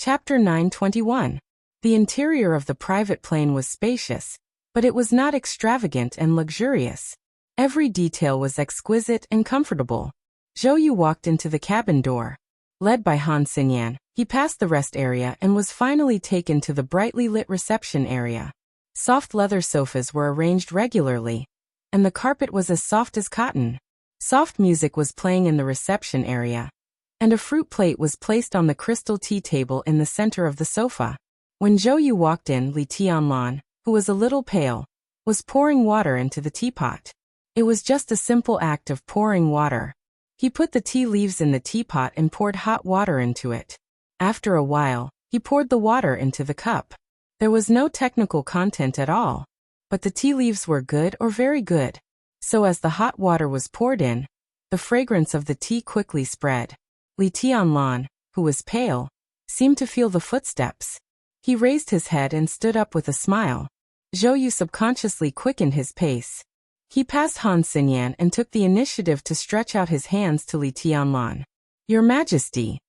Chapter 921. The interior of the private plane was spacious, but it was not extravagant and luxurious. Every detail was exquisite and comfortable. Zhou Yu walked into the cabin door. Led by Han Xinyan, he passed the rest area and was finally taken to the brightly lit reception area. Soft leather sofas were arranged regularly, and the carpet was as soft as cotton. Soft music was playing in the reception area, and a fruit plate was placed on the crystal tea table in the center of the sofa. When Zhou Yu walked in, Li Tianlan, who was a little pale, was pouring water into the teapot. It was just a simple act of pouring water. He put the tea leaves in the teapot and poured hot water into it. After a while, he poured the water into the cup. There was no technical content at all, but the tea leaves were good or very good. So as the hot water was poured in, the fragrance of the tea quickly spread. Li Tianlan, who was pale, seemed to feel the footsteps. He raised his head and stood up with a smile. Zhou Yu subconsciously quickened his pace. He passed Han Xinyan and took the initiative to stretch out his hands to Li Tianlan. "Your Majesty."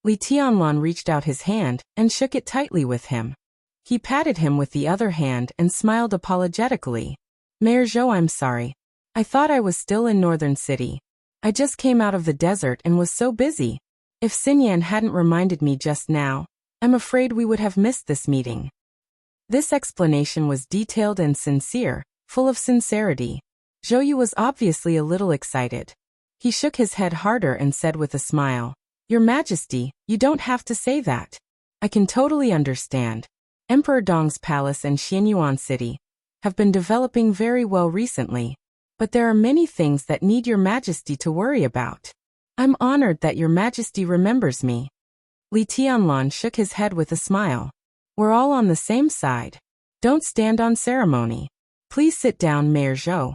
Li Tianlan reached out his hand and shook it tightly with him. He patted him with the other hand and smiled apologetically. "Mayor Zhou, I'm sorry. I thought I was still in Northern City. I just came out of the desert and was so busy. If Xinyan hadn't reminded me just now, I'm afraid we would have missed this meeting." This explanation was detailed and sincere, full of sincerity. Zhou Yu was obviously a little excited. He shook his head harder and said with a smile, "Your Majesty, you don't have to say that. I can totally understand. Emperor Dong's palace and Xianyuan City have been developing very well recently, but there are many things that need Your Majesty to worry about. I'm honored that Your Majesty remembers me." Li Tianlan shook his head with a smile. "We're all on the same side. Don't stand on ceremony. Please sit down, Mayor Zhou.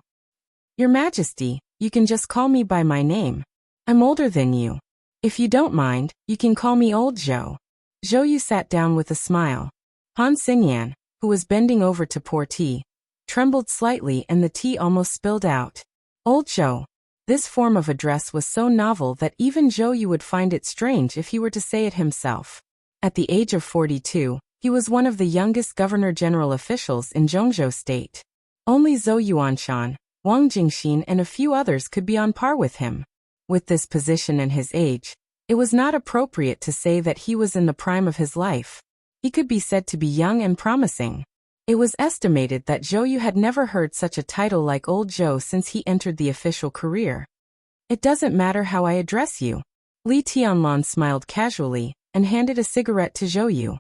Your Majesty, you can just call me by my name. I'm older than you. If you don't mind, you can call me Old Zhou." Zhou Yu sat down with a smile. Han Xinyan, who was bending over to pour tea, trembled slightly and the tea almost spilled out. "Old Zhou." This form of address was so novel that even Zhou Yu would find it strange if he were to say it himself. At the age of 42, he was one of the youngest governor-general officials in Zhongzhou State. Only Zhou Yuanshan, Wang Jingxin and a few others could be on par with him. With this position and his age, it was not appropriate to say that he was in the prime of his life. He could be said to be young and promising. It was estimated that Zhou Yu had never heard such a title like Old Zhou since he entered the official career. "It doesn't matter how I address you." Li Tianlan smiled casually and handed a cigarette to Zhou Yu.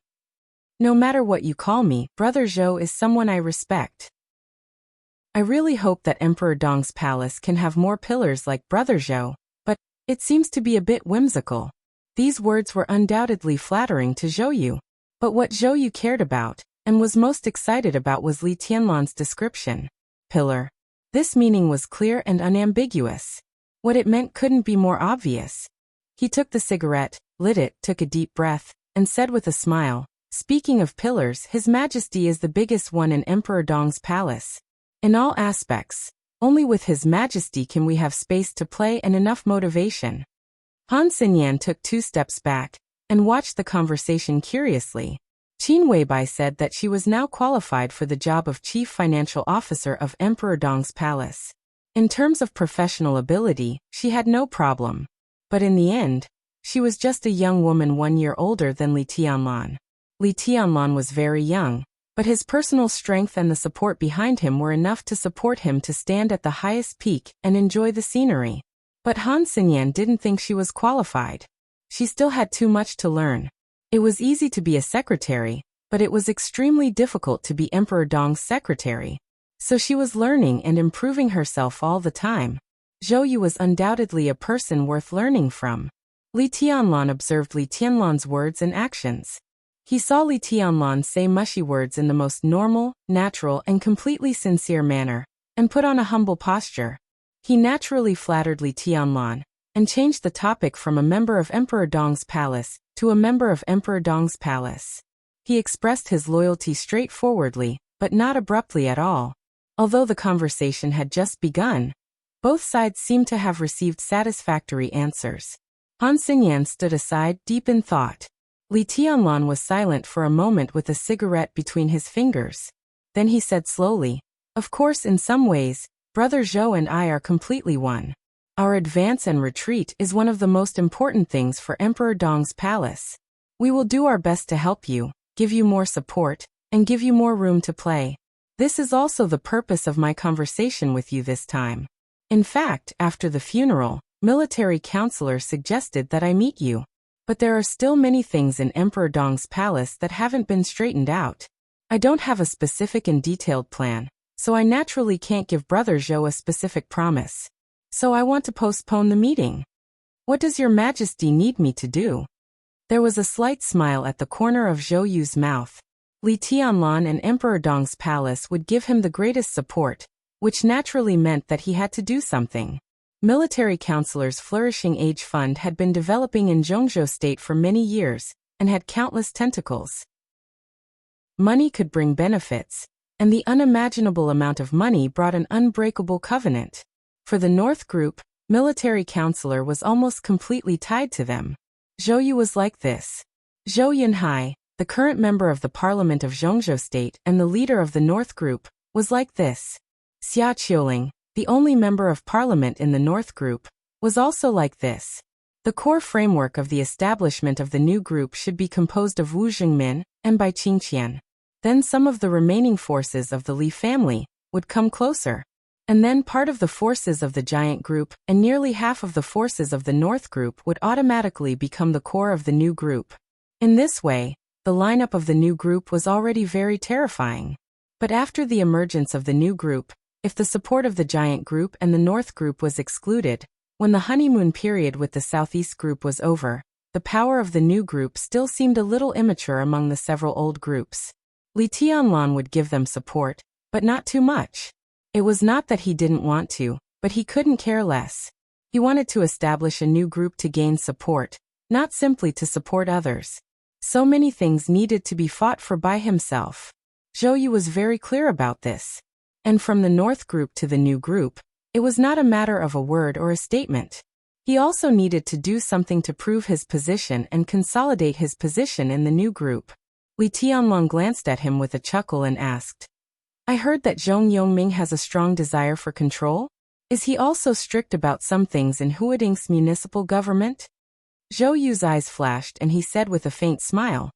"No matter what you call me, Brother Zhou is someone I respect. I really hope that Emperor Dong's palace can have more pillars like Brother Zhou, but it seems to be a bit whimsical." These words were undoubtedly flattering to Zhou Yu. But what Zhou Yu cared about, and was most excited about, was Li Tianlan's description. Pillar. This meaning was clear and unambiguous. What it meant couldn't be more obvious. He took the cigarette, lit it, took a deep breath, and said with a smile, "Speaking of pillars, His Majesty is the biggest one in Emperor Dong's palace. In all aspects, only with His Majesty can we have space to play and enough motivation." Han Xinyan took 2 steps back and watched the conversation curiously. Qin Weibai said that she was now qualified for the job of Chief Financial Officer of Emperor Dong's palace. In terms of professional ability, she had no problem. But in the end, she was just a young woman 1 year older than Li Tianlan. Li Tianlan was very young, but his personal strength and the support behind him were enough to support him to stand at the highest peak and enjoy the scenery. But Han Xinyan didn't think she was qualified. She still had too much to learn. It was easy to be a secretary, but it was extremely difficult to be Emperor Dong's secretary. So she was learning and improving herself all the time. Zhou Yu was undoubtedly a person worth learning from. Li Tianlan observed Li Tianlan's words and actions. He saw Li Tianlan say mushy words in the most normal, natural and completely sincere manner, and put on a humble posture. He naturally flattered Li Tianlan, and changed the topic from a member of Emperor Dong's palace to a member of Emperor Dong's palace. He expressed his loyalty straightforwardly, but not abruptly at all. Although the conversation had just begun, both sides seemed to have received satisfactory answers. Han Xinyan stood aside, deep in thought. Li Tianlan was silent for a moment with a cigarette between his fingers. Then he said slowly, "Of course, in some ways, Brother Zhou and I are completely one. Our advance and retreat is one of the most important things for Emperor Dong's palace. We will do our best to help you, give you more support, and give you more room to play. This is also the purpose of my conversation with you this time. In fact, after the funeral, military counselor suggested that I meet you. But there are still many things in Emperor Dong's palace that haven't been straightened out. I don't have a specific and detailed plan, so I naturally can't give Brother Zhou a specific promise. So I want to postpone the meeting. What does Your Majesty need me to do?" There was a slight smile at the corner of Zhou Yu's mouth. Li Tianlan and Emperor Dong's palace would give him the greatest support, which naturally meant that he had to do something. Military Counselor's Flourishing Age Fund had been developing in Zhongzhou State for many years, and had countless tentacles. Money could bring benefits, and the unimaginable amount of money brought an unbreakable covenant. For the North Group, Military Counselor was almost completely tied to them. Zhou Yu was like this. Zhou Yunhai, the current member of the Parliament of Zhongzhou State and the leader of the North Group, was like this. Xia Qiuling, the only member of parliament in the North Group, was also like this. The core framework of the establishment of the new group should be composed of Wu Jingmin and Bai Qingqian. Then some of the remaining forces of the Li family would come closer. And then part of the forces of the giant group and nearly half of the forces of the North Group would automatically become the core of the new group. In this way, the lineup of the new group was already very terrifying. But after the emergence of the new group, if the support of the giant group and the North Group was excluded, when the honeymoon period with the Southeast Group was over, the power of the new group still seemed a little immature among the several old groups. Li Tianlan would give them support, but not too much. It was not that he didn't want to, but he couldn't care less. He wanted to establish a new group to gain support, not simply to support others. So many things needed to be fought for by himself. Zhou Yu was very clear about this. And from the North Group to the new group, it was not a matter of a word or a statement. He also needed to do something to prove his position and consolidate his position in the new group. Li Tianlan glanced at him with a chuckle and asked, "I heard that Zhong Yongming has a strong desire for control? Is he also strict about some things in Huading's municipal government?" Zhou Yu's eyes flashed and he said with a faint smile,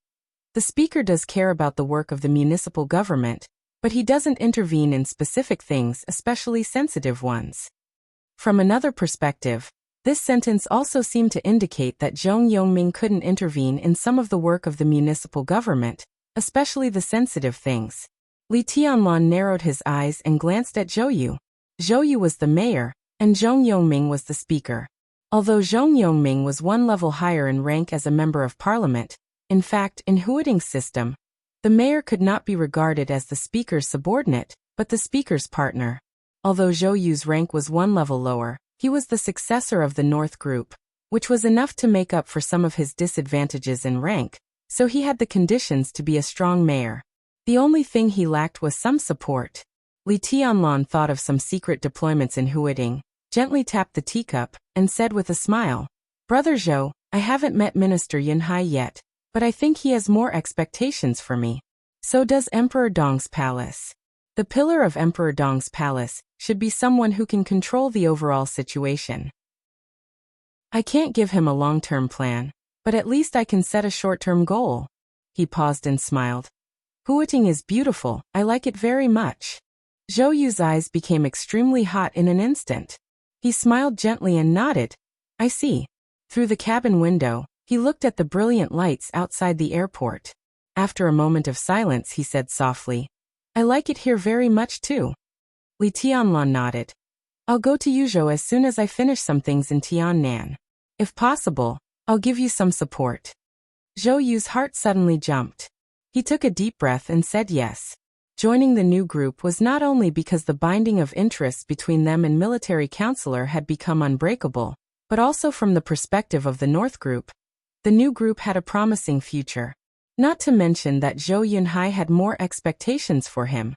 "The speaker does care about the work of the municipal government, but he doesn't intervene in specific things, especially sensitive ones." From another perspective, this sentence also seemed to indicate that Zhong Yongming couldn't intervene in some of the work of the municipal government, especially the sensitive things. Li Tianlan narrowed his eyes and glanced at Zhou Yu. Zhou Yu was the mayor, and Zhong Yongming was the speaker. Although Zhong Yongming was one level higher in rank as a member of parliament, in fact, in Huading's system, the mayor could not be regarded as the speaker's subordinate, but the speaker's partner. Although Zhou Yu's rank was one level lower, he was the successor of the North Group, which was enough to make up for some of his disadvantages in rank, so he had the conditions to be a strong mayor. The only thing he lacked was some support. Li Tianlan thought of some secret deployments in Huading, gently tapped the teacup, and said with a smile, "Brother Zhou, I haven't met Minister Yunhai yet, but I think he has more expectations for me. So does Emperor Dong's palace. The pillar of Emperor Dong's palace should be someone who can control the overall situation. I can't give him a long-term plan, but at least I can set a short-term goal." He paused and smiled. "Huating is beautiful, I like it very much." Zhou Yu's eyes became extremely hot in an instant. He smiled gently and nodded. "I see." Through the cabin window, he looked at the brilliant lights outside the airport. After a moment of silence, he said softly, "I like it here very much too." Li Tianlan nodded. "I'll go to Yuzhou as soon as I finish some things in Tiannan. If possible, I'll give you some support." Zhou Yu's heart suddenly jumped. He took a deep breath and said yes. Joining the new group was not only because the binding of interests between them and military counselor had become unbreakable, but also from the perspective of the North Group. The new group had a promising future. Not to mention that Zhou Yunhai had more expectations for him.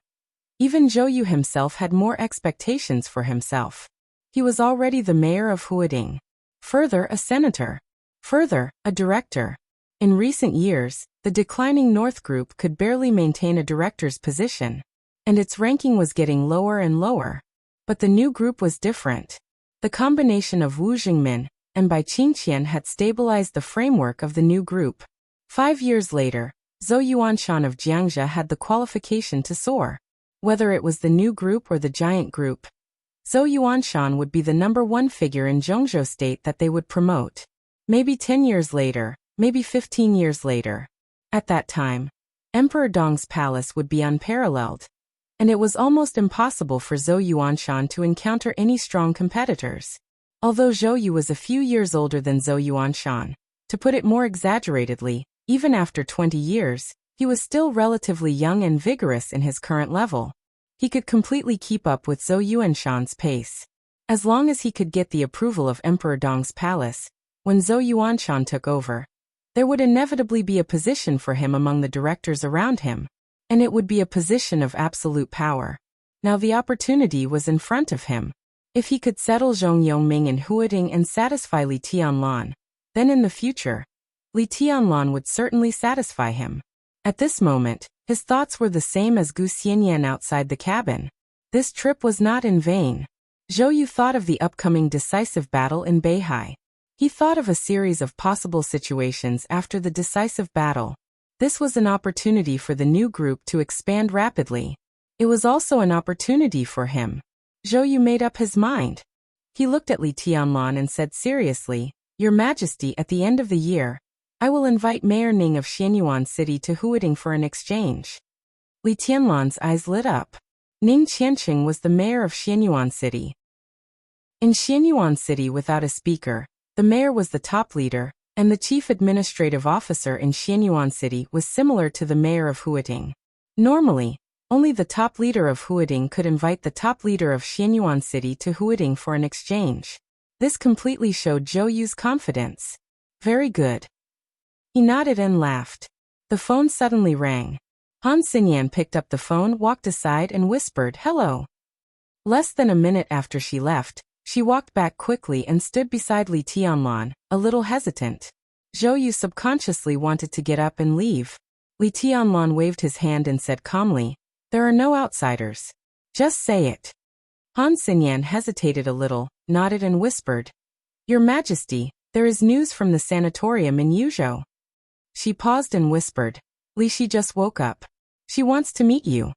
Even Zhou Yu himself had more expectations for himself. He was already the mayor of Huading. Further, a senator. Further, a director. In recent years, the declining North Group could barely maintain a director's position, and its ranking was getting lower and lower. But the new group was different. The combination of Wu Jingmin and Bai Qingqian had stabilized the framework of the new group. 5 years later, Zhou Yuanshan of Jiangxia had the qualification to soar. Whether it was the new group or the giant group, Zhou Yuanshan would be the #1 figure in Zhongzhou state that they would promote. Maybe 10 years later, maybe 15 years later. At that time, Emperor Dong's palace would be unparalleled, and it was almost impossible for Zhou Yuanshan to encounter any strong competitors. Although Zhou Yu was a few years older than Zhou Yuanshan, to put it more exaggeratedly, even after 20 years, he was still relatively young and vigorous in his current level. He could completely keep up with Zhou Yuanshan's pace. As long as he could get the approval of Emperor Dong's palace, when Zhou Yuanshan took over, there would inevitably be a position for him among the directors around him, and it would be a position of absolute power. Now the opportunity was in front of him. If he could settle Zhong Yongming and Huading and satisfy Li Tianlan, then in the future, Li Tianlan would certainly satisfy him. At this moment, his thoughts were the same as Gu Xianyan outside the cabin. This trip was not in vain. Zhou Yu thought of the upcoming decisive battle in Beihai. He thought of a series of possible situations after the decisive battle. This was an opportunity for the new group to expand rapidly. It was also an opportunity for him. Zhou Yu made up his mind. He looked at Li Tianlan and said seriously, "Your Majesty, at the end of the year, I will invite Mayor Ning of Xianyuan City to Huading for an exchange." Li Tianlan's eyes lit up. Ning Qianqing was the mayor of Xianyuan City. In Xianyuan City, without a speaker, the mayor was the top leader, and the chief administrative officer in Xianyuan City was similar to the mayor of Huading. Normally, only the top leader of Huading could invite the top leader of Xianyuan City to Huading for an exchange. This completely showed Zhou Yu's confidence. Very good. He nodded and laughed. The phone suddenly rang. Han Xinyan picked up the phone, walked aside, and whispered, "Hello." Less than a minute after she left, she walked back quickly and stood beside Li Tianlan, a little hesitant. Zhou Yu subconsciously wanted to get up and leave. Li Tianlan waved his hand and said calmly, "There are no outsiders. Just say it." Han Xinyan hesitated a little, nodded and whispered, "Your Majesty, there is news from the sanatorium in Yuzhou." She paused and whispered, "Li Shi just woke up. She wants to meet you."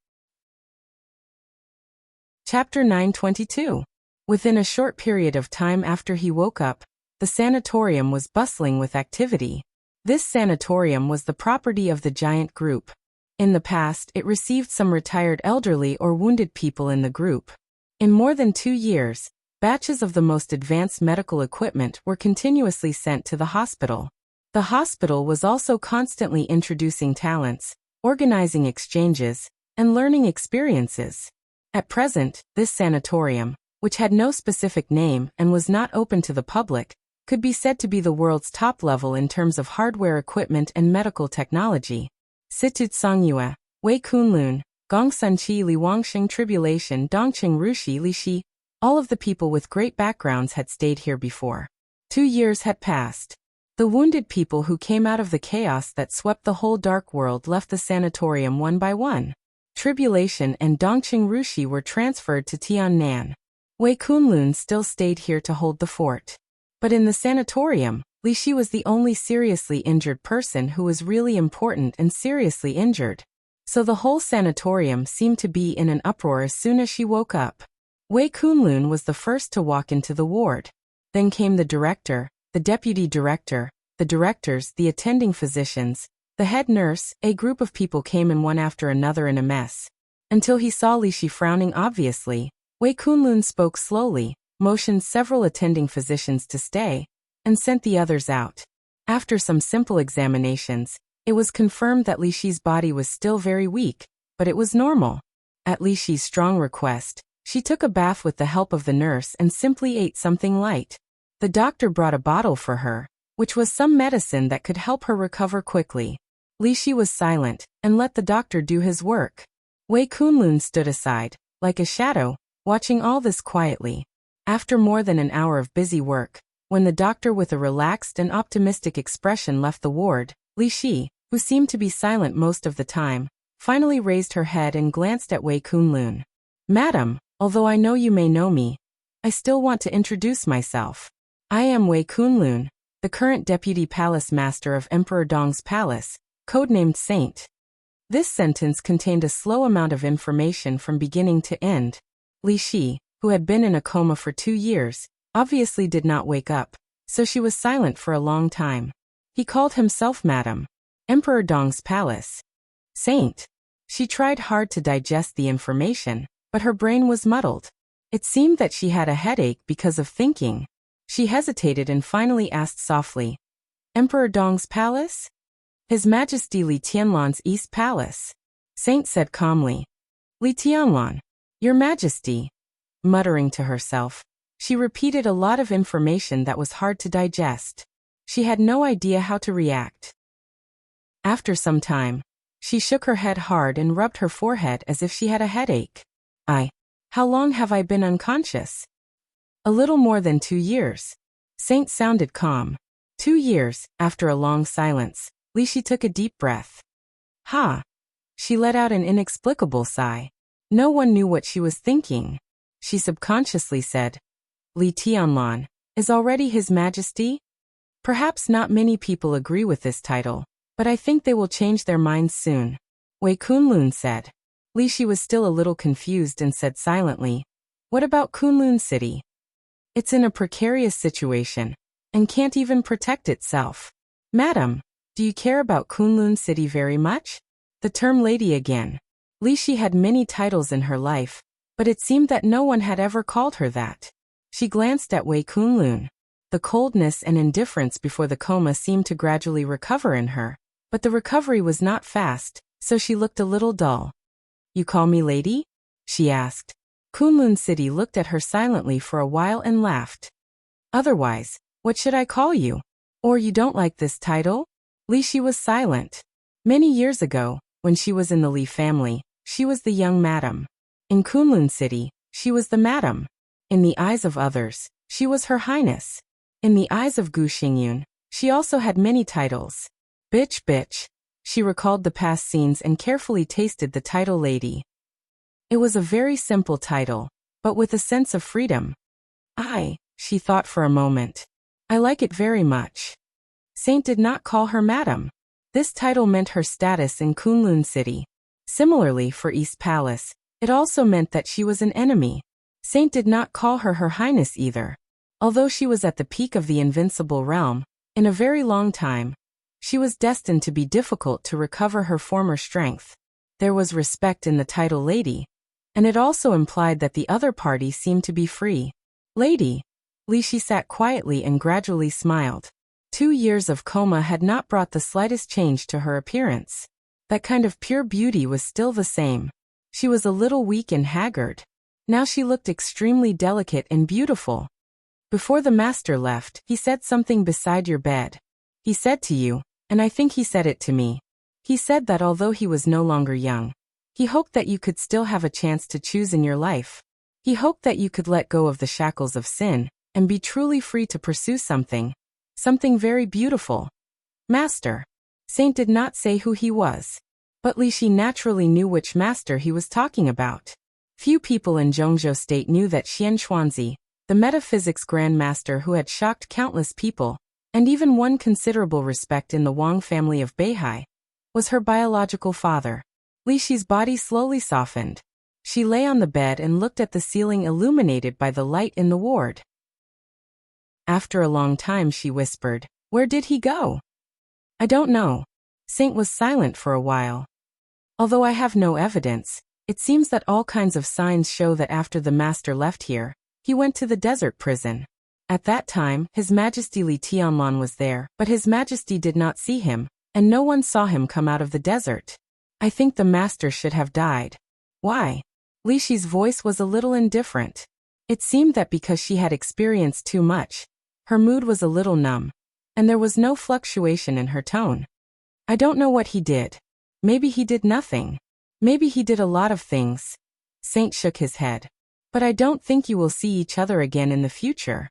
Chapter 922. Within a short period of time after he woke up, the sanatorium was bustling with activity. This sanatorium was the property of the giant group. In the past, it received some retired elderly or wounded people in the group. In more than 2 years, batches of the most advanced medical equipment were continuously sent to the hospital. The hospital was also constantly introducing talents, organizing exchanges, and learning experiences. At present, this sanatorium, which had no specific name and was not open to the public, could be said to be the world's top level in terms of hardware equipment and medical technology. Situt Songyue, Wei Kunlun, Gong Sunqi, Li Wangxing, Tribulation, Dongqing Rushi, Li Shi, all of the people with great backgrounds had stayed here before. 2 years had passed. The wounded people who came out of the chaos that swept the whole dark world left the sanatorium one by one. Tribulation and Dongqing Rushi were transferred to Tiannan. Wei Kunlun still stayed here to hold the fort. But in the sanatorium, Li Shi was the only seriously injured person who was really important and seriously injured. So the whole sanatorium seemed to be in an uproar as soon as she woke up. Wei Kunlun was the first to walk into the ward. Then came the director, the deputy director, the directors, the attending physicians, the head nurse. A group of people came in one after another in a mess. Until he saw Li Shi frowning obviously, Wei Kunlun spoke slowly, motioned several attending physicians to stay, and sent the others out. After some simple examinations, it was confirmed that Li Shi's body was still very weak, but it was normal. At Li Shi's strong request, she took a bath with the help of the nurse and simply ate something light. The doctor brought a bottle for her, which was some medicine that could help her recover quickly. Li Shi was silent, and let the doctor do his work. Wei Kunlun stood aside, like a shadow, watching all this quietly. After more than an hour of busy work, when the doctor with a relaxed and optimistic expression left the ward, Li Shi, who seemed to be silent most of the time, finally raised her head and glanced at Wei Kunlun. Madam, although I know you may know me, I still want to introduce myself. I am Wei Kunlun, the current deputy palace master of Emperor Dong's palace, codenamed Saint. This sentence contained a slow amount of information from beginning to end. Li Shi, who had been in a coma for 2 years, obviously did not wake up, so she was silent for a long time. He called himself Madam. Emperor Dong's palace. Saint. She tried hard to digest the information, but her brain was muddled. It seemed that she had a headache because of thinking. She hesitated and finally asked softly, Emperor Dong's palace? His Majesty Li Tianlan's East Palace. Saint said calmly. Li Tianlan. Your Majesty. Muttering to herself, she repeated a lot of information that was hard to digest. She had no idea how to react. After some time, she shook her head hard and rubbed her forehead as if she had a headache. How long have I been unconscious? A little more than 2 years. Saint sounded calm. 2 years. After a long silence, Li Shi took a deep breath. Ha! She let out an inexplicable sigh. No one knew what she was thinking. She subconsciously said, Li Tianlan, is already His Majesty? Perhaps not many people agree with this title, but I think they will change their minds soon. Wei Kunlun said. Li Shi was still a little confused and said silently, What about Kunlun City? It's in a precarious situation, and can't even protect itself. Madam, do you care about Kunlun City very much? The term lady again. Li Shi had many titles in her life, but it seemed that no one had ever called her that. She glanced at Wei Kunlun. The coldness and indifference before the coma seemed to gradually recover in her, but the recovery was not fast, so she looked a little dull. You call me lady? She asked. Kunlun City looked at her silently for a while and laughed. Otherwise, what should I call you? Or you don't like this title? Li Shi was silent. Many years ago, when she was in the Li family, she was the young madam. In Kunlun City, she was the madam. In the eyes of others, she was Her Highness. In the eyes of Gu Xingyun, she also had many titles. Bitch. She recalled the past scenes and carefully tasted the title lady. It was a very simple title, but with a sense of freedom. She thought for a moment. I like it very much. Saint did not call her madam. This title meant her status in Kunlun City. Similarly for East Palace, it also meant that she was an enemy. Saint did not call her Her Highness either. Although she was at the peak of the invincible realm, in a very long time, she was destined to be difficult to recover her former strength. There was respect in the title lady, and it also implied that the other party seemed to be free. Lady. Li Shi sat quietly and gradually smiled. 2 years of coma had not brought the slightest change to her appearance. That kind of pure beauty was still the same. She was a little weak and haggard. Now she looked extremely delicate and beautiful. Before the master left, he said something beside your bed. He said to you, and I think he said it to me. He said that although he was no longer young, he hoped that you could still have a chance to choose in your life. He hoped that you could let go of the shackles of sin and be truly free to pursue something very beautiful. Master. Saint did not say who he was, but Li Shi naturally knew which master he was talking about. Few people in Zhongzhou State knew that Xian Xuanzi, the metaphysics Grand Master who had shocked countless people, and even won considerable respect in the Wang family of Beihai, was her biological father. Li Shi's body slowly softened. She lay on the bed and looked at the ceiling illuminated by the light in the ward. After a long time she whispered, Where did he go? I don't know. Saint was silent for a while. Although I have no evidence, it seems that all kinds of signs show that after the master left here, he went to the desert prison. At that time, His Majesty Li Tianlan was there, but His Majesty did not see him, and no one saw him come out of the desert. I think the master should have died. Why? Li Shi's voice was a little indifferent. It seemed that because she had experienced too much, her mood was a little numb, and there was no fluctuation in her tone. I don't know what he did. Maybe he did nothing. Maybe he did a lot of things. Saint shook his head. But I don't think you will see each other again in the future.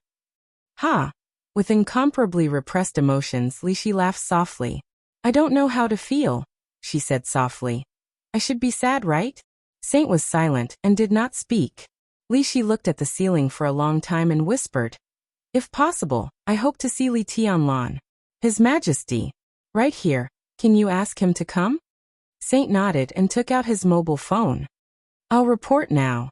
Ha! With incomparably repressed emotions, Li Shi laughed softly. I don't know how to feel, she said softly. I should be sad, right? Saint was silent and did not speak. Li Shi looked at the ceiling for a long time and whispered, if possible, I hope to see Li Tianlan. His Majesty. Right here, can you ask him to come? Saint nodded and took out his mobile phone. I'll report now.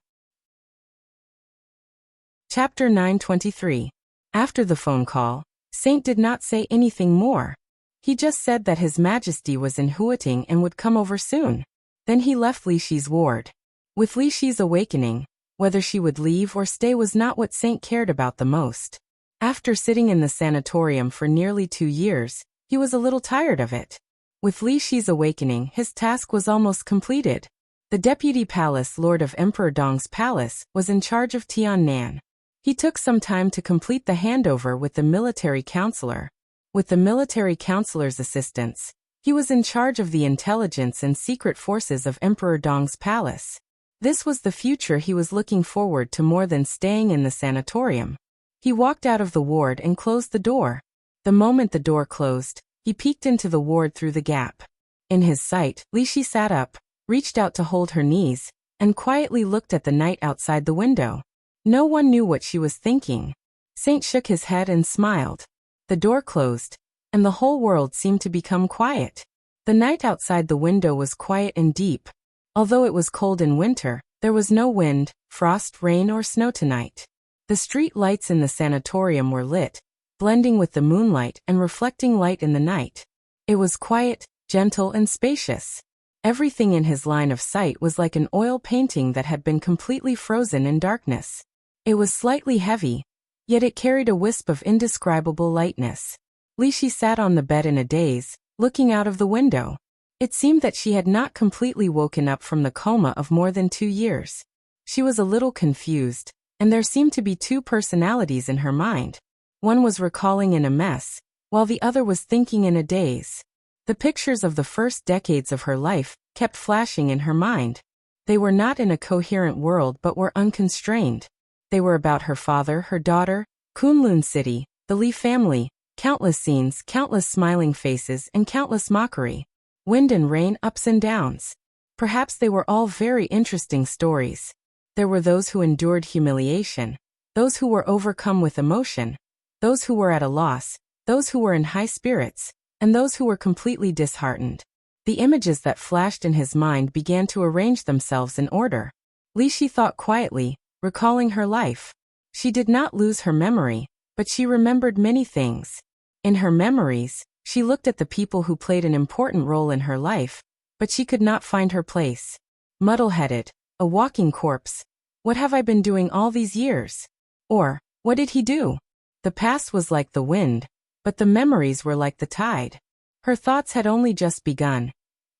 Chapter 923. After the phone call, Saint did not say anything more. He just said that His Majesty was in Huating and would come over soon. Then he left Li Shi's ward. With Li Shi's awakening, whether she would leave or stay was not what Saint cared about the most. After sitting in the sanatorium for nearly 2 years, he was a little tired of it. With Li Shi's awakening, his task was almost completed. The Deputy Palace Lord of Emperor Dong's palace was in charge of Tiannan. He took some time to complete the handover with the military counselor. With the military counselor's assistance, he was in charge of the intelligence and secret forces of Emperor Dong's palace. This was the future he was looking forward to more than staying in the sanatorium. He walked out of the ward and closed the door. The moment the door closed, he peeked into the ward through the gap. In his sight, Li Shi sat up, reached out to hold her knees, and quietly looked at the night outside the window. No one knew what she was thinking. Saint shook his head and smiled. The door closed, and the whole world seemed to become quiet. The night outside the window was quiet and deep. Although it was cold in winter, there was no wind, frost, rain, or snow tonight. The street lights in the sanatorium were lit, blending with the moonlight and reflecting light in the night. It was quiet, gentle, and spacious. Everything in his line of sight was like an oil painting that had been completely frozen in darkness. It was slightly heavy, yet it carried a wisp of indescribable lightness. Li Shi sat on the bed in a daze, looking out of the window. It seemed that she had not completely woken up from the coma of more than 2 years. She was a little confused, and there seemed to be 2 personalities in her mind. One was recalling in a mess, while the other was thinking in a daze. The pictures of the first decades of her life kept flashing in her mind. They were not in a coherent world but were unconstrained. They were about her father, her daughter, Kunlun City, the Li family, countless scenes, countless smiling faces, and countless mockery. Wind and rain, ups and downs. Perhaps they were all very interesting stories. There were those who endured humiliation, those who were overcome with emotion, those who were at a loss, those who were in high spirits, and those who were completely disheartened. The images that flashed in his mind began to arrange themselves in order. Li Shi thought quietly, recalling her life. She did not lose her memory, but she remembered many things. In her memories, she looked at the people who played an important role in her life, but she could not find her place. Muddle-headed, a walking corpse. What have I been doing all these years? Or, what did he do? The past was like the wind, but the memories were like the tide. Her thoughts had only just begun,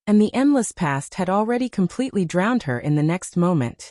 and the endless past had already completely drowned her in the next moment.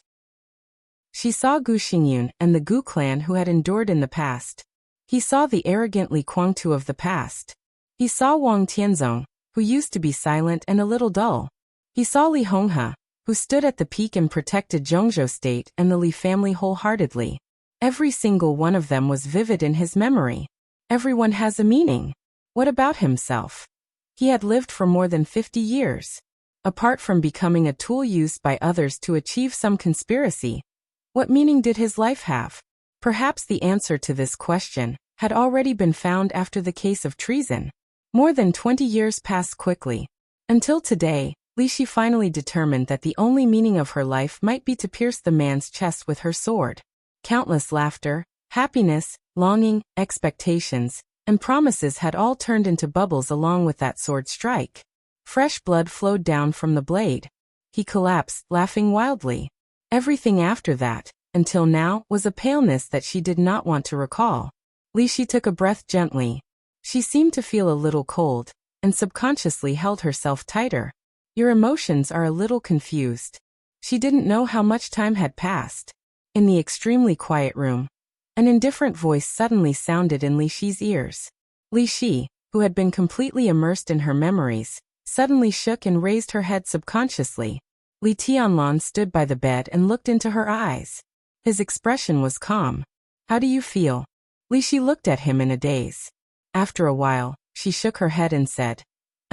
She saw Gu Xingyun and the Gu clan who had endured in the past. He saw the arrogant Li Guangtu of the past. He saw Wang Tianzong, who used to be silent and a little dull. He saw Li Honghe, who stood at the peak and protected Zhongzhou state and the Li family wholeheartedly. Every single one of them was vivid in his memory. Everyone has a meaning. What about himself? He had lived for more than 50 years. Apart from becoming a tool used by others to achieve some conspiracy, what meaning did his life have? Perhaps the answer to this question had already been found after the case of treason. More than 20 years passed quickly. Until today, Li Shi finally determined that the only meaning of her life might be to pierce the man's chest with her sword. Countless laughter, happiness, longing, expectations, and promises had all turned into bubbles along with that sword strike. Fresh blood flowed down from the blade. He collapsed, laughing wildly. Everything after that, until now, was a paleness that she did not want to recall. Li Shi took a breath gently. She seemed to feel a little cold, and subconsciously held herself tighter. Your emotions are a little confused. She didn't know how much time had passed. In the extremely quiet room, an indifferent voice suddenly sounded in Li Shi's ears. Li Shi, who had been completely immersed in her memories, suddenly shook and raised her head subconsciously. Li Tianlan stood by the bed and looked into her eyes. His expression was calm. How do you feel? Li Shi looked at him in a daze. After a while, she shook her head and said,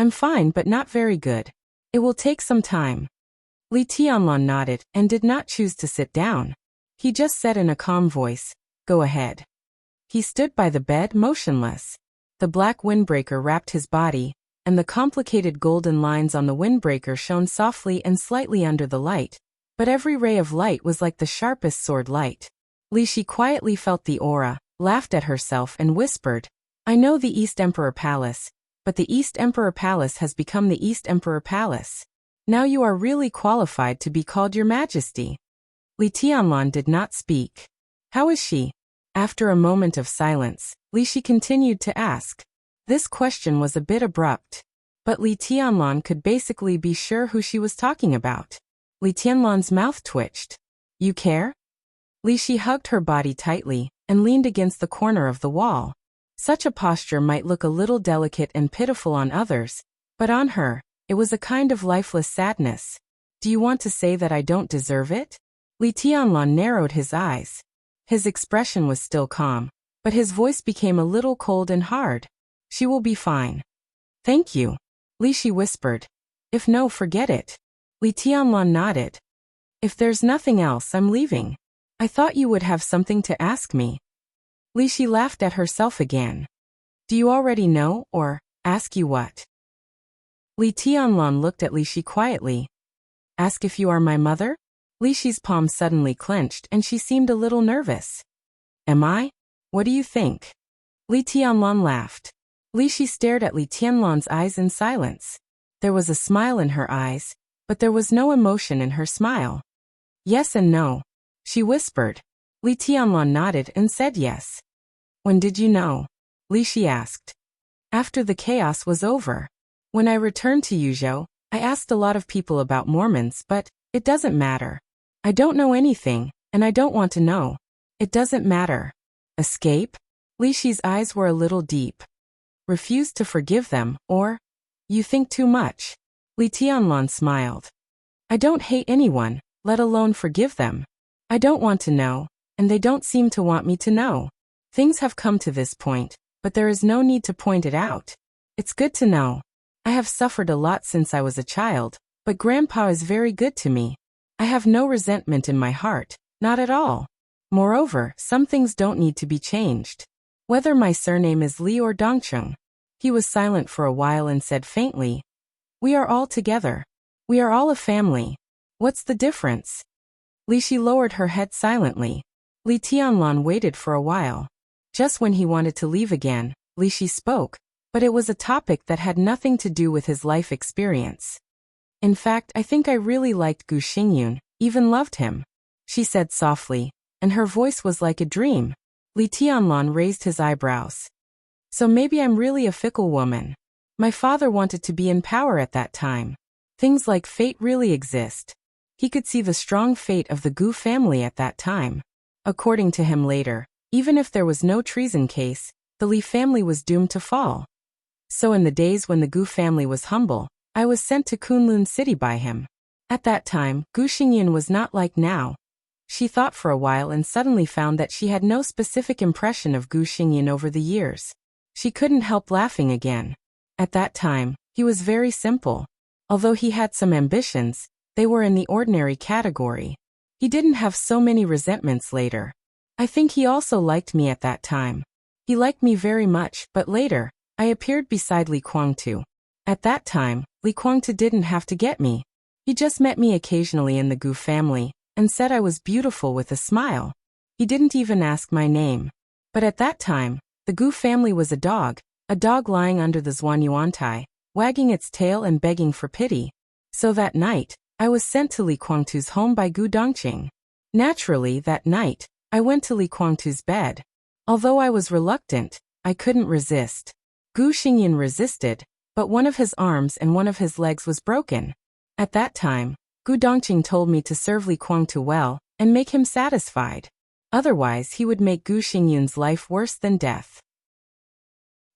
I'm fine but not very good. It will take some time. Li Tianlong nodded and did not choose to sit down. He just said in a calm voice, "Go ahead." He stood by the bed motionless. The black windbreaker wrapped his body, and the complicated golden lines on the windbreaker shone softly and slightly under the light, but every ray of light was like the sharpest sword light. Li Shi quietly felt the aura, laughed at herself and whispered, "I know the East Emperor Palace, but the East Emperor Palace has become the East Emperor Palace. Now you are really qualified to be called Your Majesty." Li Tianlong did not speak. "How is she?" After a moment of silence, Li Shi continued to ask. This question was a bit abrupt, but Li Tianlong could basically be sure who she was talking about. Li Tianlong's mouth twitched. "You care?" Li Shi hugged her body tightly and leaned against the corner of the wall. Such a posture might look a little delicate and pitiful on others, but on her, it was a kind of lifeless sadness. "Do you want to say that I don't deserve it?" Li Tianlong narrowed his eyes. His expression was still calm, but his voice became a little cold and hard. "She will be fine." "Thank you," Li Shi whispered. "If no, forget it." Li Tianlong nodded. "If there's nothing else, I'm leaving. I thought you would have something to ask me." Li Shi laughed at herself again. "Do you already know, or ask you what?" Li Tianlong looked at Li Shi quietly. "Ask if you are my mother?" Li Shi's palm suddenly clenched and she seemed a little nervous. "Am I? What do you think?" Li Tianlong laughed. Li Shi stared at Li Tianlong's eyes in silence. There was a smile in her eyes, but there was no emotion in her smile. "Yes and no," she whispered. Li Tianlong nodded and said yes. "When did you know?" Li Shi asked. "After the chaos was over. When I returned to Yuzhou, I asked a lot of people about Mormons, but it doesn't matter. I don't know anything, and I don't want to know. It doesn't matter." "Escape?" Li Shi's eyes were a little deep. "Refuse to forgive them, or you think too much?" Li Tianlong smiled. "I don't hate anyone, let alone forgive them. I don't want to know, and they don't seem to want me to know. Things have come to this point, but there is no need to point it out. It's good to know. I have suffered a lot since I was a child, but Grandpa is very good to me. I have no resentment in my heart, not at all. Moreover, some things don't need to be changed. Whether my surname is Li or Dongcheng." He was silent for a while and said faintly, "We are all together. We are all a family. What's the difference?" Li Shi lowered her head silently. Li Tianlong waited for a while. Just when he wanted to leave again, Li Shi spoke, but it was a topic that had nothing to do with his life experience. "In fact, I think I really liked Gu Xingyun, even loved him," she said softly, and her voice was like a dream. Li Tianlong raised his eyebrows. "So maybe I'm really a fickle woman. My father wanted to be in power at that time. Things like fate really exist. He could see the strong fate of the Gu family at that time. According to him later, even if there was no treason case, the Li family was doomed to fall. So in the days when the Gu family was humble, I was sent to Kunlun City by him. At that time, Gu Xingyun was not like now." She thought for a while and suddenly found that she had no specific impression of Gu Xingyun over the years. She couldn't help laughing again. At that time, he was very simple. Although he had some ambitions, they were in the ordinary category. He didn't have so many resentments later. I think he also liked me at that time. He liked me very much, but later, I appeared beside Li Kuangtu. At that time, Li Kuangtu didn't have to get me. He just met me occasionally in the Gu family, and said I was beautiful with a smile. He didn't even ask my name. But at that time, the Gu family was a dog lying under the Zhuanyuantai, wagging its tail and begging for pity. So that night, I was sent to Li Kuangtu's home by Gu Dongqing. Naturally, that night, I went to Li Kuangtu's bed. Although I was reluctant, I couldn't resist. Gu Xingyun resisted, but one of his arms and one of his legs was broken. At that time, Gu Dongqing told me to serve Li Kuangtu well and make him satisfied. Otherwise, he would make Gu Xingyun's life worse than death.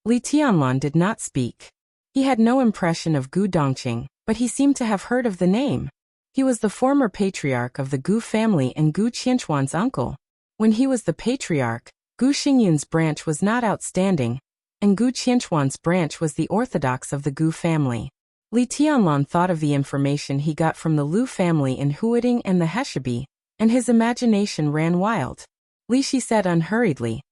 Li Tianlong did not speak. He had no impression of Gu Dongqing, but he seemed to have heard of the name. He was the former patriarch of the Gu family and Gu Qianchuan's uncle. When he was the patriarch, Gu Xingyun's branch was not outstanding, and Gu Qianchuan's branch was the orthodox of the Gu family. Li Tianlan thought of the information he got from the Lu family in Huading and the Heshabi, and his imagination ran wild. Li Shi said unhurriedly,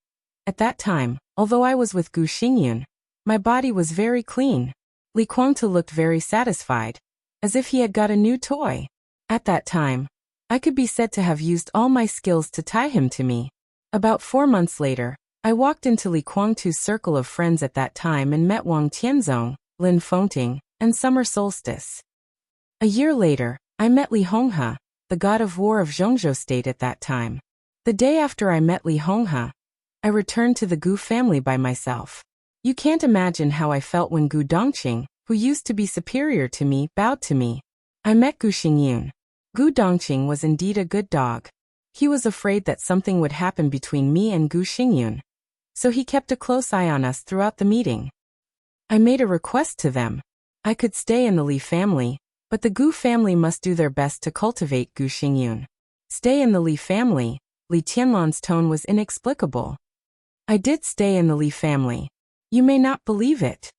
"At that time, although I was with Gu Xingyun, my body was very clean." Li Kuangtu looked very satisfied, as if he had got a new toy. At that time, I could be said to have used all my skills to tie him to me. About 4 months later, I walked into Li Kuangtu's circle of friends at that time and met Wang Tianzong, Lin Fengting, and Summer Solstice. A year later, I met Li Honghe, the god of war of Zhongzhou state at that time. The day after I met Li Honghe, I returned to the Gu family by myself. You can't imagine how I felt when Gu Dongqing, who used to be superior to me, bowed to me. I met Gu Xingyun. Gu Dongqing was indeed a good dog. He was afraid that something would happen between me and Gu Xingyun, so he kept a close eye on us throughout the meeting. I made a request to them. I could stay in the Li family, but the Gu family must do their best to cultivate Gu Xingyun. Stay in the Li family. Li Tianlan's tone was inexplicable. I did stay in the Li family. You may not believe it.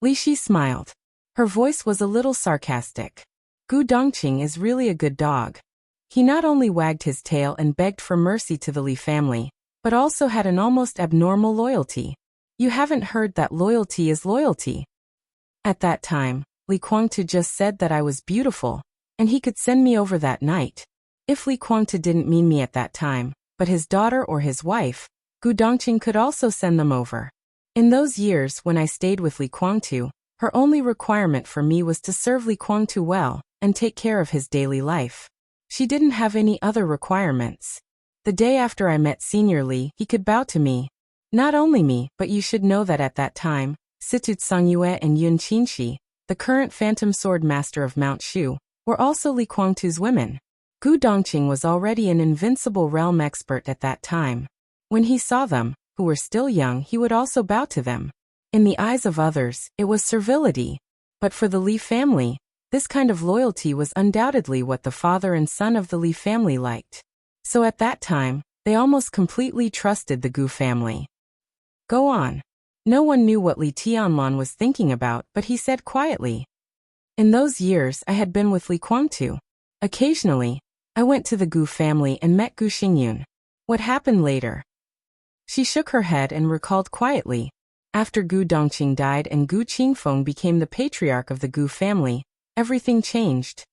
Li Shi smiled. Her voice was a little sarcastic. Gu Dongqing is really a good dog. He not only wagged his tail and begged for mercy to the Li family, but also had an almost abnormal loyalty. You haven't heard that loyalty is loyalty. At that time, Li Kuangtu just said that I was beautiful, and he could send me over that night. If Li Kuangtu didn't mean me at that time, but his daughter or his wife, Gu Dongqing could also send them over. In those years when I stayed with Li Kuangtu, her only requirement for me was to serve Li Kuangtu well and take care of his daily life. She didn't have any other requirements. The day after I met Senior Li, he could bow to me. Not only me, but you should know that at that time, Situ Tsangyue and Yun Qinshi, the current Phantom Sword Master of Mount Shu, were also Li Kuangtu's women. Gu Dongqing was already an invincible realm expert at that time. When he saw them, who were still young, he would also bow to them. In the eyes of others, it was servility. But for the Li family, this kind of loyalty was undoubtedly what the father and son of the Li family liked. So at that time, they almost completely trusted the Gu family. Go on. No one knew what Li Tianlan was thinking about, but he said quietly. In those years I had been with Li Kuangtu. Occasionally, I went to the Gu family and met Gu Xingyun. What happened later? She shook her head and recalled quietly. After Gu Dongqing died and Gu Qingfeng became the patriarch of the Gu family, everything changed.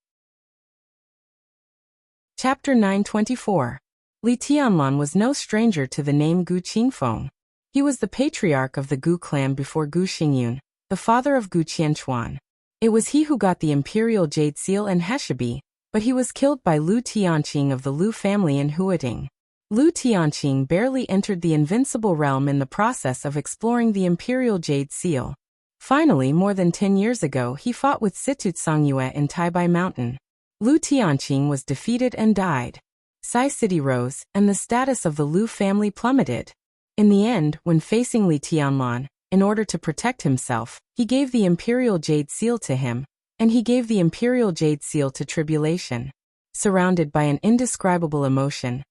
Chapter 924. Li Tianlan was no stranger to the name Gu Qingfeng. He was the patriarch of the Gu clan before Gu Xingyun, the father of Gu Qianchuan. It was he who got the imperial jade seal and Heshabi, but he was killed by Lu Tianqing of the Lu family in Huading. Lu Tianqing barely entered the invincible realm in the process of exploring the imperial jade seal. Finally, more than 10 years ago, he fought with Situ Tsangyue in Taibai Mountain. Lu Tianqing was defeated and died. Sai City rose, and the status of the Lu family plummeted. In the end, when facing Li Tianlan, in order to protect himself, he gave the imperial jade seal to him, and he gave the imperial jade seal to Tribulation. Surrounded by an indescribable emotion,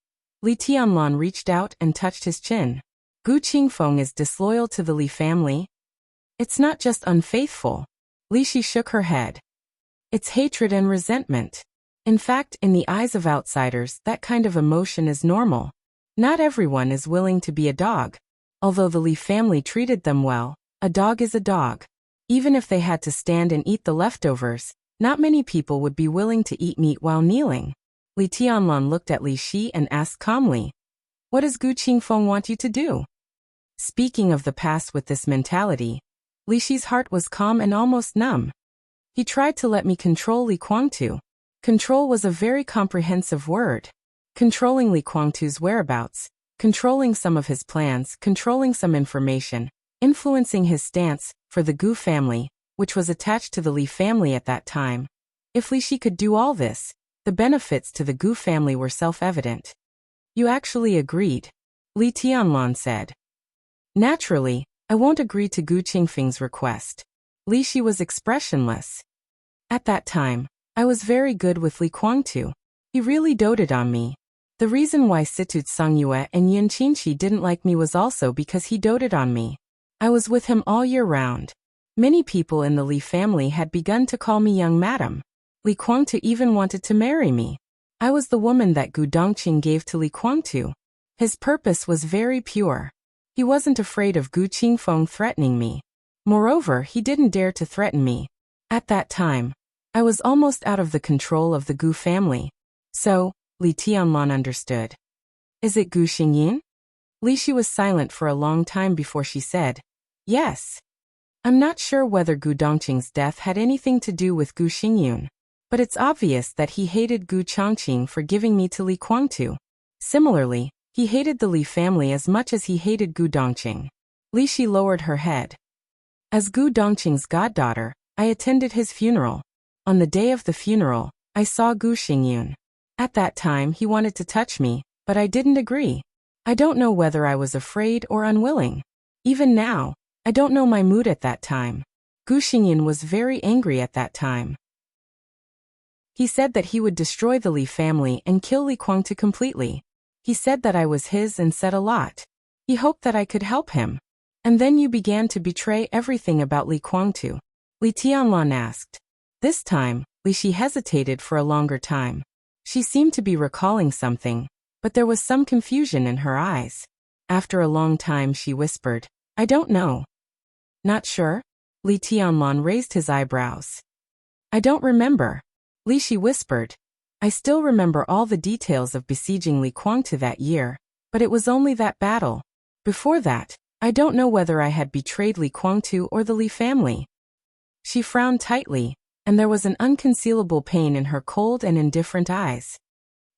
Li Tianlan reached out and touched his chin. Gu Qingfeng is disloyal to the Li family? It's not just unfaithful. Li Shi shook her head. It's hatred and resentment. In fact, in the eyes of outsiders, that kind of emotion is normal. Not everyone is willing to be a dog. Although the Li family treated them well, a dog is a dog. Even if they had to stand and eat the leftovers, not many people would be willing to eat meat while kneeling. Li Tianlan looked at Li Shi and asked calmly, "What does Gu Qingfeng want you to do?" Speaking of the past with this mentality, Li Shi's heart was calm and almost numb. He tried to let me control Li Kuangtu. Control was a very comprehensive word. Controlling Li Kuangtu's whereabouts, controlling some of his plans, controlling some information, influencing his stance, for the Gu family, which was attached to the Li family at that time. If Li Shi could do all this, the benefits to the Gu family were self-evident. You actually agreed, Li Tianlan said. Naturally, I won't agree to Gu Qingfeng's request. Li Shi was expressionless. At that time, I was very good with Li Kuangtu. He really doted on me. The reason why Situ Tsangyue and Yun Qinshi didn't like me was also because he doted on me. I was with him all year round. Many people in the Li family had begun to call me young madam. Li Guangtu even wanted to marry me. I was the woman that Gu Dongqing gave to Li Guangtu. His purpose was very pure. He wasn't afraid of Gu Qingfeng threatening me. Moreover, he didn't dare to threaten me. At that time, I was almost out of the control of the Gu family. So, Li Tianlan understood. Is it Gu Xingyin? Li Shi was silent for a long time before she said, yes. I'm not sure whether Gu Dongqing's death had anything to do with Gu Xingyun, but it's obvious that he hated Gu Chongqing for giving me to Li Guangtu. Similarly, he hated the Li family as much as he hated Gu Dongqing. Li Shi lowered her head. As Gu Dongqing's goddaughter, I attended his funeral. On the day of the funeral, I saw Gu Xingyun. At that time he wanted to touch me, but I didn't agree. I don't know whether I was afraid or unwilling. Even now, I don't know my mood at that time. Gu Xingyun was very angry at that time. He said that he would destroy the Li family and kill Li Guangtu completely. He said that I was his and said a lot. He hoped that I could help him. And then you began to betray everything about Li Guangtu. Li Tianlan asked. This time, Li Shi hesitated for a longer time. She seemed to be recalling something, but there was some confusion in her eyes. After a long time she whispered, I don't know. Not sure? Li Tianlan raised his eyebrows. I don't remember. Li Shi whispered. I still remember all the details of besieging Li Guangtu that year, but it was only that battle. Before that, I don't know whether I had betrayed Li Guangtu or the Li family. She frowned tightly, and there was an unconcealable pain in her cold and indifferent eyes.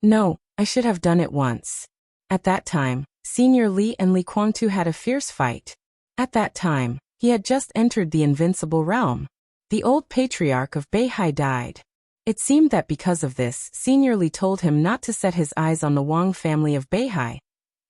No, I should have done it once. At that time, Senior Li and Li Guangtu had a fierce fight. At that time, he had just entered the invincible realm. The old patriarch of Beihai died. It seemed that because of this, Senior Li told him not to set his eyes on the Wang family of Beihai.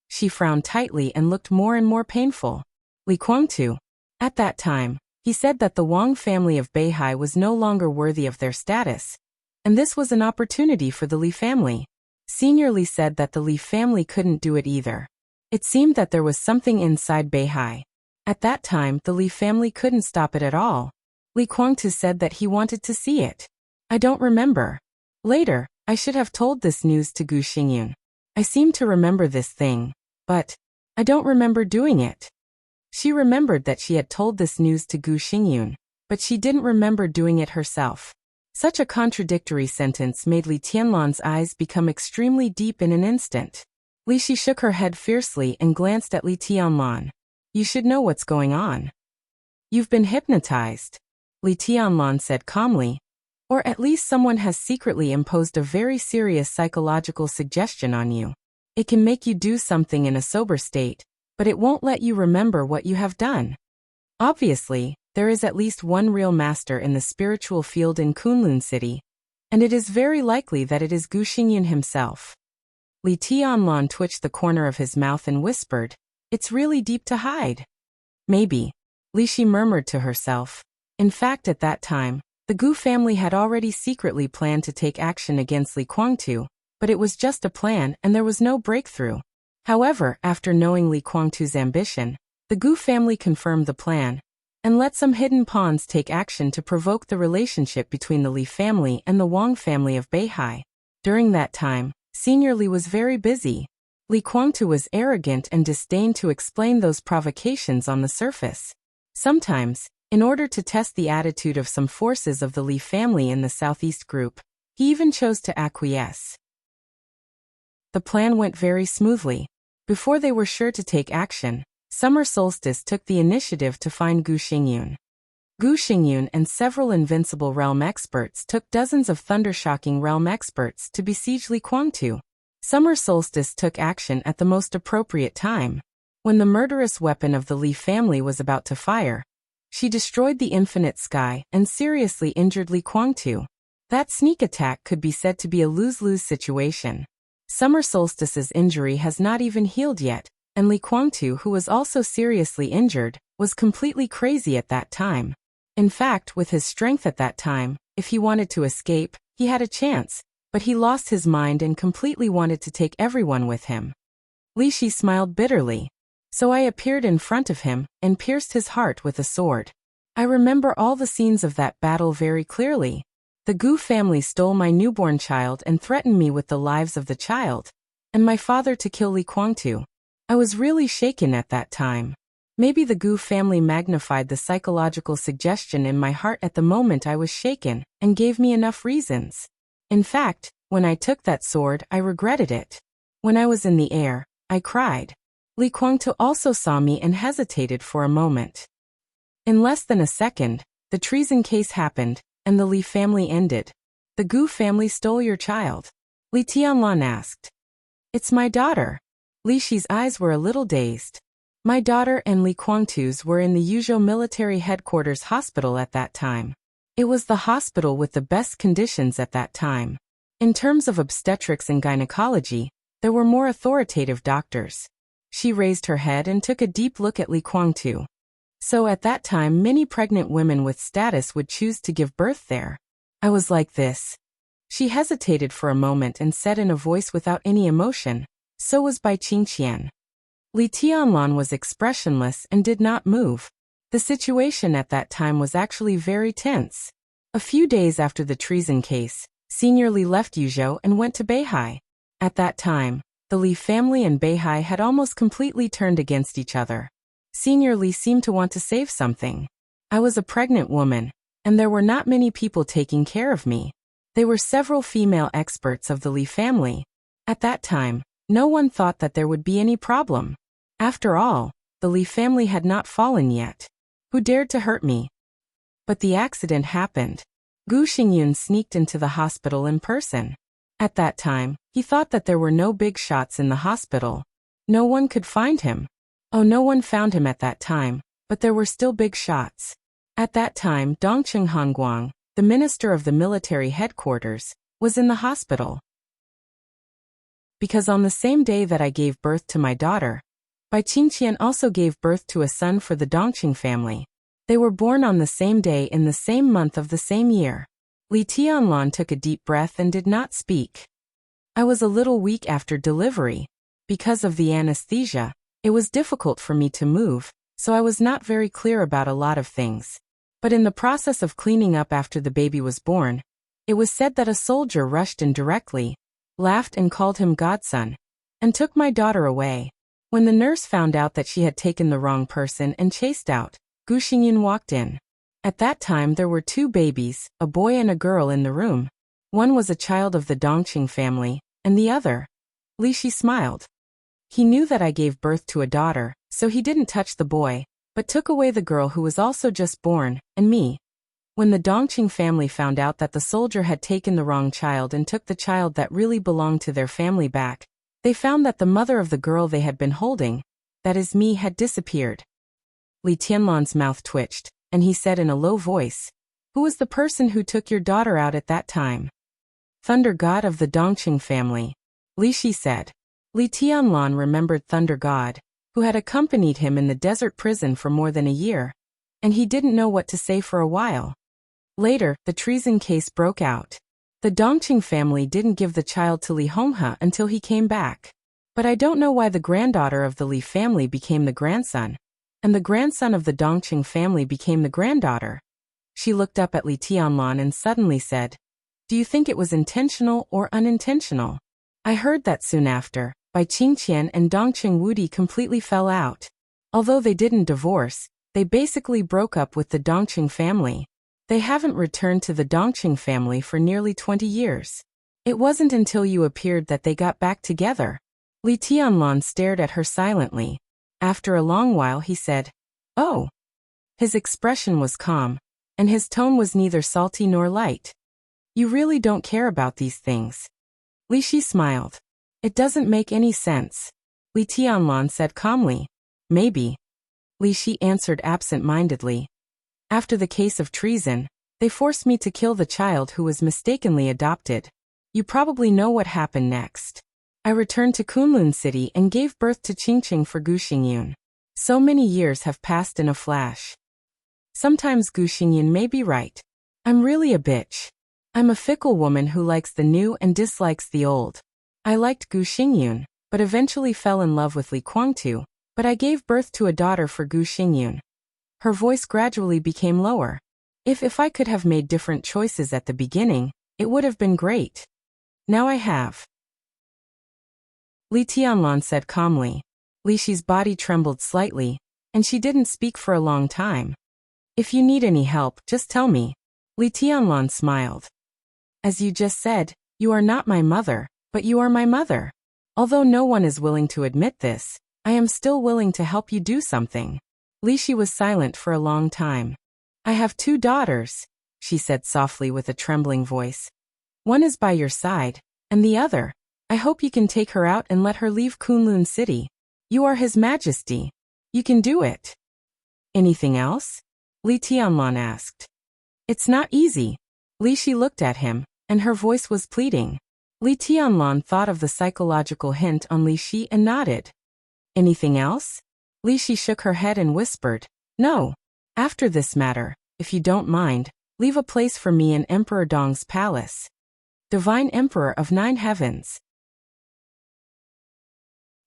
She frowned tightly and looked more and more painful. Li Guangtu. At that time, he said that the Wang family of Beihai was no longer worthy of their status, and this was an opportunity for the Li family. Senior Li said that the Li family couldn't do it either. It seemed that there was something inside Beihai. At that time, the Li family couldn't stop it at all. Li Guangtu said that he wanted to see it. I don't remember. Later, I should have told this news to Gu Xingyun. I seem to remember this thing, but I don't remember doing it. She remembered that she had told this news to Gu Xingyun, but she didn't remember doing it herself. Such a contradictory sentence made Li Tianlan's eyes become extremely deep in an instant. Li Shi shook her head fiercely and glanced at Li Tianlan. You should know what's going on. You've been hypnotized, Li Tianlan said calmly. Or at least someone has secretly imposed a very serious psychological suggestion on you. It can make you do something in a sober state, but it won't let you remember what you have done. Obviously, there is at least one real master in the spiritual field in Kunlun City, and it is very likely that it is Gu Xingyun himself. Li Tianlan twitched the corner of his mouth and whispered, It's really deep to hide. Maybe, Li Shi murmured to herself. In fact, at that time, the Gu family had already secretly planned to take action against Li Guangtu, but it was just a plan and there was no breakthrough. However, after knowing Li Guangtu's ambition, the Gu family confirmed the plan and let some hidden pawns take action to provoke the relationship between the Li family and the Wang family of Beihai. During that time, Senior Li was very busy. Li Guangtu was arrogant and disdained to explain those provocations on the surface. Sometimes, in order to test the attitude of some forces of the Li family in the Southeast Group, he even chose to acquiesce. The plan went very smoothly. Before they were sure to take action, Summer Solstice took the initiative to find Gu Xingyun. Gu Xingyun and several invincible realm experts took dozens of thundershocking realm experts to besiege Li Guangtu. Summer Solstice took action at the most appropriate time. When the murderous weapon of the Li family was about to fire, she destroyed the infinite sky and seriously injured Li Guangtu. That sneak attack could be said to be a lose-lose situation. Summer Solstice's injury has not even healed yet, and Li Guangtu, who was also seriously injured, was completely crazy at that time. In fact, with his strength at that time, if he wanted to escape, he had a chance, but he lost his mind and completely wanted to take everyone with him. Li Shi smiled bitterly. So I appeared in front of him and pierced his heart with a sword. I remember all the scenes of that battle very clearly. The Gu family stole my newborn child and threatened me with the lives of the child, and my father to kill Li Guangtu. I was really shaken at that time. Maybe the Gu family magnified the psychological suggestion in my heart at the moment I was shaken, and gave me enough reasons. In fact, when I took that sword, I regretted it. When I was in the air, I cried. Li Guangtu also saw me and hesitated for a moment. In less than a second, the treason case happened, and the Li family ended. The Gu family stole your child? Li Tianlan asked. It's my daughter. Li Shi's eyes were a little dazed. My daughter and Li Guangtu's were in the Yuzhou military headquarters hospital at that time. It was the hospital with the best conditions at that time. In terms of obstetrics and gynecology, there were more authoritative doctors. She raised her head and took a deep look at Li Guangtu. So at that time many pregnant women with status would choose to give birth there. I was like this. She hesitated for a moment and said in a voice without any emotion, so was Bai Qingqian. Li Tianlan was expressionless and did not move. The situation at that time was actually very tense. A few days after the treason case, Senior Li left Yuzhou and went to Beihai. At that time, the Li family and Beihai had almost completely turned against each other. Senior Li seemed to want to save something. I was a pregnant woman, and there were not many people taking care of me. They were several female experts of the Li family. At that time, no one thought that there would be any problem. After all, the Li family had not fallen yet. Who dared to hurt me? But the accident happened. Gu Xingyun sneaked into the hospital in person. At that time, he thought that there were no big shots in the hospital. No one could find him. Oh, no one found him at that time, but there were still big shots. At that time, Dongqing Hanguang, the minister of the military headquarters, was in the hospital. Because on the same day that I gave birth to my daughter, Bai Qingqian also gave birth to a son for the Dongqing family. They were born on the same day in the same month of the same year. Li Tianlan took a deep breath and did not speak. I was a little weak after delivery. Because of the anesthesia, it was difficult for me to move, so I was not very clear about a lot of things. But in the process of cleaning up after the baby was born, it was said that a soldier rushed in directly, laughed and called him godson, and took my daughter away. When the nurse found out that she had taken the wrong person and chased out, Gu Xingyun walked in. At that time there were two babies, a boy and a girl in the room. One was a child of the Dongqing family, and the other. Li Shi smiled. He knew that I gave birth to a daughter, so he didn't touch the boy, but took away the girl who was also just born, and me. When the Dongqing family found out that the soldier had taken the wrong child and took the child that really belonged to their family back, they found that the mother of the girl they had been holding, that is me, had disappeared. Li Tianlan's mouth twitched, and he said in a low voice, "Who was the person who took your daughter out at that time?" "Thunder God of the Dongqing family," Li Shi said. Li Tianlan remembered Thunder God, who had accompanied him in the desert prison for more than a year, and he didn't know what to say for a while. Later, the treason case broke out. The Dongqing family didn't give the child to Li Honghe until he came back. But I don't know why the granddaughter of the Li family became the grandson, and the grandson of the Dongqing family became the granddaughter. She looked up at Li Tianlan and suddenly said, "Do you think it was intentional or unintentional?" I heard that soon after, Bai Qingqian and Dongqing Wudi completely fell out. Although they didn't divorce, they basically broke up with the Dongqing family. They haven't returned to the Dongqing family for nearly 20 years. It wasn't until you appeared that they got back together. Li Tianlan stared at her silently. After a long while he said, "Oh." His expression was calm, and his tone was neither salty nor light. "You really don't care about these things." Li Shi smiled. "It doesn't make any sense," Li Tianlan said calmly. "Maybe." Li Shi answered absent-mindedly. "After the case of treason, they forced me to kill the child who was mistakenly adopted. You probably know what happened next. I returned to Kunlun City and gave birth to Qingqing for Gu Xingyun. So many years have passed in a flash. Sometimes Gu Xingyun may be right. I'm really a bitch. I'm a fickle woman who likes the new and dislikes the old. I liked Gu Xingyun, but eventually fell in love with Li Guangtu, But I gave birth to a daughter for Gu Xingyun. Her voice gradually became lower. If I could have made different choices at the beginning, it would have been great. Now I have. Li Tianlan said calmly. Li Shi's body trembled slightly, and she didn't speak for a long time. If you need any help, just tell me. Li Tianlan smiled. As you just said, you are not my mother, but you are my mother. Although no one is willing to admit this, I am still willing to help you do something. Li Shi was silent for a long time. I have 2 daughters, she said softly with a trembling voice. One is by your side, and the other, I hope you can take her out and let her leave Kunlun City. You are His Majesty. You can do it. Anything else? Li Tianlan asked. It's not easy. Li Shi looked at him, and her voice was pleading. Li Tianlan thought of the psychological hint on Li Shi and nodded. Anything else? Li Shi shook her head and whispered, No. After this matter, if you don't mind, leave a place for me in Emperor Dong's palace. Divine Emperor of 9 Heavens.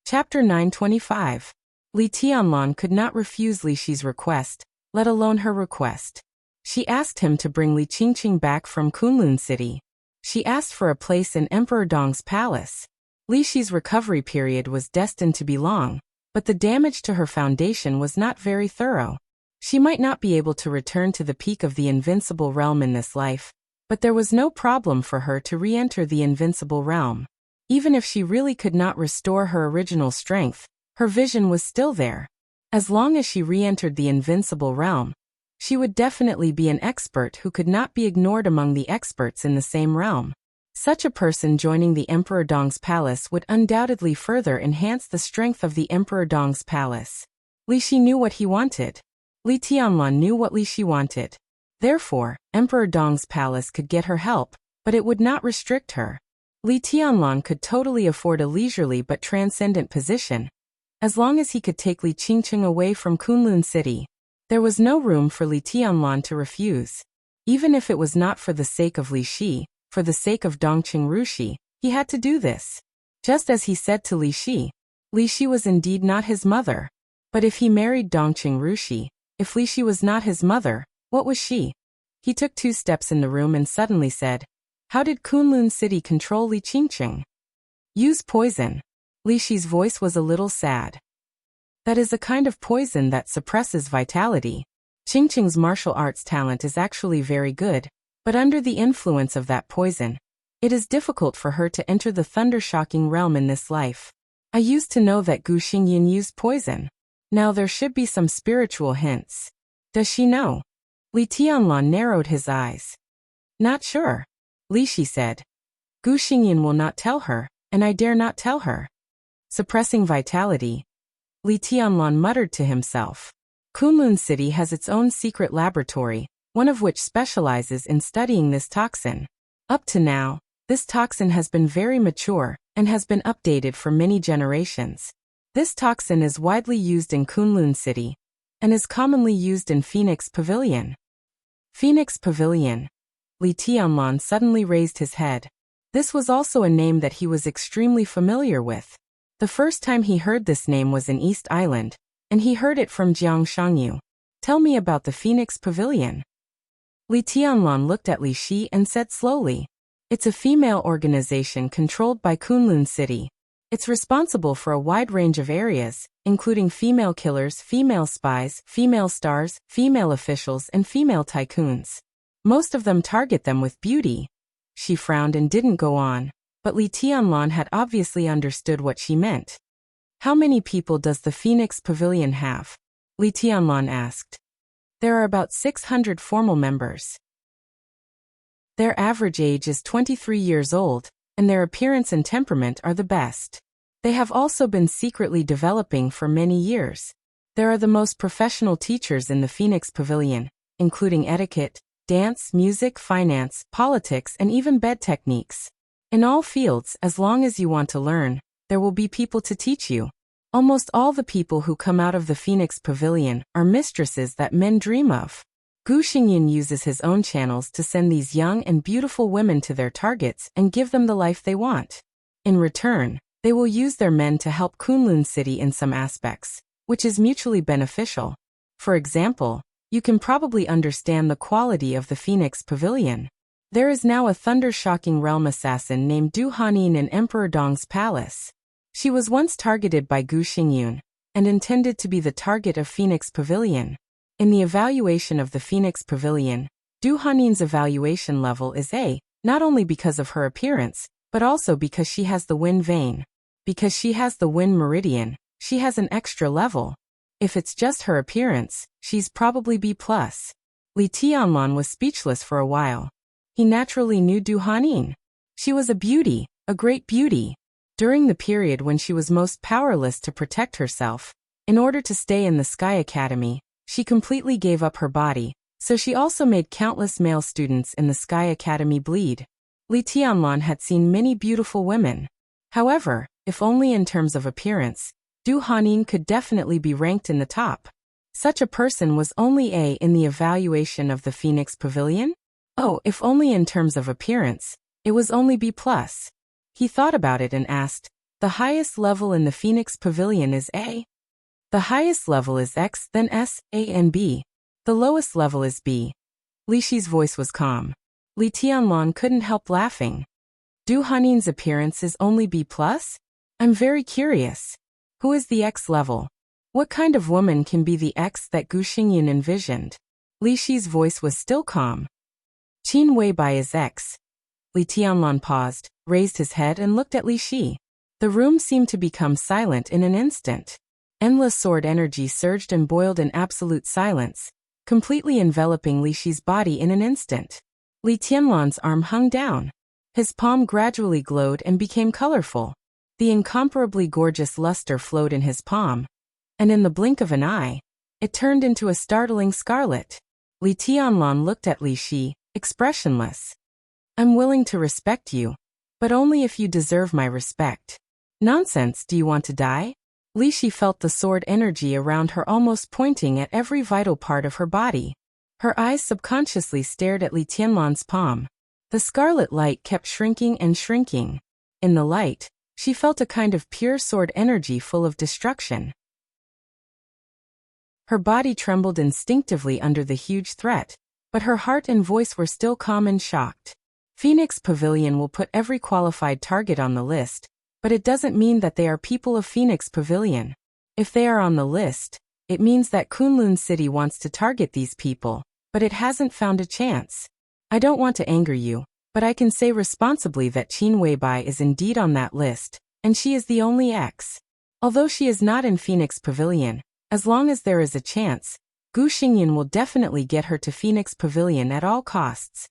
Chapter 925. Li Tianlan could not refuse Li Shi's request, let alone her request. She asked him to bring Li Qingqing back from Kunlun City. She asked for a place in Emperor Dong's palace. Li Shi's recovery period was destined to be long, but the damage to her foundation was not very thorough. She might not be able to return to the peak of the invincible realm in this life, but there was no problem for her to re-enter the invincible realm. Even if she really could not restore her original strength, her vision was still there. As long as she re-entered the invincible realm, she would definitely be an expert who could not be ignored among the experts in the same realm. Such a person joining the Emperor Dong's palace would undoubtedly further enhance the strength of the Emperor Dong's palace. Li Shi knew what he wanted. Li Tianlan knew what Li Shi wanted. Therefore, Emperor Dong's palace could get her help, but it would not restrict her. Li Tianlan could totally afford a leisurely but transcendent position. As long as he could take Li Qingqing away from Kunlun City, there was no room for Li Tianlan to refuse. Even if it was not for the sake of Li Shi, for the sake of Dongqing Rushi, he had to do this. Just as he said to Li Shi was indeed not his mother. But if he married Dongqing Rushi, if Li Shi was not his mother, what was she? He took 2 steps in the room and suddenly said, How did Kunlun City control Li Qingqing? Use poison. Li Shi's voice was a little sad. That is a kind of poison that suppresses vitality. Qingqing's martial arts talent is actually very good, but under the influence of that poison, it is difficult for her to enter the thunder-shocking realm in this life. I used to know that Gu Xingyin used poison. Now there should be some spiritual hints. Does she know? Li Tianlan narrowed his eyes. Not sure. Li Shi said. Gu Xingyin will not tell her, and I dare not tell her. Suppressing vitality. Li Tianlan muttered to himself. Kunlun City has its own secret laboratory, one of which specializes in studying this toxin. Up to now, this toxin has been very mature and has been updated for many generations. This toxin is widely used in Kunlun City and is commonly used in Phoenix Pavilion. Phoenix Pavilion. Li Tianlan suddenly raised his head. This was also a name that he was extremely familiar with. The first time he heard this name was in East Island, and he heard it from Jiang Shangyu. Tell me about the Phoenix Pavilion. Li Tianlan looked at Li Shi and said slowly, It's a female organization controlled by Kunlun City. It's responsible for a wide range of areas, including female killers, female spies, female stars, female officials, and female tycoons. Most of them target them with beauty. She frowned and didn't go on, but Li Tianlan had obviously understood what she meant. How many people does the Phoenix Pavilion have? Li Tianlan asked. There are about 600 formal members. Their average age is 23 years old, and their appearance and temperament are the best. They have also been secretly developing for many years. There are the most professional teachers in the Phoenix Pavilion, including etiquette, dance, music, finance, politics, and even bed techniques. In all fields, as long as you want to learn, there will be people to teach you. Almost all the people who come out of the Phoenix Pavilion are mistresses that men dream of. Gu Xingyin uses his own channels to send these young and beautiful women to their targets and give them the life they want. In return, they will use their men to help Kunlun City in some aspects. which is mutually beneficial. For example, you can probably understand the quality of the Phoenix Pavilion. There is now a thunder-shocking realm assassin named Du Hanin in Emperor Dong's palace. She was once targeted by Gu Xingyun, and intended to be the target of Phoenix Pavilion. In the evaluation of the Phoenix Pavilion, Du Hanin's evaluation level is A, not only because of her appearance, but also because she has the Yin vein. Because she has the Yin meridian, she has an extra level. If it's just her appearance, she's probably B+. Li Tianlan was speechless for a while. He naturally knew Du Hanin. She was a beauty, a great beauty. During the period when she was most powerless to protect herself, in order to stay in the Sky Academy, she completely gave up her body, so she also made countless male students in the Sky Academy bleed. Li Tianlan had seen many beautiful women. However, if only in terms of appearance, Du Hanin could definitely be ranked in the top. Such a person was only A in the evaluation of the Phoenix Pavilion? Oh, if only in terms of appearance, it was only B+. He thought about it and asked, the highest level in the Phoenix Pavilion is A? The highest level is X, then S, A and B. The lowest level is B. Li Shi's voice was calm. Li Tianlan couldn't help laughing. Du Hanin's appearance is only B+? I'm very curious. Who is the X level? What kind of woman can be the X that Gu Xingyun envisioned? Li Shi's voice was still calm. Qin Weibai is X. Li Tianlan paused, raised his head and looked at Li Shi. The room seemed to become silent in an instant. Endless sword energy surged and boiled in absolute silence, completely enveloping Li Shi's body in an instant. Li Tianlan's arm hung down. His palm gradually glowed and became colorful. The incomparably gorgeous luster flowed in his palm, and in the blink of an eye, it turned into a startling scarlet. Li Tianlan looked at Li Shi, expressionless. I'm willing to respect you, but only if you deserve my respect. Nonsense, do you want to die? Li Shi felt the sword energy around her almost pointing at every vital part of her body. Her eyes subconsciously stared at Li Tianlan's palm. The scarlet light kept shrinking and shrinking. In the light, she felt a kind of pure sword energy full of destruction. Her body trembled instinctively under the huge threat, but her heart and voice were still calm and shocked. Phoenix Pavilion will put every qualified target on the list, but it doesn't mean that they are people of Phoenix Pavilion. If they are on the list, it means that Kunlun City wants to target these people, but it hasn't found a chance. I don't want to anger you, but I can say responsibly that Qin Weibai is indeed on that list, and she is the only X. Although she is not in Phoenix Pavilion, as long as there is a chance, Gu Xingyun will definitely get her to Phoenix Pavilion at all costs.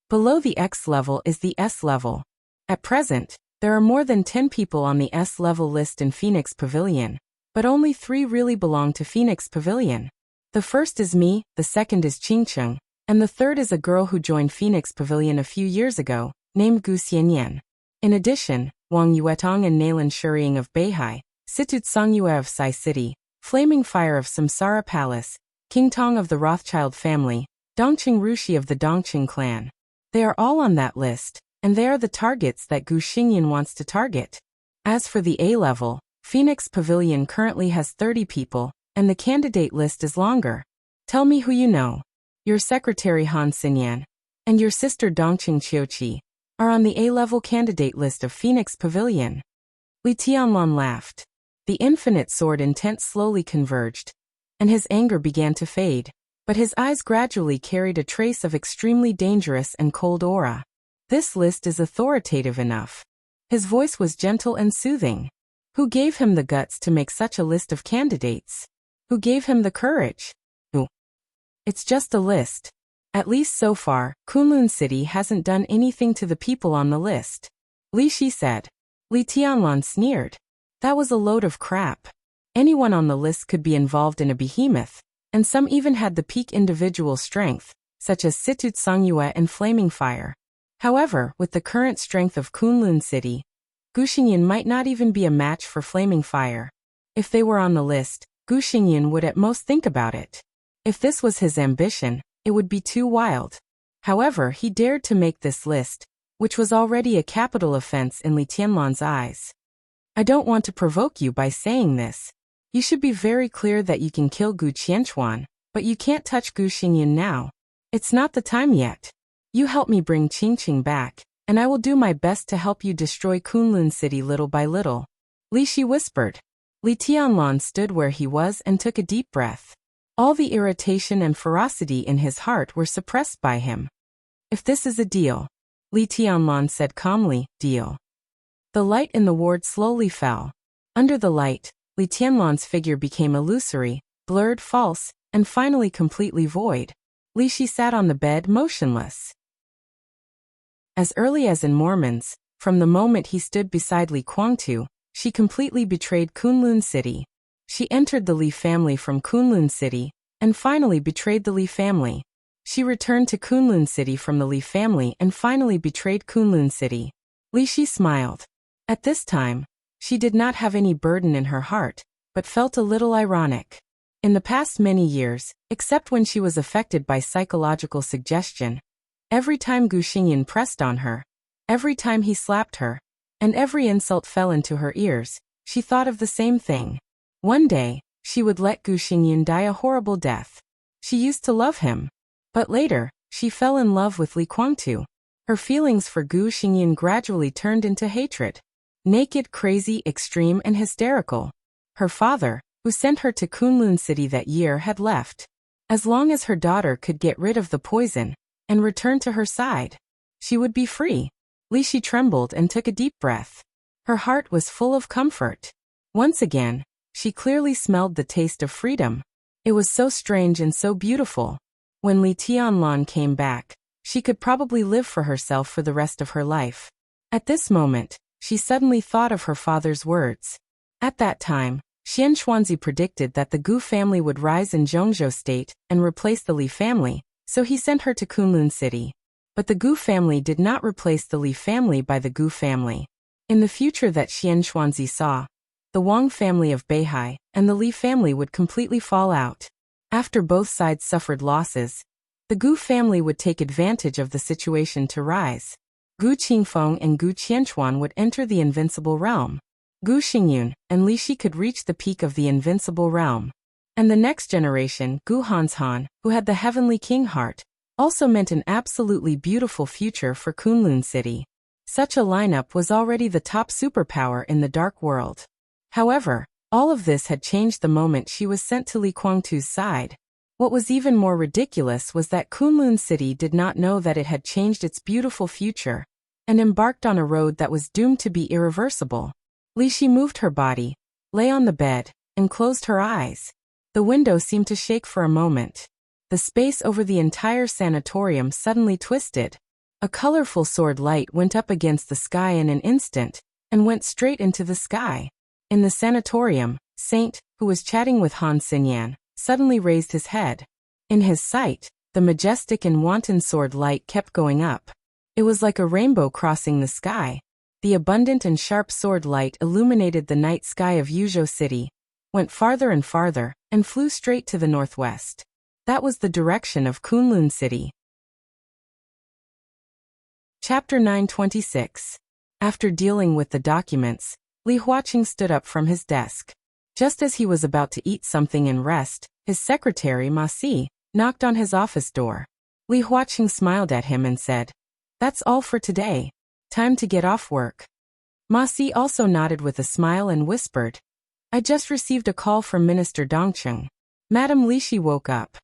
Below the X level is the S level. At present, there are more than 10 people on the S level list in Phoenix Pavilion, but only 3 really belong to Phoenix Pavilion. The first is me, the second is Qingcheng, and the third is a girl who joined Phoenix Pavilion a few years ago, named Gu Xianyan. In addition, Wang Yuetong and Nalan Shuriying of Beihai, Situt Songyue of Sai City, Flaming Fire of Samsara Palace, King Tong of the Rothschild family, Dongqing Rushi of the Dongqing clan. They are all on that list, and they are the targets that Gu Xingyun wants to target. As for the A level, Phoenix Pavilion currently has 30 people, and the candidate list is longer. Tell me who you know. Your secretary Han Xinyan, and your sister Dongqing Qiuqi, are on the A-level candidate list of Phoenix Pavilion. Li Tianlan laughed. The infinite sword intent slowly converged, and his anger began to fade, but his eyes gradually carried a trace of extremely dangerous and cold aura. This list is authoritative enough. His voice was gentle and soothing. Who gave him the guts to make such a list of candidates? Who gave him the courage? Who? It's just a list. At least so far, Kunlun City hasn't done anything to the people on the list. Li Shi said. Li Tianlan sneered. That was a load of crap. Anyone on the list could be involved in a behemoth, and some even had the peak individual strength, such as Situt Songyue and Flaming Fire. However, with the current strength of Kunlun City, Gu Xingyun might not even be a match for Flaming Fire. If they were on the list, Gu Xingyun would at most think about it. If this was his ambition, it would be too wild. However, he dared to make this list, which was already a capital offense in Li Tianlan's eyes. I don't want to provoke you by saying this. You should be very clear that you can kill Gu Qianchuan, but you can't touch Gu Xingyin now. It's not the time yet. You help me bring Qingqing back, and I will do my best to help you destroy Kunlun City little by little. Li Shi whispered. Li Tianlan stood where he was and took a deep breath. All the irritation and ferocity in his heart were suppressed by him. If this is a deal, Li Tianlan said calmly, deal. The light in the ward slowly fell. Under the light, Li Tianlan's figure became illusory, blurred, false, and finally completely void. Li Shi sat on the bed motionless. As early as in Mormons, from the moment he stood beside Li Guangtu, she completely betrayed Kunlun City. She entered the Li family from Kunlun City, and finally betrayed the Li family. She returned to Kunlun City from the Li family and finally betrayed Kunlun City. Li Shi smiled. At this time, she did not have any burden in her heart, but felt a little ironic. In the past many years, except when she was affected by psychological suggestion, every time Gu Xingyin pressed on her, every time he slapped her, and every insult fell into her ears, she thought of the same thing. One day, she would let Gu Xingyin die a horrible death. She used to love him. But later, she fell in love with Li Guangtu. Her feelings for Gu Xingyin gradually turned into hatred. Naked, crazy, extreme, and hysterical. Her father, who sent her to Kunlun City that year, had left. As long as her daughter could get rid of the poison and return to her side, she would be free. Li Shi trembled and took a deep breath. Her heart was full of comfort. Once again, she clearly smelled the taste of freedom. It was so strange and so beautiful. When Li Tianlan came back, she could probably live for herself for the rest of her life. At this moment, she suddenly thought of her father's words. At that time, Xian Xuanzi predicted that the Gu family would rise in Zhongzhou State and replace the Li family, so he sent her to Kunlun City. But the Gu family did not replace the Li family by the Gu family. In the future that Xian Xuanzi saw, the Wang family of Beihai and the Li family would completely fall out. After both sides suffered losses, the Gu family would take advantage of the situation to rise. Gu Qingfeng and Gu Qianchuan would enter the invincible realm. Gu Xingyun and Li Shi could reach the peak of the invincible realm. And the next generation, Gu Hanshan, who had the heavenly king heart, also meant an absolutely beautiful future for Kunlun City. Such a lineup was already the top superpower in the dark world. However, all of this had changed the moment she was sent to Li Guangtu's side. What was even more ridiculous was that Kunlun City did not know that it had changed its beautiful future and embarked on a road that was doomed to be irreversible. Li Shi moved her body, lay on the bed, and closed her eyes. The window seemed to shake for a moment. The space over the entire sanatorium suddenly twisted. A colorful sword light went up against the sky in an instant and went straight into the sky. In the sanatorium, Saint, who was chatting with Han Xinyan, suddenly raised his head. In his sight, the majestic and wanton sword light kept going up. It was like a rainbow crossing the sky. The abundant and sharp sword light illuminated the night sky of Yuzhou City, went farther and farther, and flew straight to the northwest. That was the direction of Kunlun City. Chapter 926. After dealing with the documents, Li Huaqing stood up from his desk. Just as he was about to eat something and rest, his secretary, Ma Si, knocked on his office door. Li Huaqing smiled at him and said, "That's all for today. Time to get off work." Ma Si also nodded with a smile and whispered, "I just received a call from Minister Dongcheng." Madame Li Shi woke up.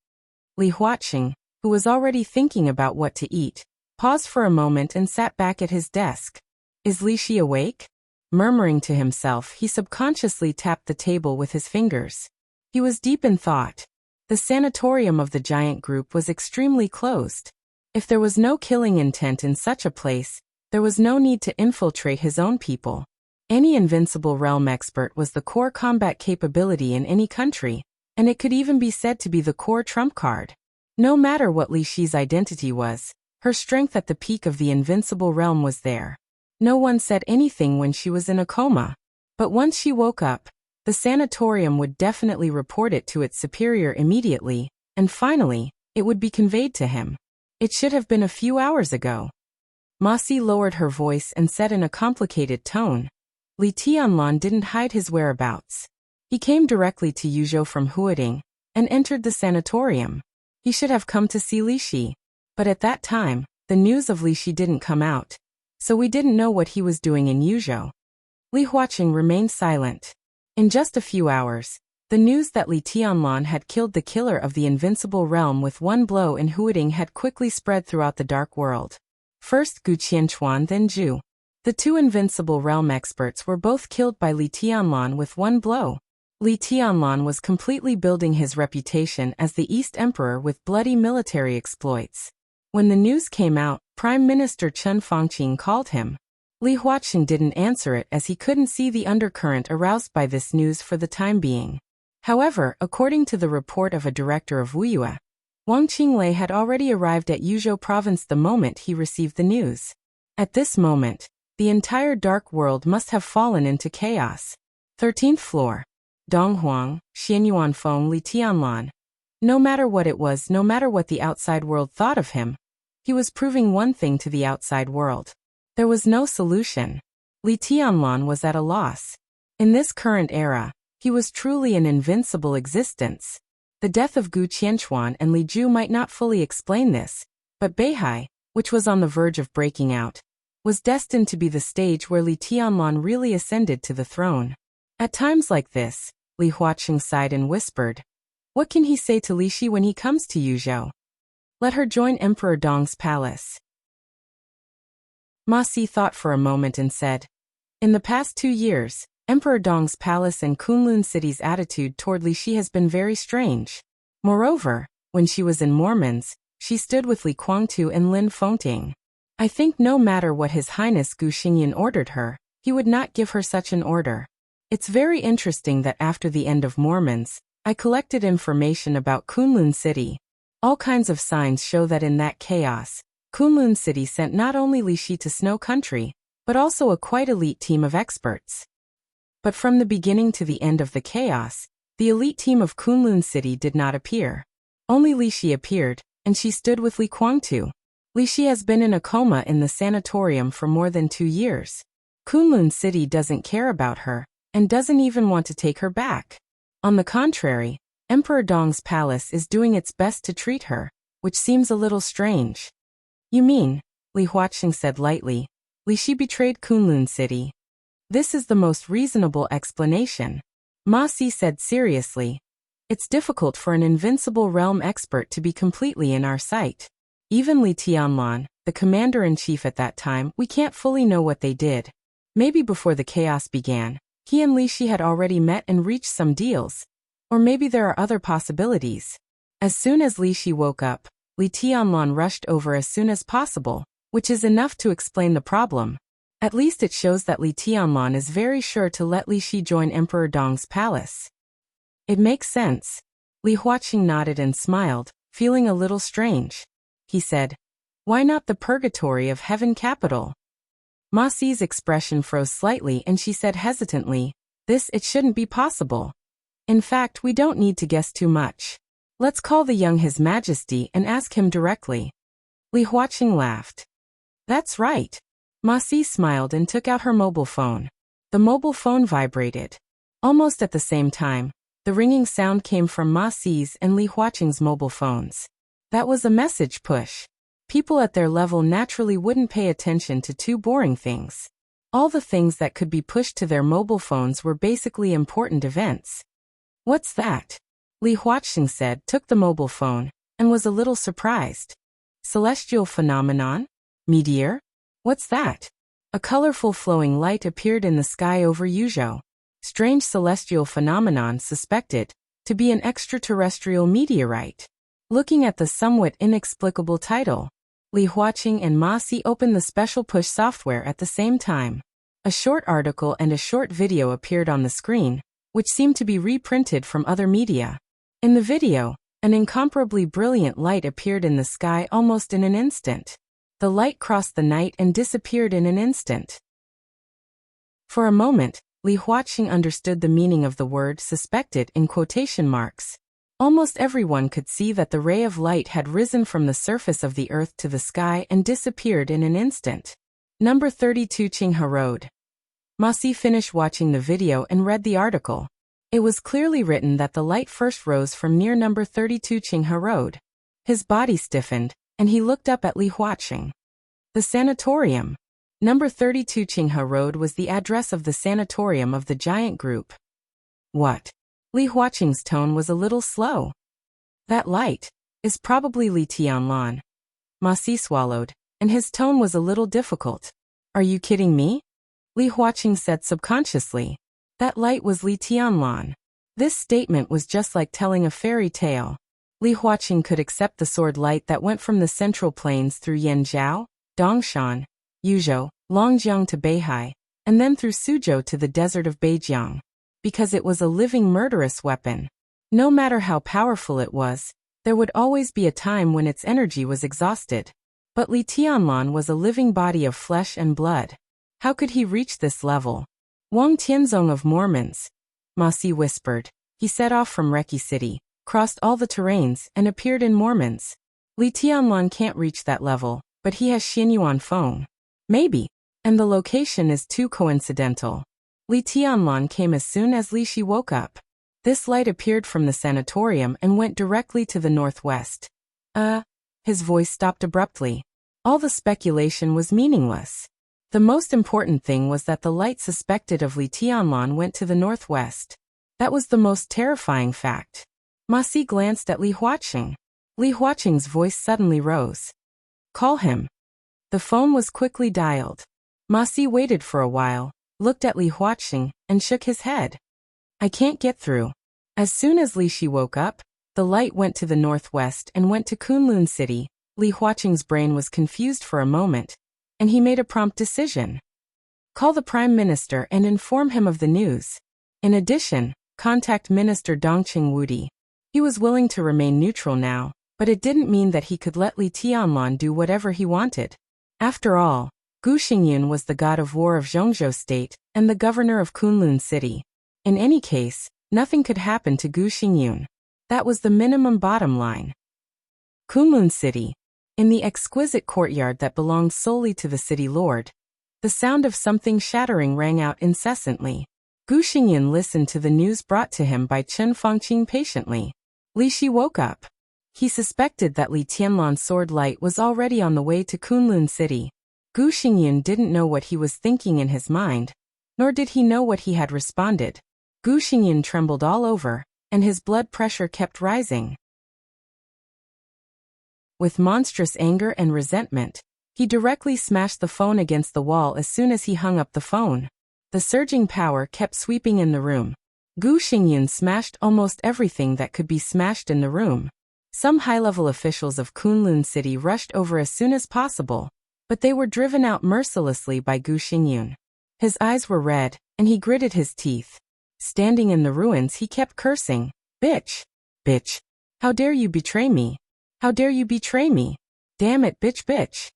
Li Huaqing, who was already thinking about what to eat, paused for a moment and sat back at his desk. "Is Li Shi awake?" Murmuring to himself, he subconsciously tapped the table with his fingers. He was deep in thought. The sanatorium of the giant group was extremely closed. If there was no killing intent in such a place, there was no need to infiltrate his own people. Any invincible realm expert was the core combat capability in any country, and it could even be said to be the core trump card. No matter what Li Shi's identity was, her strength at the peak of the invincible realm was there. No one said anything when she was in a coma. But once she woke up, the sanatorium would definitely report it to its superior immediately, and finally, it would be conveyed to him. It should have been a few hours ago. Ma Si lowered her voice and said in a complicated tone, "Li Tianlan didn't hide his whereabouts. He came directly to Yuzhou from Huading and entered the sanatorium. He should have come to see Li Shi. But at that time, the news of Li Shi didn't come out, so we didn't know what he was doing in Yuzhou. Li Huaqing remained silent. In just a few hours, the news that Li Tianlan had killed the killer of the invincible realm with one blow in Huading had quickly spread throughout the dark world. First Gu Qianchuan, then Zhu. The two invincible realm experts were both killed by Li Tianlan with one blow. Li Tianlan was completely building his reputation as the East Emperor with bloody military exploits. When the news came out, Prime Minister Chen Fangqing called him. Li Huaqing didn't answer it as he couldn't see the undercurrent aroused by this news for the time being. However, according to the report of a director of Wuyue, Wang Qinglei had already arrived at Yuzhou province the moment he received the news. At this moment, the entire dark world must have fallen into chaos. 13th floor. Donghuang, Xianyuanfeng, Li Tianlan. No matter what it was, no matter what the outside world thought of him, he was proving one thing to the outside world. There was no solution. Li Tianlan was at a loss. In this current era, he was truly an invincible existence. The death of Gu Qianchuan and Li Zhu might not fully explain this, but Beihai, which was on the verge of breaking out, was destined to be the stage where Li Tianlan really ascended to the throne. At times like this, Li Huaqing sighed and whispered, "What can he say to Li Shi when he comes to Yuzhou? Let her join Emperor Dong's palace." Ma Si thought for a moment and said, "In the past 2 years, Emperor Dong's palace and Kunlun City's attitude toward Li Shi has been very strange. Moreover, when she was in Mormons, she stood with Li Guangtu and Lin Fengting. I think no matter what His Highness Gu Xingyan ordered her, he would not give her such an order. It's very interesting that after the end of Mormons, I collected information about Kunlun City. All kinds of signs show that in that chaos, Kunlun City sent not only Li Shi to Snow Country, but also a quite elite team of experts. But from the beginning to the end of the chaos, the elite team of Kunlun City did not appear. Only Li Shi appeared, and she stood with Li Guangtu. Li Shi has been in a coma in the sanatorium for more than 2 years. Kunlun City doesn't care about her, and doesn't even want to take her back. On the contrary, Emperor Dong's palace is doing its best to treat her, which seems a little strange." "You mean," Li Huaqing said lightly, "Li Shi betrayed Kunlun City? This is the most reasonable explanation." Ma Si said seriously, "It's difficult for an invincible realm expert to be completely in our sight. Even Li Tianlan, the commander-in-chief at that time, we can't fully know what they did. Maybe before the chaos began, he and Li Shi had already met and reached some deals. Or maybe there are other possibilities. As soon as Li Shi woke up, Li Tianlan rushed over as soon as possible, which is enough to explain the problem. At least it shows that Li Tianlan is very sure to let Li Shi join Emperor Dong's palace." "It makes sense." Li Huaqing nodded and smiled, feeling a little strange. He said, "Why not the purgatory of heaven capital?" Ma Si's expression froze slightly and she said hesitantly, "It shouldn't be possible. In fact, we don't need to guess too much. Let's call the young His Majesty and ask him directly." Li Huaqing laughed. "That's right." Ma Si smiled and took out her mobile phone. The mobile phone vibrated. Almost at the same time, the ringing sound came from Ma Si's and Li Huaqing's mobile phones. That was a message push. People at their level naturally wouldn't pay attention to 2 boring things. All the things that could be pushed to their mobile phones were basically important events. "What's that?" Li Huaqing said, took the mobile phone, and was a little surprised. "Celestial phenomenon? Meteor? What's that?" A colorful flowing light appeared in the sky over Yuzhou. Strange celestial phenomenon suspected to be an extraterrestrial meteorite. Looking at the somewhat inexplicable title, Li Huaqing and Ma Si opened the special push software at the same time. A short article and a short video appeared on the screen, which seemed to be reprinted from other media. In the video, an incomparably brilliant light appeared in the sky almost in an instant. The light crossed the night and disappeared in an instant. For a moment, Li Huaqing understood the meaning of the word "suspected" in quotation marks. Almost everyone could see that the ray of light had risen from the surface of the earth to the sky and disappeared in an instant. Number 32 Qinghe Road. Ma Si finished watching the video and read the article. It was clearly written that the light first rose from near number 32 Qinghe Road. His body stiffened, and he looked up at Li Huaqing. The sanatorium. Number 32 Qinghe Road was the address of the sanatorium of the giant group. What? Li Huaqing's tone was a little slow. That light is probably Li Tianlan. Ma Si swallowed, and his tone was a little difficult. Are you kidding me? Li Huaqing said subconsciously. That light was Li Tianlan. This statement was just like telling a fairy tale. Li Huaqing could accept the sword light that went from the central plains through Yanzhou, Dongshan, Yuzhou, Longjiang to Beihai, and then through Suzhou to the desert of Beijiang, because it was a living murderous weapon. No matter how powerful it was, there would always be a time when its energy was exhausted. But Li Tianlan was a living body of flesh and blood. How could he reach this level? Wang Tianzong of Mormons, Ma Si whispered. He set off from Reki City, crossed all the terrains, and appeared in Mormons. Li Tianlan can't reach that level, but he has Xinyuan Feng. Maybe. And the location is too coincidental. Li Tianlan came as soon as Li Shi woke up. This light appeared from the sanatorium and went directly to the northwest. His voice stopped abruptly. All the speculation was meaningless. The most important thing was that the light suspected of Li Tianlan went to the northwest. That was the most terrifying fact. Ma Si glanced at Li Huaqing. Li Huaqing's voice suddenly rose. Call him. The phone was quickly dialed. Ma Si waited for a while, looked at Li Huaqing, and shook his head. I can't get through. As soon as Li Shi woke up, the light went to the northwest and went to Kunlun City. Li Huaqing's brain was confused for a moment, and he made a prompt decision. Call the Prime Minister and inform him of the news. In addition, contact Minister Dongqing Wudi. He was willing to remain neutral now, but it didn't mean that he could let Li Tianlan do whatever he wanted. After all, Gu Xingyun was the god of war of Zhongzhou State and the governor of Kunlun City. In any case, nothing could happen to Gu Xingyun. That was the minimum bottom line. Kunlun City. In the exquisite courtyard that belonged solely to the city lord, the sound of something shattering rang out incessantly. Gu Xingyun listened to the news brought to him by Chen Fangqing patiently. Li Shi woke up. He suspected that Li Tianlan's sword light was already on the way to Kunlun City. Gu Xingyun didn't know what he was thinking in his mind, nor did he know what he had responded. Gu Xingyun trembled all over, and his blood pressure kept rising. With monstrous anger and resentment, he directly smashed the phone against the wall as soon as he hung up the phone. The surging power kept sweeping in the room. Gu Xingyun smashed almost everything that could be smashed in the room. Some high-level officials of Kunlun City rushed over as soon as possible, but they were driven out mercilessly by Gu Xingyun. His eyes were red, and he gritted his teeth. Standing in the ruins, he kept cursing, "Bitch! Bitch! How dare you betray me? How dare you betray me? Damn it, bitch, bitch!"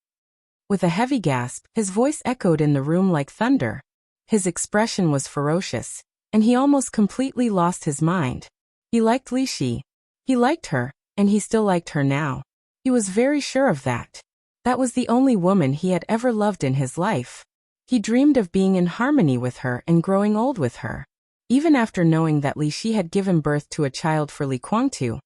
With a heavy gasp, his voice echoed in the room like thunder. His expression was ferocious, and he almost completely lost his mind. He liked Li Shi. He liked her, and he still liked her now. He was very sure of that. That was the only woman he had ever loved in his life. He dreamed of being in harmony with her and growing old with her. Even after knowing that Li Shi had given birth to a child for Li Guangtu,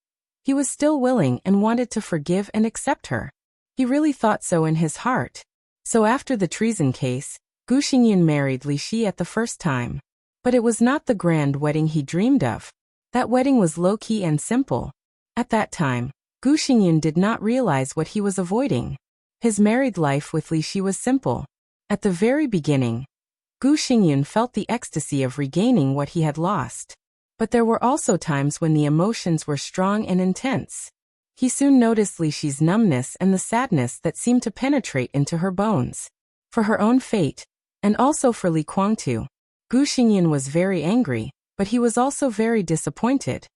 he was still willing and wanted to forgive and accept her. He really thought so in his heart. So after the treason case, Gu Xingyun married Li Shi at the first time. But it was not the grand wedding he dreamed of. That wedding was low-key and simple. At that time, Gu Xingyun did not realize what he was avoiding. His married life with Li Shi was simple. At the very beginning, Gu Xingyun felt the ecstasy of regaining what he had lost. But there were also times when the emotions were strong and intense. He soon noticed Li Shi's numbness and the sadness that seemed to penetrate into her bones. For her own fate, and also for Li Guangtu, Gu Xingyun was very angry, but he was also very disappointed.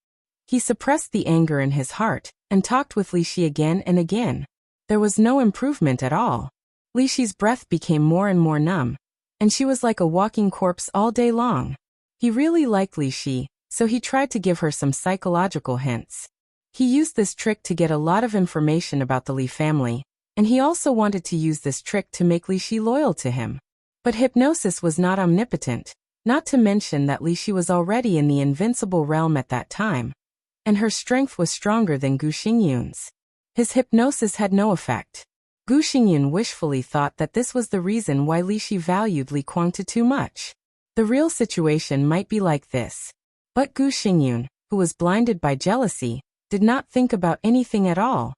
He suppressed the anger in his heart, and talked with Li Shi again and again. There was no improvement at all. Li Shi's breath became more and more numb, and she was like a walking corpse all day long. He really liked Li Shi, so he tried to give her some psychological hints. He used this trick to get a lot of information about the Li family, and he also wanted to use this trick to make Li Shi loyal to him. But hypnosis was not omnipotent. Not to mention that Li Shi was already in the invincible realm at that time, and her strength was stronger than Gu Xingyun's. His hypnosis had no effect. Gu Xingyun wishfully thought that this was the reason why Li Shi valued Li Guangtu too much. The real situation might be like this. But Gu Xingyun, who was blinded by jealousy, did not think about anything at all.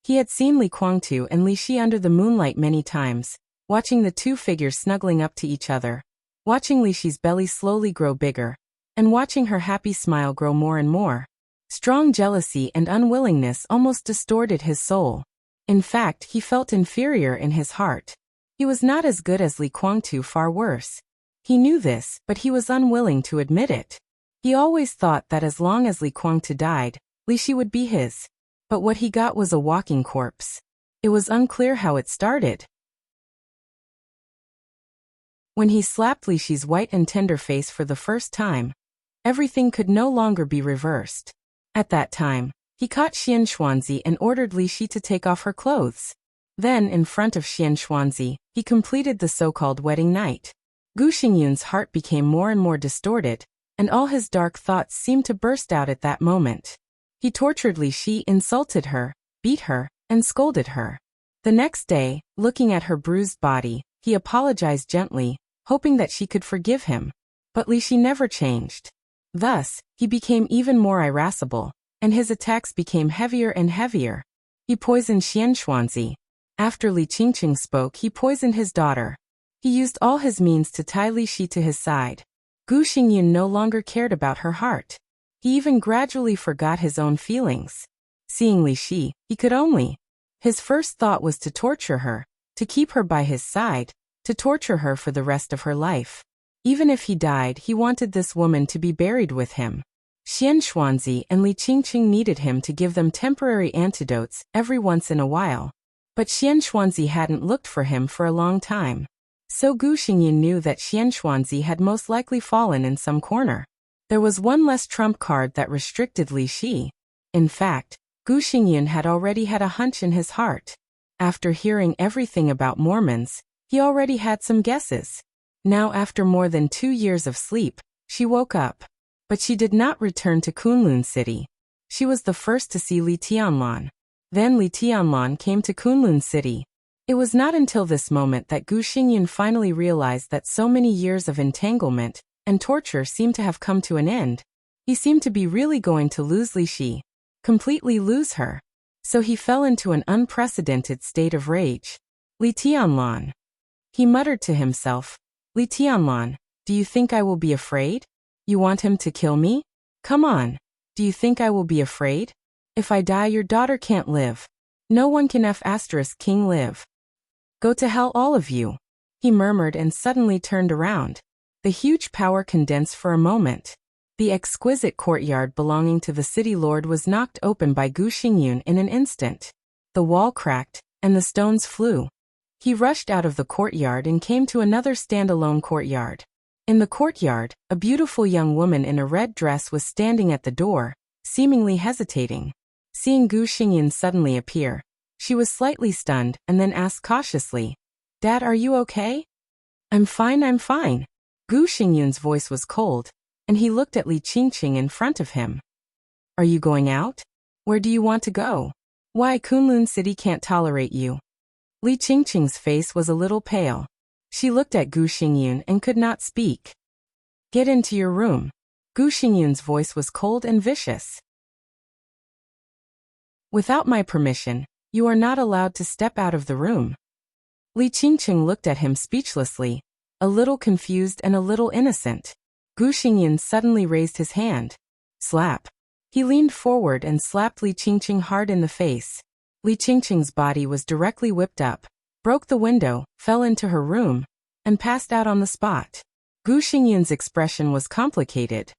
He had seen Li Guangtu and Li Shi under the moonlight many times, watching the two figures snuggling up to each other, watching Li Shi's belly slowly grow bigger, and watching her happy smile grow more and more. Strong jealousy and unwillingness almost distorted his soul. In fact, he felt inferior in his heart. He was not as good as Li Guangtu, far worse. He knew this, but he was unwilling to admit it. He always thought that as long as Li Guangtu died, Li Shi would be his. But what he got was a walking corpse. It was unclear how it started. When he slapped Li Shi's white and tender face for the first time, everything could no longer be reversed. At that time, he caught Xian Xuanzi and ordered Li Shi to take off her clothes. Then, in front of Xian Xuanzi, he completed the so-called wedding night. Gu Xingyun's heart became more and more distorted, and all his dark thoughts seemed to burst out at that moment. He tortured Li Shi, insulted her, beat her, and scolded her. The next day, looking at her bruised body, he apologized gently, hoping that she could forgive him. But Li Shi never changed. Thus, he became even more irascible, and his attacks became heavier and heavier. He poisoned Xian Xuanzi. After Li Qingqing spoke, he poisoned his daughter. He used all his means to tie Li Shi to his side. Gu Xingyun no longer cared about her heart. He even gradually forgot his own feelings. Seeing Li Shi, he could only. His first thought was to torture her, to keep her by his side, to torture her for the rest of her life. Even if he died, he wanted this woman to be buried with him. Xian Xuanzi and Li Qingqing needed him to give them temporary antidotes every once in a while. But Xian Xuanzi hadn't looked for him for a long time. So Gu Xingyun knew that Xian Xuanzi had most likely fallen in some corner. There was one less trump card that restricted Li Shi. In fact, Gu Xingyun had already had a hunch in his heart. After hearing everything about Mormons, he already had some guesses. Now, after more than 2 years of sleep, she woke up. But she did not return to Kunlun City. She was the first to see Li Tianlan. Then Li Tianlan came to Kunlun City. It was not until this moment that Gu Xingyun finally realized that so many years of entanglement and torture seemed to have come to an end. He seemed to be really going to lose Li Shi. Completely lose her. So he fell into an unprecedented state of rage. Li Tianlan. He muttered to himself, Li Tianlan, do you think I will be afraid? You want him to kill me? Come on. Do you think I will be afraid? If I die, your daughter can't live. No one can F***king live. Go to hell, all of you. He murmured and suddenly turned around. The huge power condensed for a moment. The exquisite courtyard belonging to the city lord was knocked open by Gu Xingyun in an instant. The wall cracked, and the stones flew. He rushed out of the courtyard and came to another standalone courtyard. In the courtyard, a beautiful young woman in a red dress was standing at the door, seemingly hesitating. Seeing Gu Xingyun suddenly appear, she was slightly stunned and then asked cautiously, Dad, are you okay? I'm fine, I'm fine. Gu Xingyun's voice was cold, and he looked at Li Qingqing in front of him. Are you going out? Where do you want to go? Why, Kunlun City can't tolerate you. Li Qingqing's face was a little pale. She looked at Gu Xingyun and could not speak. Get into your room. Gu Xingyun's voice was cold and vicious. Without my permission, you are not allowed to step out of the room. Li Qingqing looked at him speechlessly, a little confused and a little innocent. Gu Xingyun suddenly raised his hand. Slap. He leaned forward and slapped Li Qingqing hard in the face. Li Qingqing's body was directly whipped up, broke the window, fell into her room, and passed out on the spot. Gu Xingyun's expression was complicated.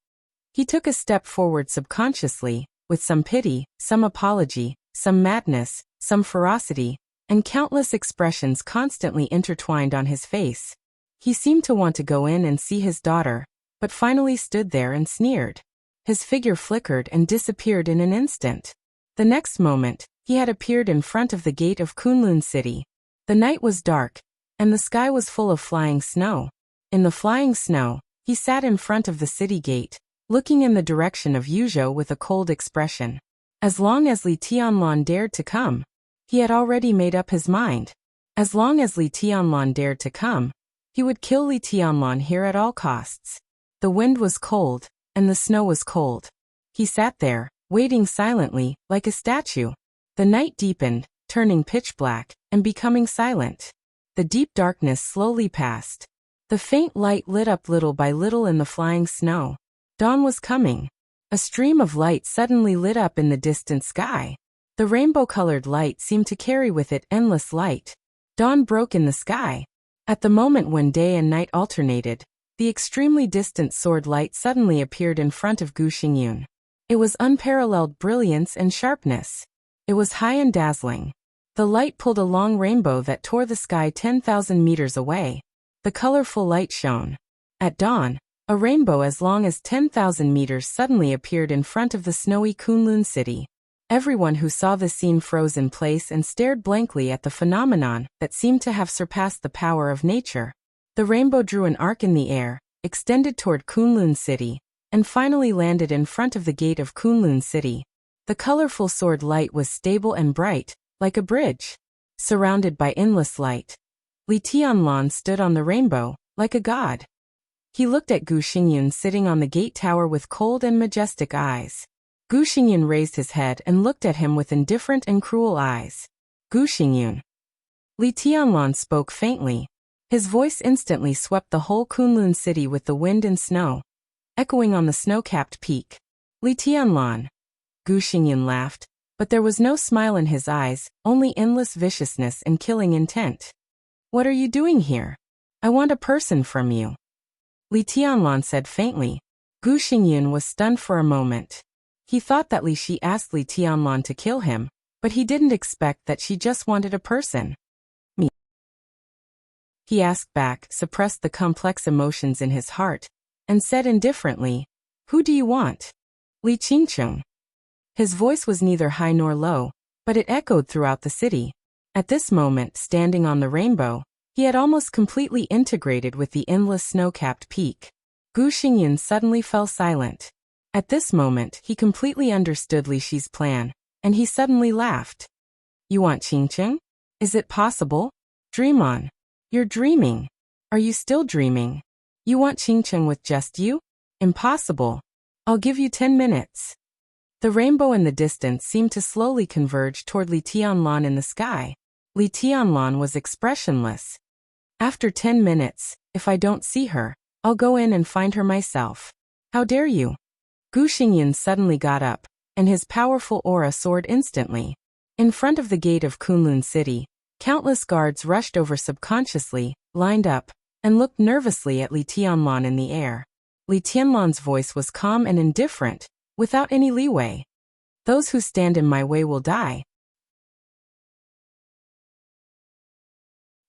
He took a step forward subconsciously, with some pity, some apology, some madness, some ferocity, and countless expressions constantly intertwined on his face. He seemed to want to go in and see his daughter, but finally stood there and sneered. His figure flickered and disappeared in an instant. The next moment, he had appeared in front of the gate of Kunlun City. The night was dark, and the sky was full of flying snow. In the flying snow, He sat in front of the city gate, looking in the direction of Yuzhou with a cold expression. As long as Li Tianlan dared to come, he had already made up his mind. As long as Li Tianlan dared to come, he would kill Li Tianlan here at all costs. The wind was cold, and the snow was cold. He sat there, waiting silently, like a statue. The night deepened, turning pitch black, and becoming silent. The deep darkness slowly passed. The faint light lit up little by little in the flying snow. Dawn was coming. A stream of light suddenly lit up in the distant sky. The rainbow-colored light seemed to carry with it endless light. Dawn broke in the sky. At the moment when day and night alternated, the extremely distant sword light suddenly appeared in front of Gu Xingyun. It was unparalleled brilliance and sharpness. It was high and dazzling. The light pulled a long rainbow that tore the sky 10,000 meters away. The colorful light shone. At dawn, a rainbow as long as 10,000 meters suddenly appeared in front of the snowy Kunlun city. Everyone who saw the scene froze in place and stared blankly at the phenomenon that seemed to have surpassed the power of nature. The rainbow drew an arc in the air, extended toward Kunlun city, and finally landed in front of the gate of Kunlun city. The colorful sword light was stable and bright, like a bridge. Surrounded by endless light, Li Tianlan stood on the rainbow, like a god. He looked at Gu Xingyun sitting on the gate tower with cold and majestic eyes. Gu Xingyun raised his head and looked at him with indifferent and cruel eyes. Gu Xingyun. Li Tianlan spoke faintly. His voice instantly swept the whole Kunlun city with the wind and snow, echoing on the snow-capped peak. Li Tianlan. Gu Xingyun laughed, but there was no smile in his eyes, only endless viciousness and killing intent. What are you doing here? I want a person from you. Li Tianlan said faintly. Gu Xingyun was stunned for a moment. He thought that Li Shi asked Li Tianlan to kill him, but he didn't expect that she just wanted a person. Me. He asked back, suppressed the complex emotions in his heart, and said indifferently, "Who do you want?" Li Qingcheng. His voice was neither high nor low, but it echoed throughout the city. At this moment, standing on the rainbow, he had almost completely integrated with the endless snow-capped peak. Gu Xingyun suddenly fell silent. At this moment, he completely understood Li Shi's plan, and he suddenly laughed. "You want Qingcheng? Is it possible? Dream on. You're dreaming. Are you still dreaming? You want Qingcheng with just you? Impossible. I'll give you 10 minutes. The rainbow in the distance seemed to slowly converge toward Li Tianlan in the sky. Li Tianlan was expressionless. After 10 minutes, if I don't see her, I'll go in and find her myself. How dare you? Gu Xingyun suddenly got up, and his powerful aura soared instantly. In front of the gate of Kunlun City, countless guards rushed over subconsciously, lined up, and looked nervously at Li Tianlan in the air. Li Tianlan's voice was calm and indifferent, without any leeway. Those who stand in my way will die.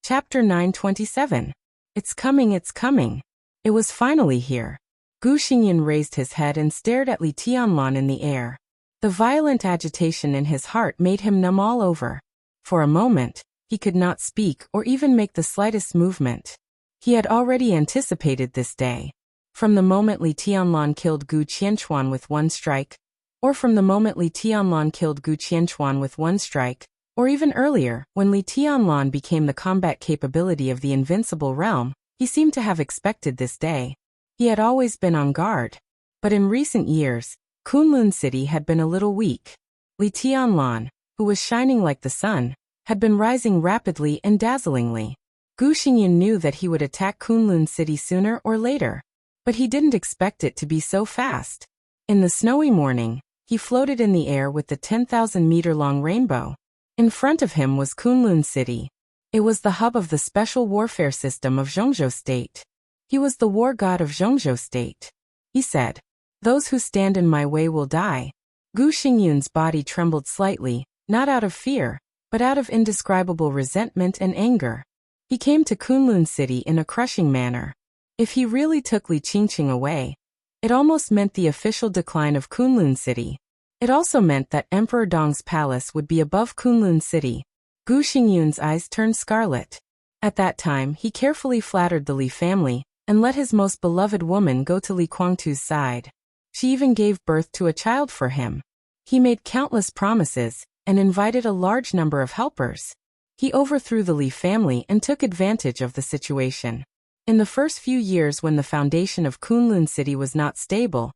Chapter 927. It's coming, it's coming. It was finally here. Gu Xingyun raised his head and stared at Li Tianlan in the air. The violent agitation in his heart made him numb all over. For a moment, he could not speak or even make the slightest movement. He had already anticipated this day. From the moment Li Tianlan killed Gu Qianchuan with one strike, or from the moment Li Tianlan killed Gu Qianchuan with one strike, or even earlier, when Li Tianlan became the combat capability of the invincible realm, he seemed to have expected this day. He had always been on guard. But in recent years, Kunlun City had been a little weak. Li Tianlan, who was shining like the sun, had been rising rapidly and dazzlingly. Gu Xingyun knew that he would attack Kunlun City sooner or later. But he didn't expect it to be so fast. In the snowy morning, he floated in the air with the 10,000-meter-long rainbow. In front of him was Kunlun City. It was the hub of the special warfare system of Zhongzhou State. He was the war god of Zhongzhou State. He said, "Those who stand in my way will die." Gu Xingyun's body trembled slightly, not out of fear, but out of indescribable resentment and anger. He came to Kunlun City in a crushing manner. If he really took Li Qingqing away, it almost meant the official decline of Kunlun City. It also meant that Emperor Dong's palace would be above Kunlun City. Gu Xingyun's eyes turned scarlet. At that time, he carefully flattered the Li family, and let his most beloved woman go to Li Guangtu's side. She even gave birth to a child for him. He made countless promises, and invited a large number of helpers. He overthrew the Li family and took advantage of the situation. In the first few years when the foundation of Kunlun City was not stable,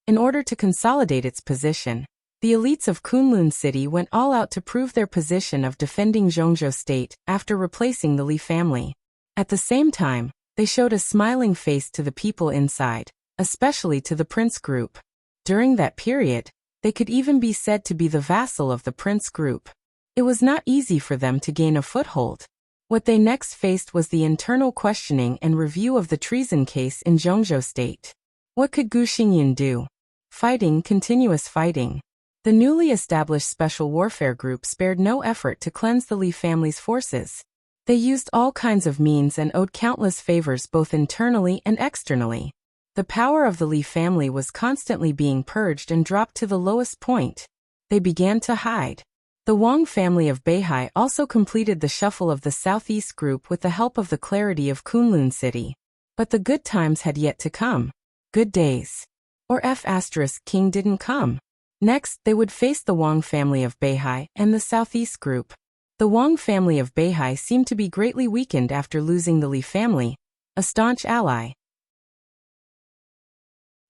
in order to consolidate its position, the elites of Kunlun City went all out to prove their position of defending Zhongzhou State after replacing the Li family. At the same time, they showed a smiling face to the people inside, especially to the prince group. During that period, they could even be said to be the vassal of the prince group. It was not easy for them to gain a foothold. What they next faced was the internal questioning and review of the treason case in Zhongzhou State. What could Gu Xingyin do? Fighting, continuous fighting. The newly established Special Warfare Group spared no effort to cleanse the Li family's forces. They used all kinds of means and owed countless favors both internally and externally. The power of the Li family was constantly being purged and dropped to the lowest point. They began to hide. The Wang family of Beihai also completed the shuffle of the Southeast Group with the help of the clarity of Kunlun City. But the good times had yet to come. Good days. Or King didn't come. Next, they would face the Wang family of Beihai and the Southeast Group. The Wang family of Beihai seemed to be greatly weakened after losing the Li family, a staunch ally.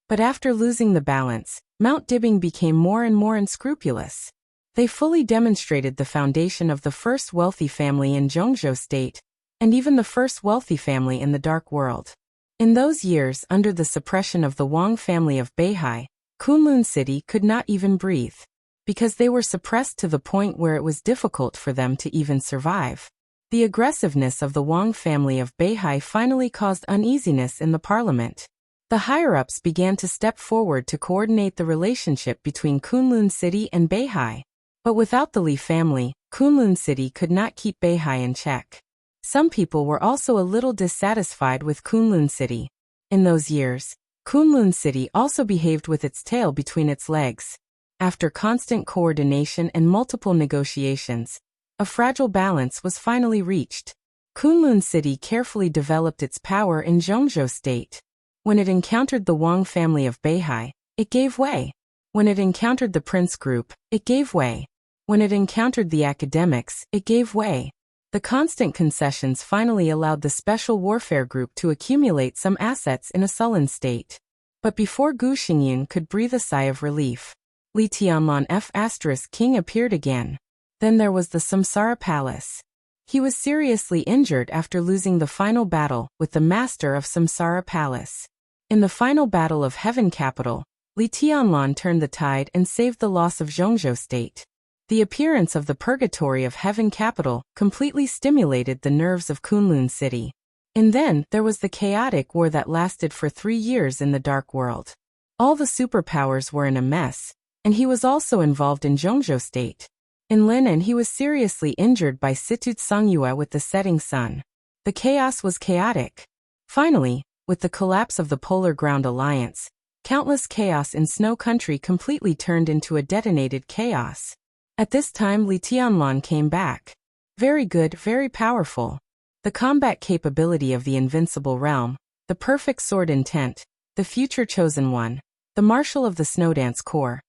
But after losing the balance, Mount Dibing became more and more unscrupulous. They fully demonstrated the foundation of the first wealthy family in Zhongzhou State, and even the first wealthy family in the Dark World. In those years, under the suppression of the Wang family of Beihai, Kunlun City could not even breathe, because they were suppressed to the point where it was difficult for them to even survive. The aggressiveness of the Wang family of Beihai finally caused uneasiness in the parliament. The higher-ups began to step forward to coordinate the relationship between Kunlun City and Beihai. But without the Li family, Kunlun City could not keep Beihai in check. Some people were also a little dissatisfied with Kunlun City. In those years, Kunlun City also behaved with its tail between its legs. After constant coordination and multiple negotiations, a fragile balance was finally reached. Kunlun City carefully developed its power in Zhongzhou State. When it encountered the Wang family of Beihai, it gave way. When it encountered the Prince Group, it gave way. When it encountered the academics, it gave way. The constant concessions finally allowed the Special Warfare Group to accumulate some assets in a sullen state. But before Gu Xingyin could breathe a sigh of relief, Li Tianlan King appeared again. Then there was the Samsara Palace. He was seriously injured after losing the final battle with the master of Samsara Palace. In the final battle of Heaven Capital, Li Tianlan turned the tide and saved the loss of Zhongzhou State. The appearance of the purgatory of Heaven Capital completely stimulated the nerves of Kunlun City. And then there was the chaotic war that lasted for 3 years in the Dark World. All the superpowers were in a mess, and he was also involved in Zhongzhou State. In Linan, he was seriously injured by Situt Songyue with the setting sun. The chaos was chaotic. Finally, with the collapse of the Polar Ground Alliance, countless chaos in Snow Country completely turned into a detonated chaos. At this time Li Tianlan came back. Very good, very powerful. The combat capability of the invincible realm, the perfect sword intent, the future chosen one, the marshal of the Snowdance Corps.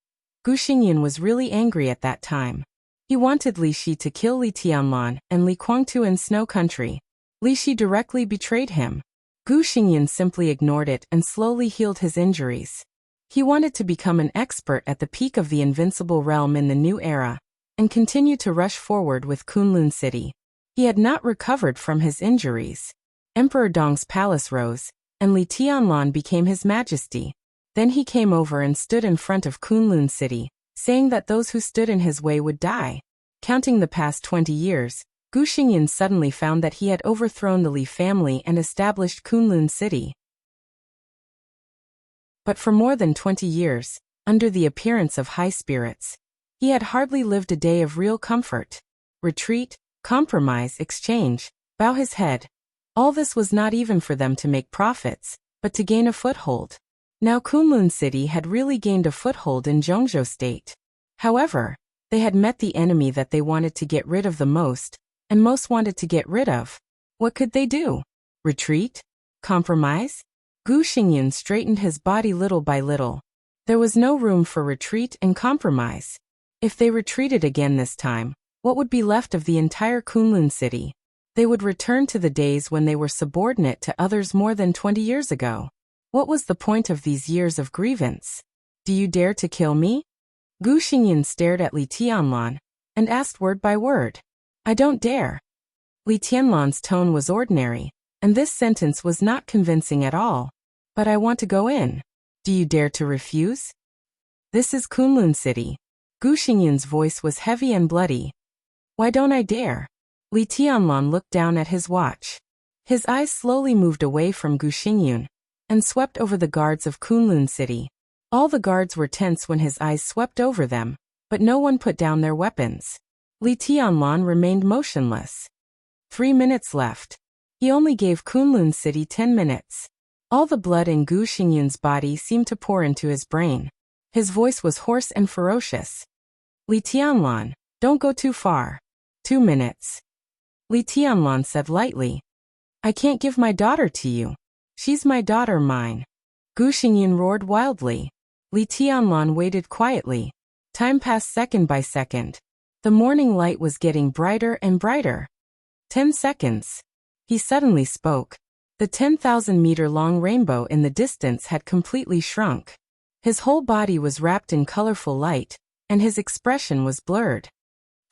Gu Xingyin was really angry at that time. He wanted Li Shi to kill Li Tianlan and Li Guangtu in Snow Country. Li Shi directly betrayed him. Gu Xingyin simply ignored it and slowly healed his injuries. He wanted to become an expert at the peak of the invincible realm in the new era, and continue to rush forward with Kunlun City. He had not recovered from his injuries. Emperor Dong's palace rose, and Li Tianlan became his majesty. Then he came over and stood in front of Kunlun City, saying that those who stood in his way would die. Counting the past 20 years, Gu Xingyin suddenly found that he had overthrown the Li family and established Kunlun City. But for more than 20 years, under the appearance of high spirits, he had hardly lived a day of real comfort. Retreat, compromise, exchange, bow his head. All this was not even for them to make profits, but to gain a foothold. Now Kunlun City had really gained a foothold in Zhongzhou State. However, they had met the enemy that they wanted to get rid of the most, and most wanted to get rid of. What could they do? Retreat? Compromise? Gu Xingyun straightened his body little by little. There was no room for retreat and compromise. If they retreated again this time, what would be left of the entire Kunlun city? They would return to the days when they were subordinate to others more than 20 years ago. What was the point of these years of grievance? Do you dare to kill me? Gu Xingyun stared at Li Tianlan and asked word by word. I don't dare. Li Tianlan's tone was ordinary, and this sentence was not convincing at all. But I want to go in. Do you dare to refuse? This is Kunlun City. Gu Xingyun's voice was heavy and bloody. Why don't I dare? Li Tianlan looked down at his watch. His eyes slowly moved away from Gu Xingyun and swept over the guards of Kunlun City. All the guards were tense when his eyes swept over them, but no one put down their weapons. Li Tianlan remained motionless. 3 minutes left. He only gave Kunlun City 10 minutes. All the blood in Gu Xingyun's body seemed to pour into his brain. His voice was hoarse and ferocious. Li Tianlan, don't go too far. 2 minutes. Li Tianlan said lightly. I can't give my daughter to you. She's my daughter, mine. Gu Xingyun roared wildly. Li Tianlan waited quietly. Time passed second by second. The morning light was getting brighter and brighter. 10 seconds. He suddenly spoke. The 10,000-meter-long rainbow in the distance had completely shrunk. His whole body was wrapped in colorful light, and his expression was blurred.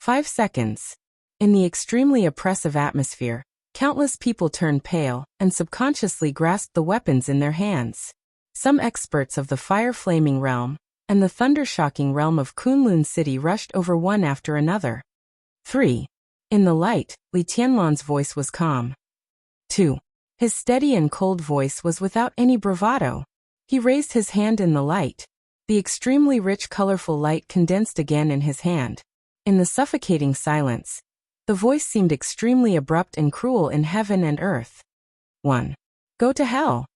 5 seconds. In the extremely oppressive atmosphere, countless people turned pale and subconsciously grasped the weapons in their hands. Some experts of the fire-flaming realm and the thunder-shocking realm of Kunlun City rushed over one after another. 3. In the light, Li Tianlan's voice was calm. 2. His steady and cold voice was without any bravado. He raised his hand in the light. The extremely rich colorful light condensed again in his hand. In the suffocating silence, the voice seemed extremely abrupt and cruel in heaven and earth. 1. Go to hell.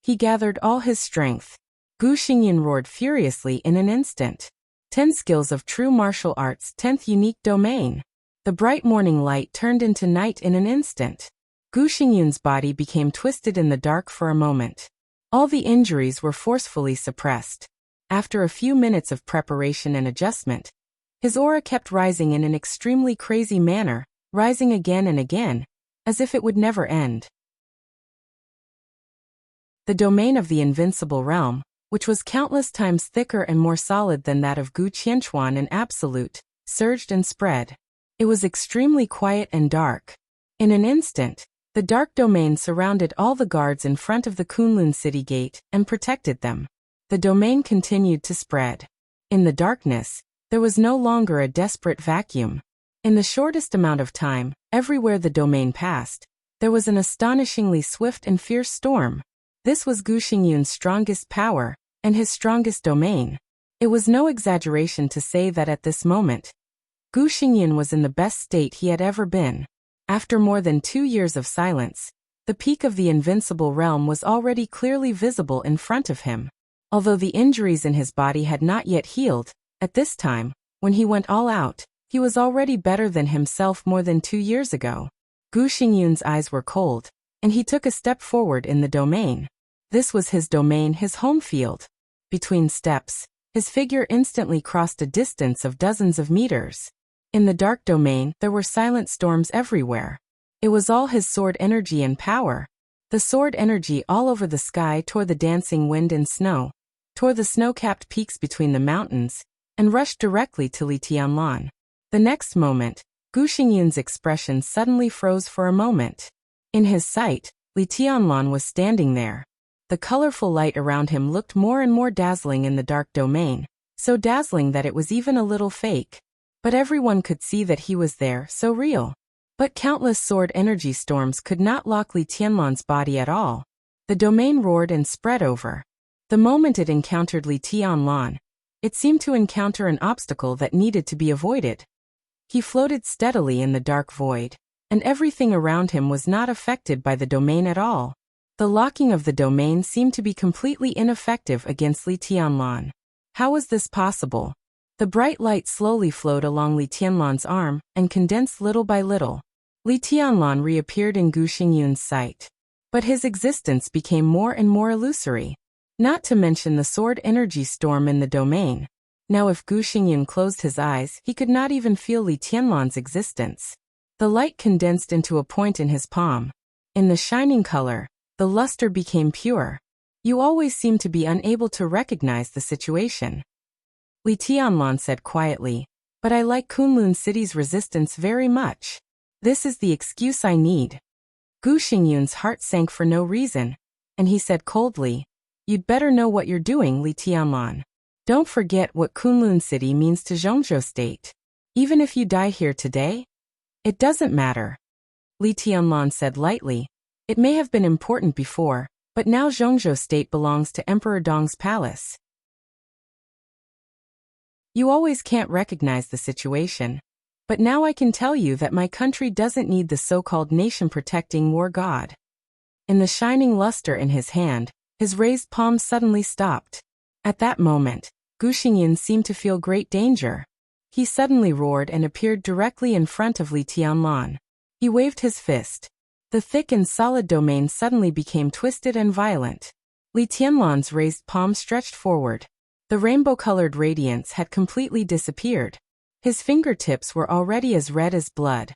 He gathered all his strength. Gu Xingyun roared furiously in an instant. 10 skills of true martial arts, 10th unique domain. The bright morning light turned into night in an instant. Gu Xingyun's body became twisted in the dark for a moment. All the injuries were forcefully suppressed. After a few minutes of preparation and adjustment, his aura kept rising in an extremely crazy manner, rising again and again, as if it would never end. The domain of the invincible realm, which was countless times thicker and more solid than that of Gu Qianchuan in absolute, surged and spread. It was extremely quiet and dark. In an instant, the dark domain surrounded all the guards in front of the Kunlun City gate and protected them. The domain continued to spread. In the darkness, there was no longer a desperate vacuum. In the shortest amount of time, everywhere the domain passed, there was an astonishingly swift and fierce storm. This was Gu Xingyun's strongest power, and his strongest domain. It was no exaggeration to say that at this moment, Gu Xingyun was in the best state he had ever been. After more than 2 years of silence, the peak of the invincible realm was already clearly visible in front of him. Although the injuries in his body had not yet healed, at this time, when he went all out, he was already better than himself more than 2 years ago. Gu Xingyun's eyes were cold, and he took a step forward in the domain. This was his domain, his home field. Between steps, his figure instantly crossed a distance of dozens of meters. In the dark domain, there were silent storms everywhere. It was all his sword energy and power. The sword energy all over the sky tore the dancing wind and snow, tore the snow-capped peaks between the mountains, and rushed directly to Li Tianlan. The next moment, Gu Xingyun's expression suddenly froze for a moment. In his sight, Li Tianlan was standing there. The colorful light around him looked more and more dazzling in the dark domain, so dazzling that it was even a little fake. But everyone could see that he was there, so real. But countless sword energy storms could not lock Li Tianlan's body at all. The domain roared and spread over. The moment it encountered Li Tianlan, it seemed to encounter an obstacle that needed to be avoided. He floated steadily in the dark void, and everything around him was not affected by the domain at all. The locking of the domain seemed to be completely ineffective against Li Tianlan. How was this possible? The bright light slowly flowed along Li Tianlan's arm and condensed little by little. Li Tianlan reappeared in Gu Xingyun's sight. But his existence became more and more illusory. Not to mention the sword energy storm in the domain. Now if Gu Xingyun closed his eyes, he could not even feel Li Tianlan's existence. The light condensed into a point in his palm. In the shining color, the luster became pure. You always seem to be unable to recognize the situation. Li Tianlan said quietly, but I like Kunlun City's resistance very much. This is the excuse I need. Gu Xingyun's heart sank for no reason, and he said coldly, you'd better know what you're doing, Li Tianlan. Don't forget what Kunlun City means to Zhongzhou State. Even if you die here today, it doesn't matter. Li Tianlan said lightly, it may have been important before, but now Zhongzhou State belongs to Emperor Dong's palace. You always can't recognize the situation. But now I can tell you that my country doesn't need the so-called nation-protecting war god. In the shining luster in his hand, his raised palm suddenly stopped. At that moment, Gu Xingyun seemed to feel great danger. He suddenly roared and appeared directly in front of Li Tianlan. He waved his fist. The thick and solid domain suddenly became twisted and violent. Li Tianlan's raised palm stretched forward. The rainbow-colored radiance had completely disappeared. His fingertips were already as red as blood.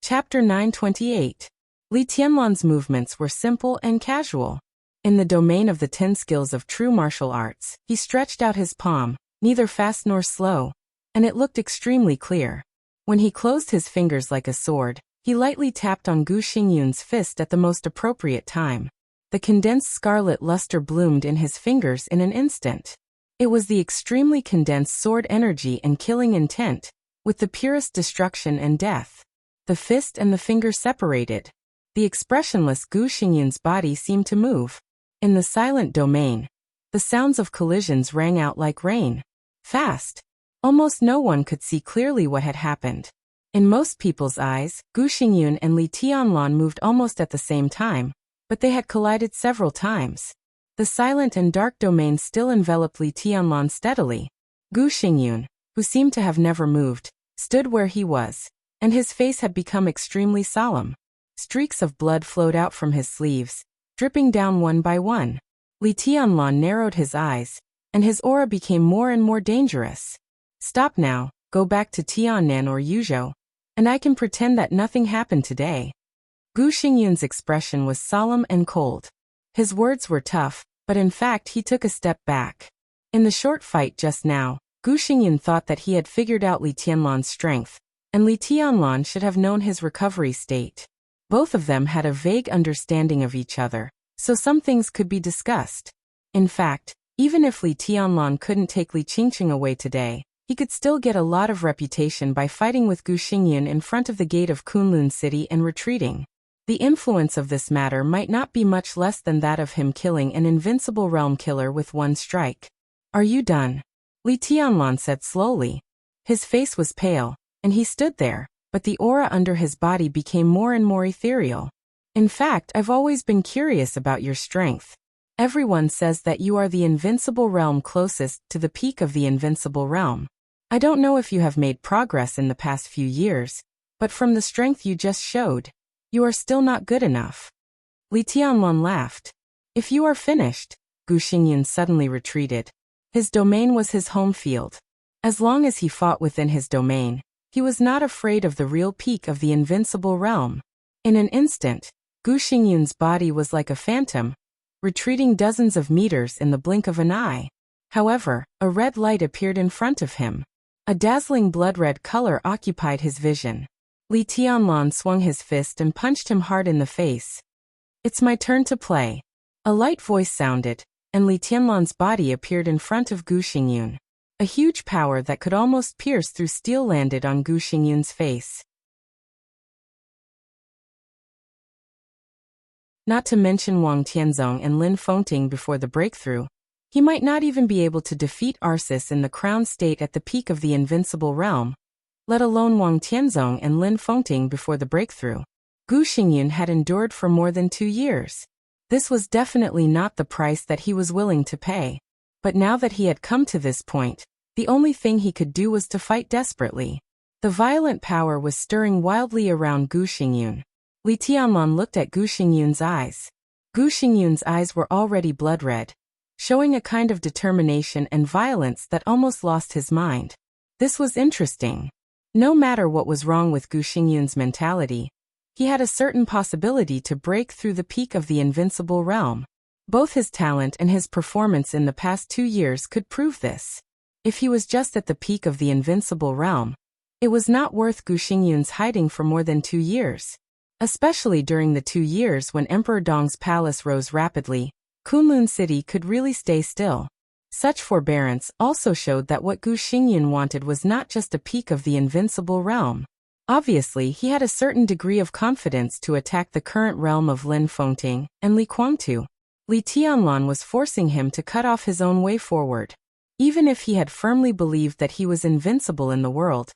Chapter 928. Li Tianlan's movements were simple and casual. In the domain of the 10 skills of true martial arts, he stretched out his palm, neither fast nor slow, and it looked extremely clear. When he closed his fingers like a sword, he lightly tapped on Gu Xingyun's fist at the most appropriate time. The condensed scarlet luster bloomed in his fingers in an instant. It was the extremely condensed sword energy and killing intent, with the purest destruction and death. The fist and the finger separated. The expressionless Gu Xingyun's body seemed to move. In the silent domain, the sounds of collisions rang out like rain. Fast. Almost no one could see clearly what had happened. In most people's eyes, Gu Xingyun and Li Tianlan moved almost at the same time, but they had collided several times. The silent and dark domain still enveloped Li Tianlan steadily. Gu Xingyun, who seemed to have never moved, stood where he was, and his face had become extremely solemn. Streaks of blood flowed out from his sleeves, dripping down one by one. Li Tianlan narrowed his eyes, and his aura became more and more dangerous. Stop now, go back to Tiannan or Yuzhou, and I can pretend that nothing happened today. Gu Xingyun's expression was solemn and cold. His words were tough, but in fact he took a step back. In the short fight just now, Gu Xingyun thought that he had figured out Li Tianlan's strength, and Li Tianlan should have known his recovery state. Both of them had a vague understanding of each other, so some things could be discussed. In fact, even if Li Tianlan couldn't take Li Qingqing away today, he could still get a lot of reputation by fighting with Gu Xingyun in front of the gate of Kunlun City and retreating. The influence of this matter might not be much less than that of him killing an invincible realm killer with one strike. Are you done? Li Tianlan said slowly. His face was pale, and he stood there, but the aura under his body became more and more ethereal. In fact, I've always been curious about your strength. Everyone says that you are the invincible realm closest to the peak of the invincible realm. I don't know if you have made progress in the past few years, but from the strength you just showed, you are still not good enough. Li Tianlan laughed. If you are finished, Gu Xingyun suddenly retreated. His domain was his home field. As long as he fought within his domain, he was not afraid of the real peak of the invincible realm. In an instant, Gu Xingyun's body was like a phantom, retreating dozens of meters in the blink of an eye. However, a red light appeared in front of him. A dazzling blood-red color occupied his vision. Li Tianlan swung his fist and punched him hard in the face. It's my turn to play. A light voice sounded, and Li Tianlan's body appeared in front of Gu Xingyun. A huge power that could almost pierce through steel landed on Gu Xingyun's face. Not to mention Wang Tianzong and Lin Fengting before the breakthrough, he might not even be able to defeat Arceus in the crown state at the peak of the invincible realm, let alone Wang Tianzong and Lin Fengting before the breakthrough. Gu Xingyun had endured for more than 2 years. This was definitely not the price that he was willing to pay. But now that he had come to this point, the only thing he could do was to fight desperately. The violent power was stirring wildly around Gu Xingyun. Li Tianlan looked at Gu Xingyun's eyes. Gu Xingyun's eyes were already blood-red, showing a kind of determination and violence that almost lost his mind. This was interesting. No matter what was wrong with Gu Xingyun's mentality, he had a certain possibility to break through the peak of the invincible realm. Both his talent and his performance in the past 2 years could prove this. If he was just at the peak of the invincible realm, it was not worth Gu Xingyun's hiding for more than 2 years. Especially during the 2 years when Emperor Dong's palace rose rapidly, Kunlun City could really stay still. Such forbearance also showed that what Gu Xingyun wanted was not just a peak of the invincible realm. Obviously, he had a certain degree of confidence to attack the current realm of Lin Fengting and Li Guangtu. Li Tianlan was forcing him to cut off his own way forward. Even if he had firmly believed that he was invincible in the world,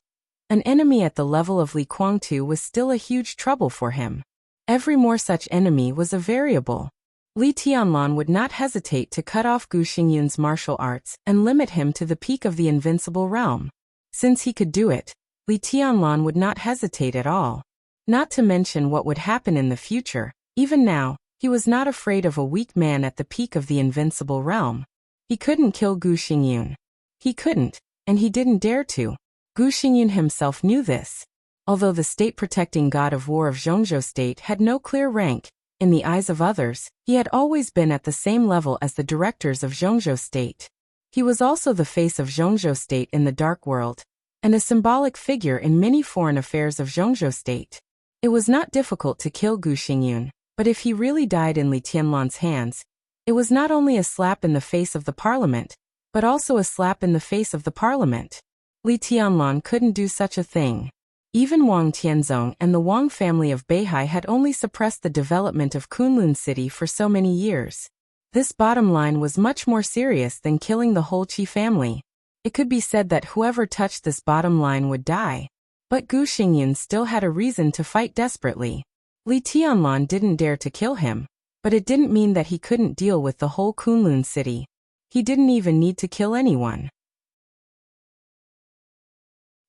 an enemy at the level of Li Guangtu was still a huge trouble for him. Every more such enemy was a variable. Li Tianlan would not hesitate to cut off Gu Xingyun's martial arts and limit him to the peak of the invincible realm. Since he could do it, Li Tianlan would not hesitate at all. Not to mention what would happen in the future. Even now, he was not afraid of a weak man at the peak of the invincible realm. He couldn't kill Gu Xingyun. He couldn't, and he didn't dare to. Gu Xingyun himself knew this. Although the state-protecting god of war of Zhongzhou State had no clear rank, in the eyes of others, he had always been at the same level as the directors of Zhongzhou State. He was also the face of Zhongzhou State in the dark world, and a symbolic figure in many foreign affairs of Zhongzhou State. It was not difficult to kill Gu Xingyun, but if he really died in Li Tianlan's hands, it was not only a slap in the face of the parliament, but also a slap in the face of the parliament. Li Tianlan couldn't do such a thing. Even Wang Tianzong and the Wang family of Beihai had only suppressed the development of Kunlun City for so many years. This bottom line was much more serious than killing the whole Qi family. It could be said that whoever touched this bottom line would die. But Gu Xingyun still had a reason to fight desperately. Li Tianlan didn't dare to kill him, but it didn't mean that he couldn't deal with the whole Kunlun City. He didn't even need to kill anyone.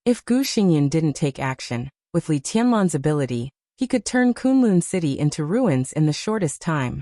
If Gu Xingyun didn't take action, with Li Tianlan's ability, he could turn Kunlun City into ruins in the shortest time.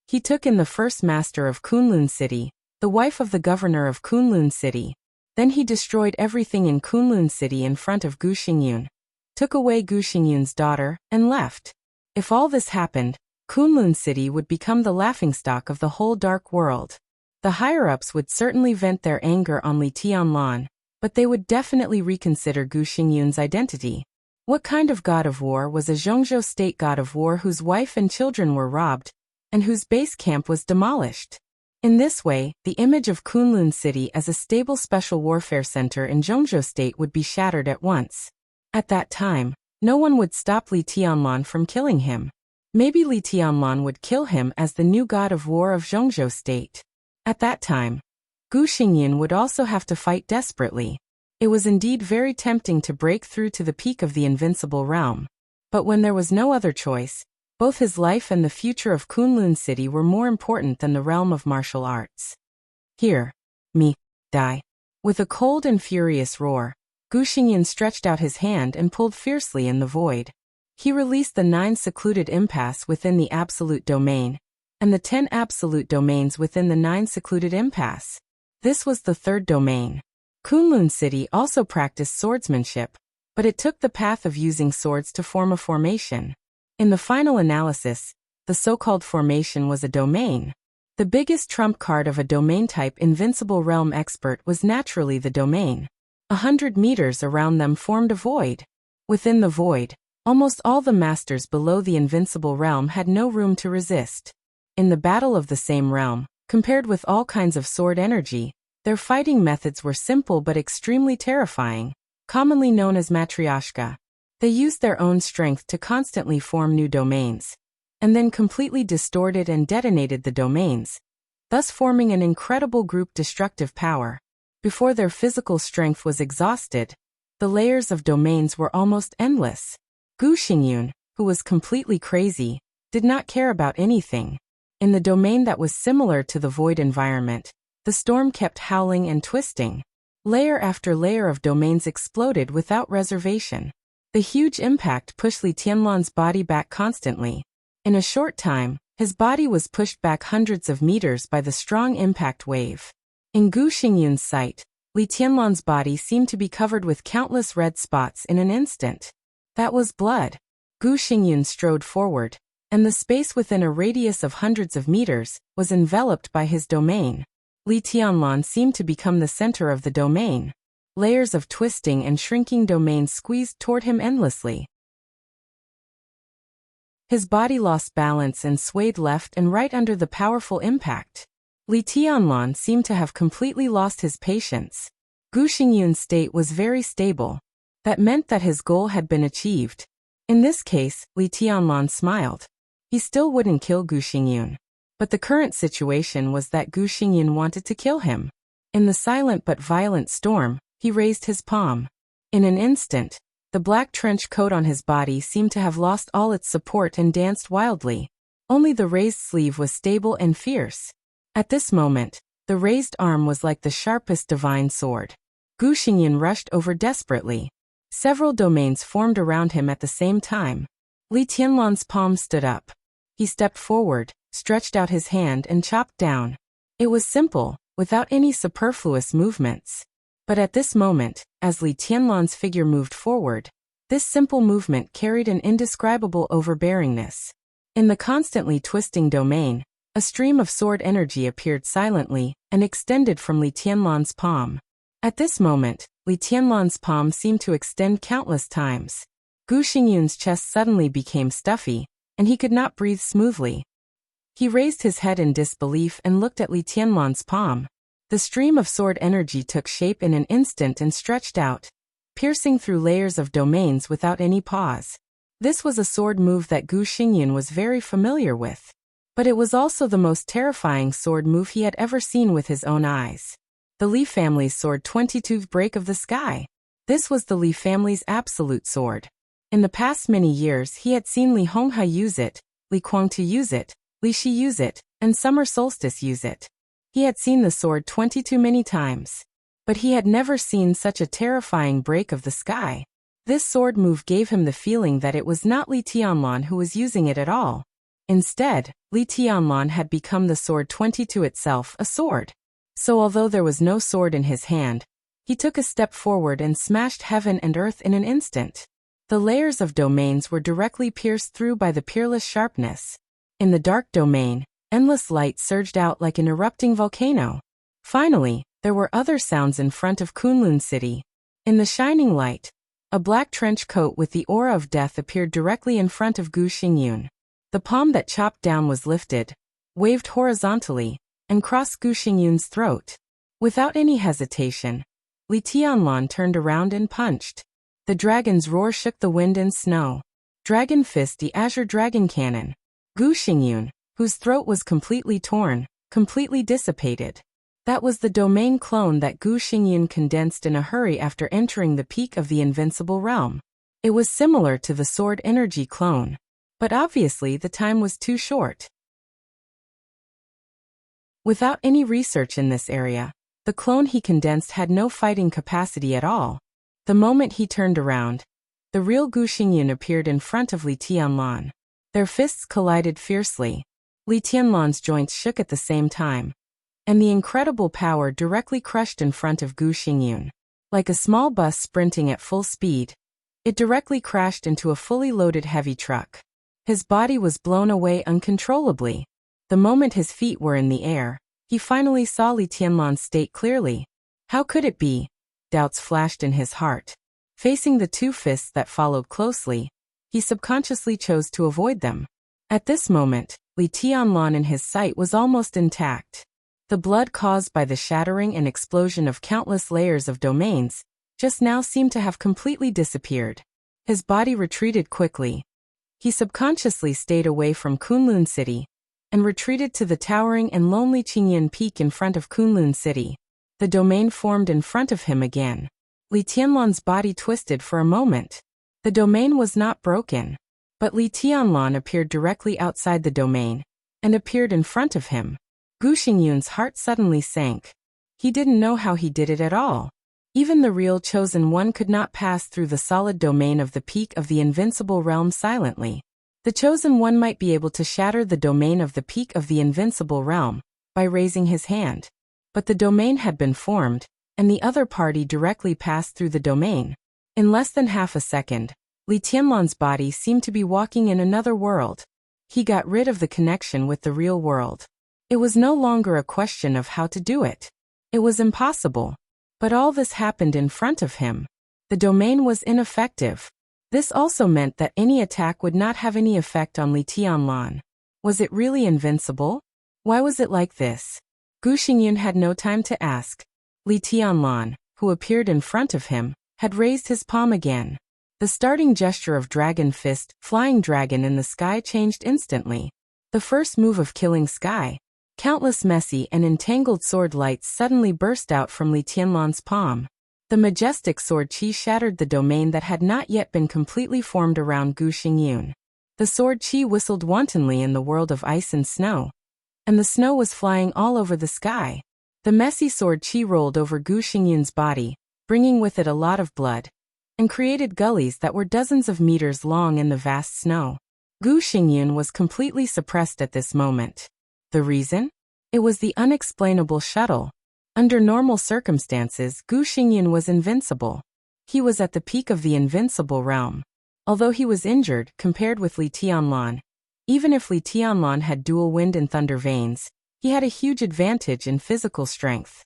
He took in the first master of Kunlun City, the wife of the governor of Kunlun City. Then he destroyed everything in Kunlun City in front of Gu Xingyun, took away Gu Xingyun's daughter, and left. If all this happened, Kunlun City would become the laughingstock of the whole dark world. The higher-ups would certainly vent their anger on Li Tianlan, but they would definitely reconsider Gu Xingyun's identity. What kind of god of war was a Zhongzhou State god of war whose wife and children were robbed, and whose base camp was demolished? In this way, the image of Kunlun City as a stable special warfare center in Zhongzhou State would be shattered at once. At that time, no one would stop Li Tianlan from killing him. Maybe Li Tianlan would kill him as the new god of war of Zhongzhou State. At that time, Gu Xingyun would also have to fight desperately. It was indeed very tempting to break through to the peak of the invincible realm. But when there was no other choice, both his life and the future of Kunlun City were more important than the realm of martial arts. Here, me, die. With a cold and furious roar, Gu Xingyun stretched out his hand and pulled fiercely in the void. He released the 9 secluded impasse within the absolute domain, and the 10 absolute domains within the 9 secluded impasse. This was the 3rd domain. Kunlun City also practiced swordsmanship, but it took the path of using swords to form a formation. In the final analysis, the so-called formation was a domain. The biggest trump card of a domain-type invincible realm expert was naturally the domain. 100 meters around them formed a void. Within the void, almost all the masters below the invincible realm had no room to resist. In the battle of the same realm, compared with all kinds of sword energy, their fighting methods were simple but extremely terrifying, commonly known as matryoshka. They used their own strength to constantly form new domains, and then completely distorted and detonated the domains, thus forming an incredible group destructive power. Before their physical strength was exhausted, the layers of domains were almost endless. Gu Xingyun, who was completely crazy, did not care about anything. In the domain that was similar to the void environment, the storm kept howling and twisting. Layer after layer of domains exploded without reservation. The huge impact pushed Li Tianlan's body back constantly. In a short time, his body was pushed back hundreds of meters by the strong impact wave. In Gu Xingyun's sight, Li Tianlan's body seemed to be covered with countless red spots in an instant. That was blood. Gu Xingyun strode forward, and the space within a radius of hundreds of meters was enveloped by his domain. Li Tianlan seemed to become the center of the domain. Layers of twisting and shrinking domains squeezed toward him endlessly. His body lost balance and swayed left and right under the powerful impact. Li Tianlan seemed to have completely lost his patience. Gu Xingyun's state was very stable. That meant that his goal had been achieved. In this case, Li Tianlan smiled. He still wouldn't kill Gu Xingyun. But the current situation was that Gu Xingyun wanted to kill him. In the silent but violent storm, he raised his palm. In an instant, the black trench coat on his body seemed to have lost all its support and danced wildly. Only the raised sleeve was stable and fierce. At this moment, the raised arm was like the sharpest divine sword. Gu Xingyun rushed over desperately. Several domains formed around him at the same time. Li Tianlan's palm stood up. He stepped forward, stretched out his hand and chopped down. It was simple, without any superfluous movements. But at this moment, as Li Tianlan's figure moved forward, this simple movement carried an indescribable overbearingness. In the constantly twisting domain, a stream of sword energy appeared silently and extended from Li Tianlan's palm. At this moment, Li Tianlan's palm seemed to extend countless times. Gu Xingyun's chest suddenly became stuffy, and he could not breathe smoothly. He raised his head in disbelief and looked at Li Tianlan's palm. The stream of sword energy took shape in an instant and stretched out, piercing through layers of domains without any pause. This was a sword move that Gu Xingyun was very familiar with. But it was also the most terrifying sword move he had ever seen with his own eyes. The Li family's sword 22 break of the sky. This was the Li family's absolute sword. In the past many years he had seen Li Honghe use it, Li Guangtu use it, Li Shi use it, and Summer Solstice use it. He had seen the sword 22 many times. But he had never seen such a terrifying break of the sky. This sword move gave him the feeling that it was not Li Tianlan who was using it at all. Instead, Li Tianlan had become the sword 22 itself, a sword. So although there was no sword in his hand, he took a step forward and smashed heaven and earth in an instant. The layers of domains were directly pierced through by the peerless sharpness. In the dark domain, endless light surged out like an erupting volcano. Finally, there were other sounds in front of Kunlun City. In the shining light, a black trench coat with the aura of death appeared directly in front of Gu Xingyun. The palm that chopped down was lifted, waved horizontally, and crossed Gu Xingyun's throat. Without any hesitation, Li Tianlan turned around and punched. The dragon's roar shook the wind and snow. Dragon Fist, the Azure Dragon Cannon. Gu Xingyun, whose throat was completely torn, completely dissipated. That was the domain clone that Gu Xingyun condensed in a hurry after entering the peak of the invincible realm. It was similar to the sword energy clone. But obviously the time was too short. Without any research in this area, the clone he condensed had no fighting capacity at all. The moment he turned around, the real Gu Xingyun appeared in front of Li Tianlan. Their fists collided fiercely. Li Tianlan's joints shook at the same time, and the incredible power directly crushed in front of Gu Xingyun. Like a small bus sprinting at full speed, it directly crashed into a fully loaded heavy truck. His body was blown away uncontrollably. The moment his feet were in the air, he finally saw Li Tianlan's state clearly. How could it be? Doubts flashed in his heart. Facing the two fists that followed closely, he subconsciously chose to avoid them. At this moment, Li Tianlan in his sight was almost intact. The blood caused by the shattering and explosion of countless layers of domains just now seemed to have completely disappeared. His body retreated quickly. He subconsciously stayed away from Kunlun City and retreated to the towering and lonely Qingyan Peak in front of Kunlun City. The domain formed in front of him again. Li Tianlan's body twisted for a moment. The domain was not broken, but Li Tianlan appeared directly outside the domain and appeared in front of him. Gu Xingyun's heart suddenly sank. He didn't know how he did it at all. Even the real chosen one could not pass through the solid domain of the peak of the invincible realm silently. The chosen one might be able to shatter the domain of the peak of the invincible realm by raising his hand. But the domain had been formed, and the other party directly passed through the domain. In less than half a second, Li Tianlan's body seemed to be walking in another world. He got rid of the connection with the real world. It was no longer a question of how to do it. It was impossible. But all this happened in front of him. The domain was ineffective. This also meant that any attack would not have any effect on Li Tianlan. Was it really invincible? Why was it like this? Gu Xingyun had no time to ask. Li Tianlan, who appeared in front of him, had raised his palm again. The starting gesture of Dragon Fist, Flying Dragon in the sky changed instantly. The first move of Killing Sky. Countless messy and entangled sword lights suddenly burst out from Li Tianlan's palm. The majestic sword chi shattered the domain that had not yet been completely formed around Gu Xingyun. The sword chi whistled wantonly in the world of ice and snow. And the snow was flying all over the sky. The messy sword chi rolled over Gu Xingyun's body, bringing with it a lot of blood, and created gullies that were dozens of meters long in the vast snow. Gu Xingyun was completely suppressed at this moment. The reason? It was the unexplainable shuttle. Under normal circumstances, Gu Xingyun was invincible. He was at the peak of the invincible realm. Although he was injured compared with Li Tianlan, even if Li Tianlan had dual wind and thunder veins, he had a huge advantage in physical strength.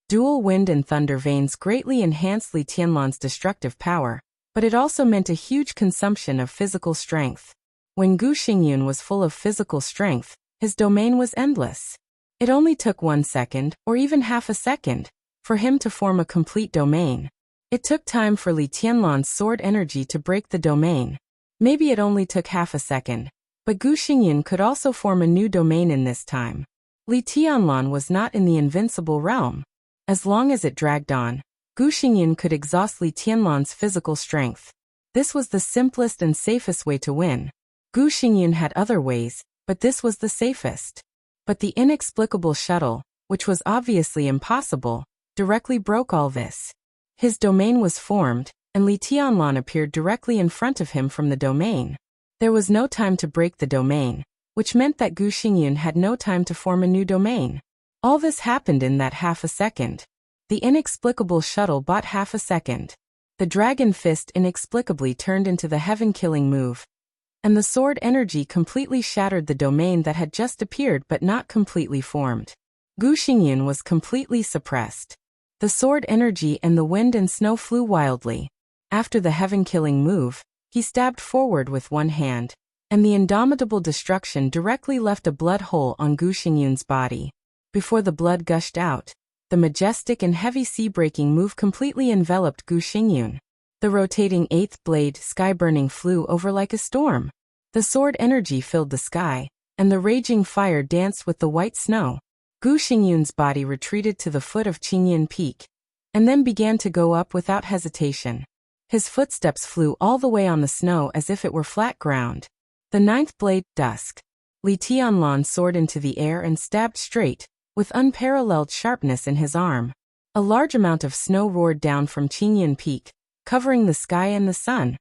Dual wind and thunder veins greatly enhanced Li Tianlan's destructive power, but it also meant a huge consumption of physical strength. When Gu Xingyun was full of physical strength, his domain was endless. It only took 1 second, or even half a second, for him to form a complete domain. It took time for Li Tianlan's sword energy to break the domain. Maybe it only took half a second, but Gu Xingyun could also form a new domain in this time. Li Tianlan was not in the invincible realm. As long as it dragged on, Gu Xingyun could exhaust Li Tianlan's physical strength. This was the simplest and safest way to win. Gu Xingyun had other ways, but this was the safest. But the inexplicable shuttle, which was obviously impossible, directly broke all this. His domain was formed, and Li Tianlan appeared directly in front of him from the domain. There was no time to break the domain, which meant that Gu Xingyun had no time to form a new domain. All this happened in that half a second. The inexplicable shuttle bought half a second. The Dragon Fist inexplicably turned into the heaven-killing move, and the sword energy completely shattered the domain that had just appeared but not completely formed. Gu Xingyun was completely suppressed. The sword energy and the wind and snow flew wildly. After the heaven-killing move, he stabbed forward with one hand, and the indomitable destruction directly left a blood hole on Gu Xingyun's body. Before the blood gushed out, the majestic and heavy sea-breaking move completely enveloped Gu Xingyun. The rotating eighth blade, sky-burning, flew over like a storm. The sword energy filled the sky, and the raging fire danced with the white snow. Gu Xingyun's body retreated to the foot of Qingyan Peak, and then began to go up without hesitation. His footsteps flew all the way on the snow as if it were flat ground. The ninth blade, dusk. Li Tianlan soared into the air and stabbed straight, with unparalleled sharpness in his arm. A large amount of snow roared down from Qingyan Peak, covering the sky and the sun,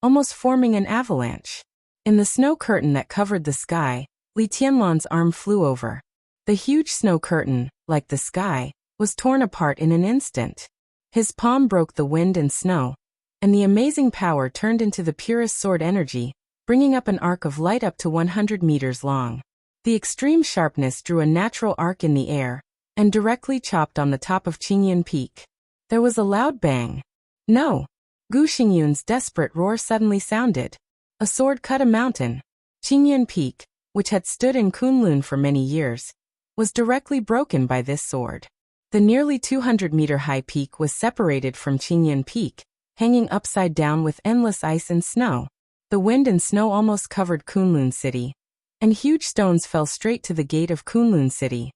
almost forming an avalanche. In the snow curtain that covered the sky, Li Tianlan's arm flew over. The huge snow curtain, like the sky, was torn apart in an instant. His palm broke the wind and snow, and the amazing power turned into the purest sword energy, bringing up an arc of light up to 100 meters long. The extreme sharpness drew a natural arc in the air, and directly chopped on the top of Qingyan Peak. There was a loud bang. No! Gu Xingyun's desperate roar suddenly sounded. A sword cut a mountain. Qingyan Peak, which had stood in Kunlun for many years, was directly broken by this sword. The nearly 200-meter-high peak was separated from Qingyan Peak, hanging upside down with endless ice and snow. The wind and snow almost covered Kunlun City, and huge stones fell straight to the gate of Kunlun City.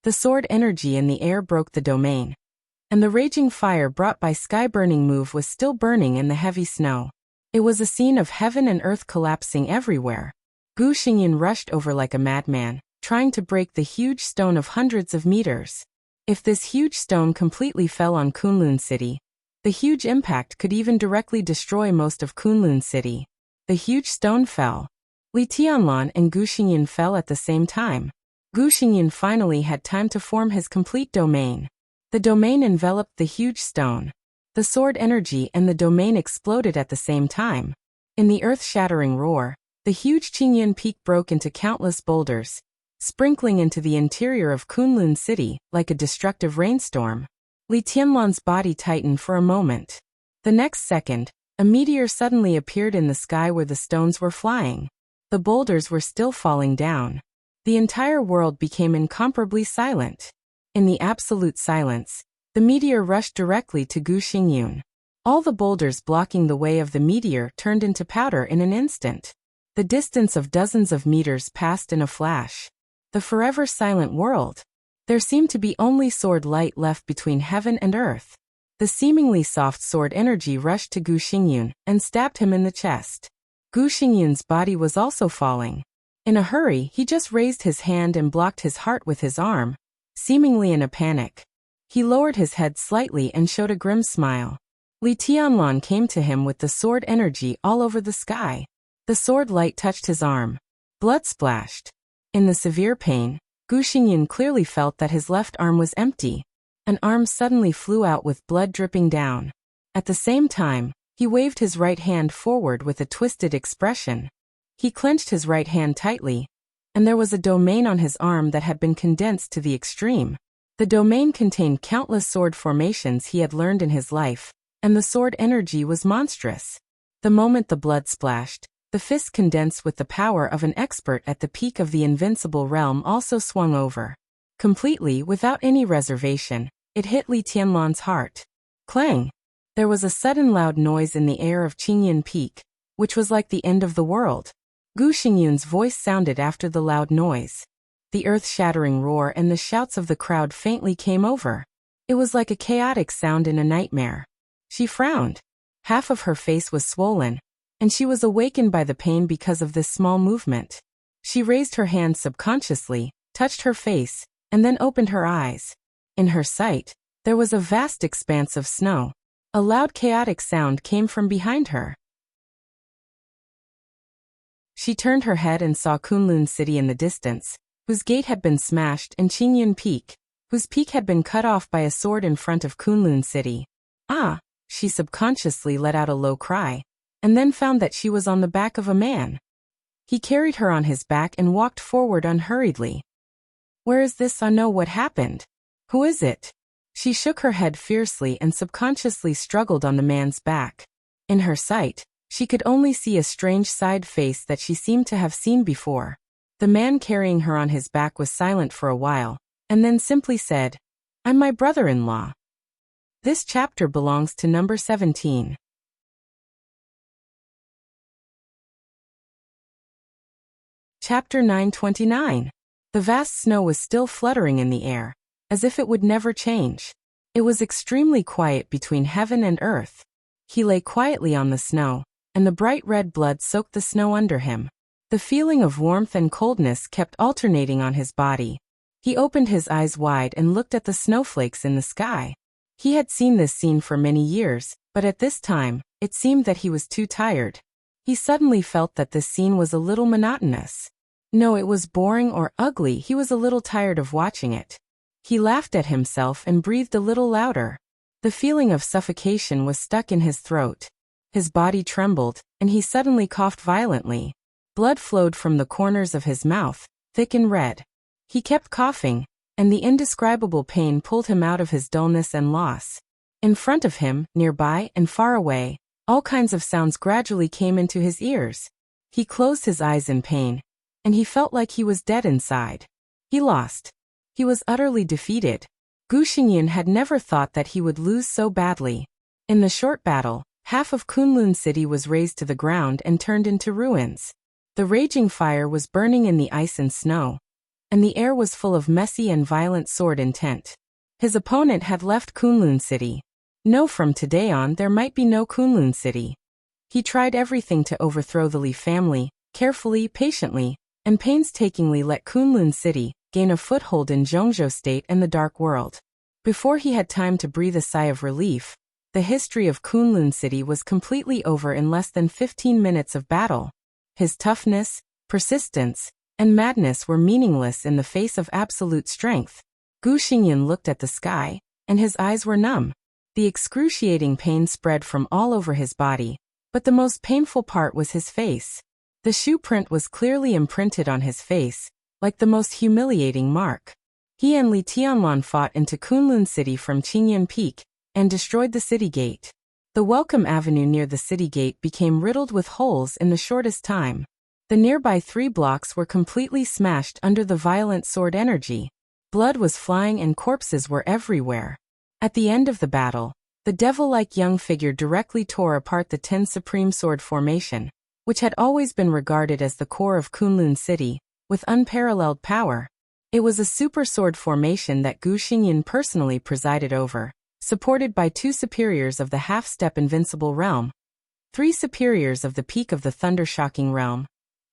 The sword energy in the air broke the domain, and the raging fire brought by sky-burning move was still burning in the heavy snow. It was a scene of heaven and earth collapsing everywhere. Gu Xingyun rushed over like a madman, trying to break the huge stone of hundreds of meters. If this huge stone completely fell on Kunlun City, the huge impact could even directly destroy most of Kunlun City. The huge stone fell. Li Tianlan and Gu Xingyan fell at the same time. Gu Xingyan finally had time to form his complete domain. The domain enveloped the huge stone. The sword energy and the domain exploded at the same time. In the earth-shattering roar, the huge Qingyun Peak broke into countless boulders, sprinkling into the interior of Kunlun City like a destructive rainstorm. Li Tianlan's body tightened for a moment. The next second, a meteor suddenly appeared in the sky where the stones were flying. The boulders were still falling down. The entire world became incomparably silent. In the absolute silence, the meteor rushed directly to Gu Xingyan. All the boulders blocking the way of the meteor turned into powder in an instant. The distance of dozens of meters passed in a flash. The forever silent world. There seemed to be only sword light left between heaven and earth. The seemingly soft sword energy rushed to Gu Xingyan and stabbed him in the chest. Gu Xingyan's body was also falling. In a hurry, he just raised his hand and blocked his heart with his arm, seemingly in a panic. He lowered his head slightly and showed a grim smile. Li Tianlan came to him with the sword energy all over the sky. The sword light touched his arm. Blood splashed. In the severe pain, Gu Xingyan clearly felt that his left arm was empty. An arm suddenly flew out with blood dripping down. At the same time, he waved his right hand forward with a twisted expression. He clenched his right hand tightly, and there was a domain on his arm that had been condensed to the extreme. The domain contained countless sword formations he had learned in his life, and the sword energy was monstrous. The moment the blood splashed, the fist condensed with the power of an expert at the peak of the invincible realm also swung over. Completely without any reservation, it hit Li Tianlan's heart. Clang! There was a sudden loud noise in the air of Qingyun Peak, which was like the end of the world. Gu Xingyan's voice sounded after the loud noise. The earth-shattering roar and the shouts of the crowd faintly came over. It was like a chaotic sound in a nightmare. She frowned. Half of her face was swollen, and she was awakened by the pain because of this small movement. She raised her hand subconsciously, touched her face, and then opened her eyes. In her sight, there was a vast expanse of snow. A loud chaotic sound came from behind her. She turned her head and saw Kunlun City in the distance, whose gate had been smashed, and Qingyun Peak, whose peak had been cut off by a sword in front of Kunlun City. Ah! She subconsciously let out a low cry, and then found that she was on the back of a man. He carried her on his back and walked forward unhurriedly. Where is this? I know what happened. Who is it? She shook her head fiercely and subconsciously struggled on the man's back. In her sight, she could only see a strange side face that she seemed to have seen before. The man carrying her on his back was silent for a while, and then simply said, "I'm my brother-in-law." This chapter belongs to number 17. Chapter 929. The vast snow was still fluttering in the air, as if it would never change. It was extremely quiet between heaven and earth. He lay quietly on the snow, and the bright red blood soaked the snow under him. The feeling of warmth and coldness kept alternating on his body. He opened his eyes wide and looked at the snowflakes in the sky. He had seen this scene for many years, but at this time, it seemed that he was too tired. He suddenly felt that this scene was a little monotonous. No, it was boring or ugly. He was a little tired of watching it. He laughed at himself and breathed a little louder. The feeling of suffocation was stuck in his throat. His body trembled, and he suddenly coughed violently. Blood flowed from the corners of his mouth, thick and red. He kept coughing, and the indescribable pain pulled him out of his dullness and loss. In front of him, nearby and far away, all kinds of sounds gradually came into his ears. He closed his eyes in pain, and he felt like he was dead inside. He lost. He was utterly defeated. Gu Xingyan had never thought that he would lose so badly. In the short battle, half of Kunlun City was razed to the ground and turned into ruins. The raging fire was burning in the ice and snow, and the air was full of messy and violent sword intent. His opponent had left Kunlun City. No, from today on there might be no Kunlun City. He tried everything to overthrow the Li family, carefully, patiently, and painstakingly let Kunlun City gain a foothold in Zhongzhou State and the Dark World. Before he had time to breathe a sigh of relief, the history of Kunlun City was completely over in less than 15 minutes of battle. His toughness, persistence, and madness were meaningless in the face of absolute strength. Gu Xingyan looked at the sky, and his eyes were numb. The excruciating pain spread from all over his body, but the most painful part was his face. The shoe print was clearly imprinted on his face, like the most humiliating mark. He and Li Tianlan fought into Kunlun City from Qingyan Peak, and destroyed the city gate. The Welcome Avenue near the city gate became riddled with holes in the shortest time. The nearby 3 blocks were completely smashed under the violent sword energy. Blood was flying and corpses were everywhere. At the end of the battle, the devil-like young figure directly tore apart the 10 Supreme Sword Formation, which had always been regarded as the core of Kunlun City, with unparalleled power. It was a super sword formation that Gu Xingyan personally presided over, supported by 2 superiors of the half-step invincible realm, 3 superiors of the peak of the thunder-shocking realm,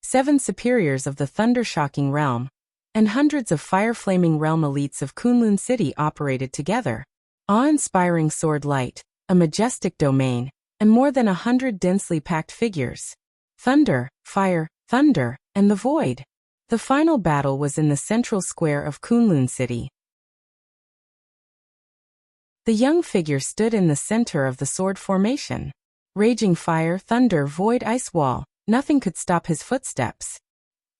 7 superiors of the thunder-shocking realm, and hundreds of fire-flaming realm elites of Kunlun City operated together. Awe-inspiring sword light, a majestic domain, and more than 100 densely packed figures. Thunder, fire, thunder, and the void. The final battle was in the central square of Kunlun City. The young figure stood in the center of the sword formation. Raging fire, thunder, void, ice wall, nothing could stop his footsteps.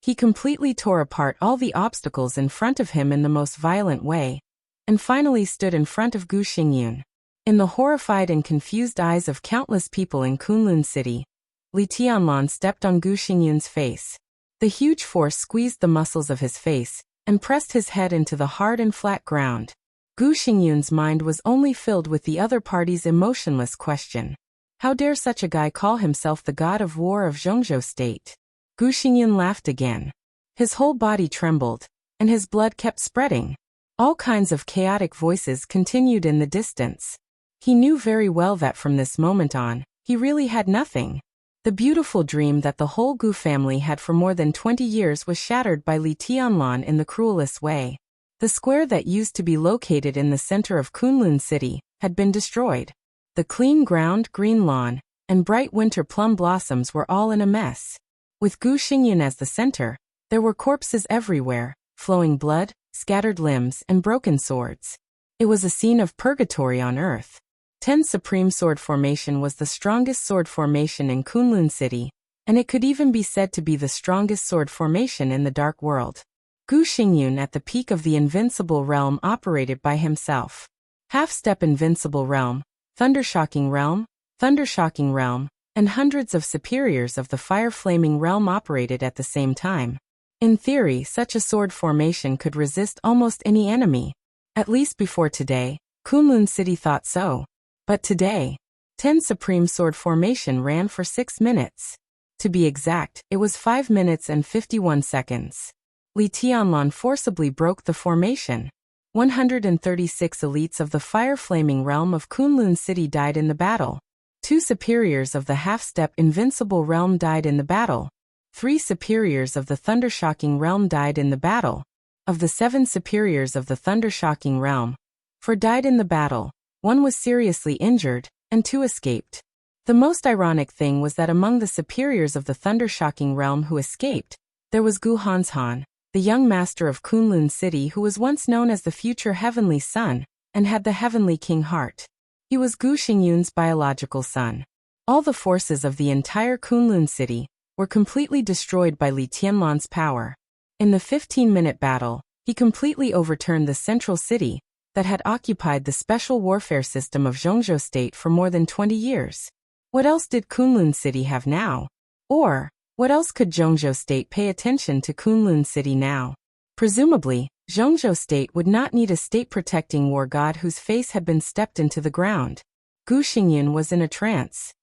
He completely tore apart all the obstacles in front of him in the most violent way, and finally stood in front of Gu Xingyan. In the horrified and confused eyes of countless people in Kunlun City, Li Tianlan stepped on Gu Xingyan's face. The huge force squeezed the muscles of his face, and pressed his head into the hard and flat ground. Gu Xingyan's mind was only filled with the other party's emotionless question. How dare such a guy call himself the god of war of Zhongzhou State? Gu Xingyan laughed again. His whole body trembled, and his blood kept spreading. All kinds of chaotic voices continued in the distance. He knew very well that from this moment on, he really had nothing. The beautiful dream that the whole Gu family had for more than 20 years was shattered by Li Tianlan in the cruelest way. The square that used to be located in the center of Kunlun City had been destroyed. The clean ground, green lawn, and bright winter plum blossoms were all in a mess. With Gu Xingyan as the center, there were corpses everywhere, flowing blood, scattered limbs, and broken swords. It was a scene of purgatory on earth. 10 Supreme Sword Formation was the strongest sword formation in Kunlun City, and it could even be said to be the strongest sword formation in the Dark World. Gu Xingyan at the peak of the Invincible Realm operated by himself. Half-step Invincible Realm, Thunder-shocking Realm, Thunder-shocking Realm, and hundreds of superiors of the Fire-flaming Realm operated at the same time. In theory, such a sword formation could resist almost any enemy. At least before today, Kunlun City thought so. But today, 10 Supreme Sword Formation ran for 6 minutes. To be exact, it was 5 minutes and 51 seconds. Li Tianlan forcibly broke the formation. 136 elites of the fire-flaming realm of Kunlun City died in the battle. 2 superiors of the half-step invincible realm died in the battle. 3 superiors of the thunder-shocking realm died in the battle. Of the 7 superiors of the thunder-shocking realm, 4 died in the battle, 1 was seriously injured, and 2 escaped. The most ironic thing was that among the superiors of the thunder-shocking realm who escaped, there was Gu Hanshan, the young master of Kunlun City who was once known as the future Heavenly Son, and had the Heavenly King heart. He was Gu Xingyan's biological son. All the forces of the entire Kunlun City were completely destroyed by Li Tianlan's power. In the 15-minute battle, he completely overturned the central city that had occupied the special warfare system of Zhongzhou State for more than 20 years. What else did Kunlun City have now? Or, what else could Zhongzhou State pay attention to Kunlun City now? Presumably, Zhongzhou State would not need a state-protecting war god whose face had been stepped into the ground. Gu Xingyan was in a trance.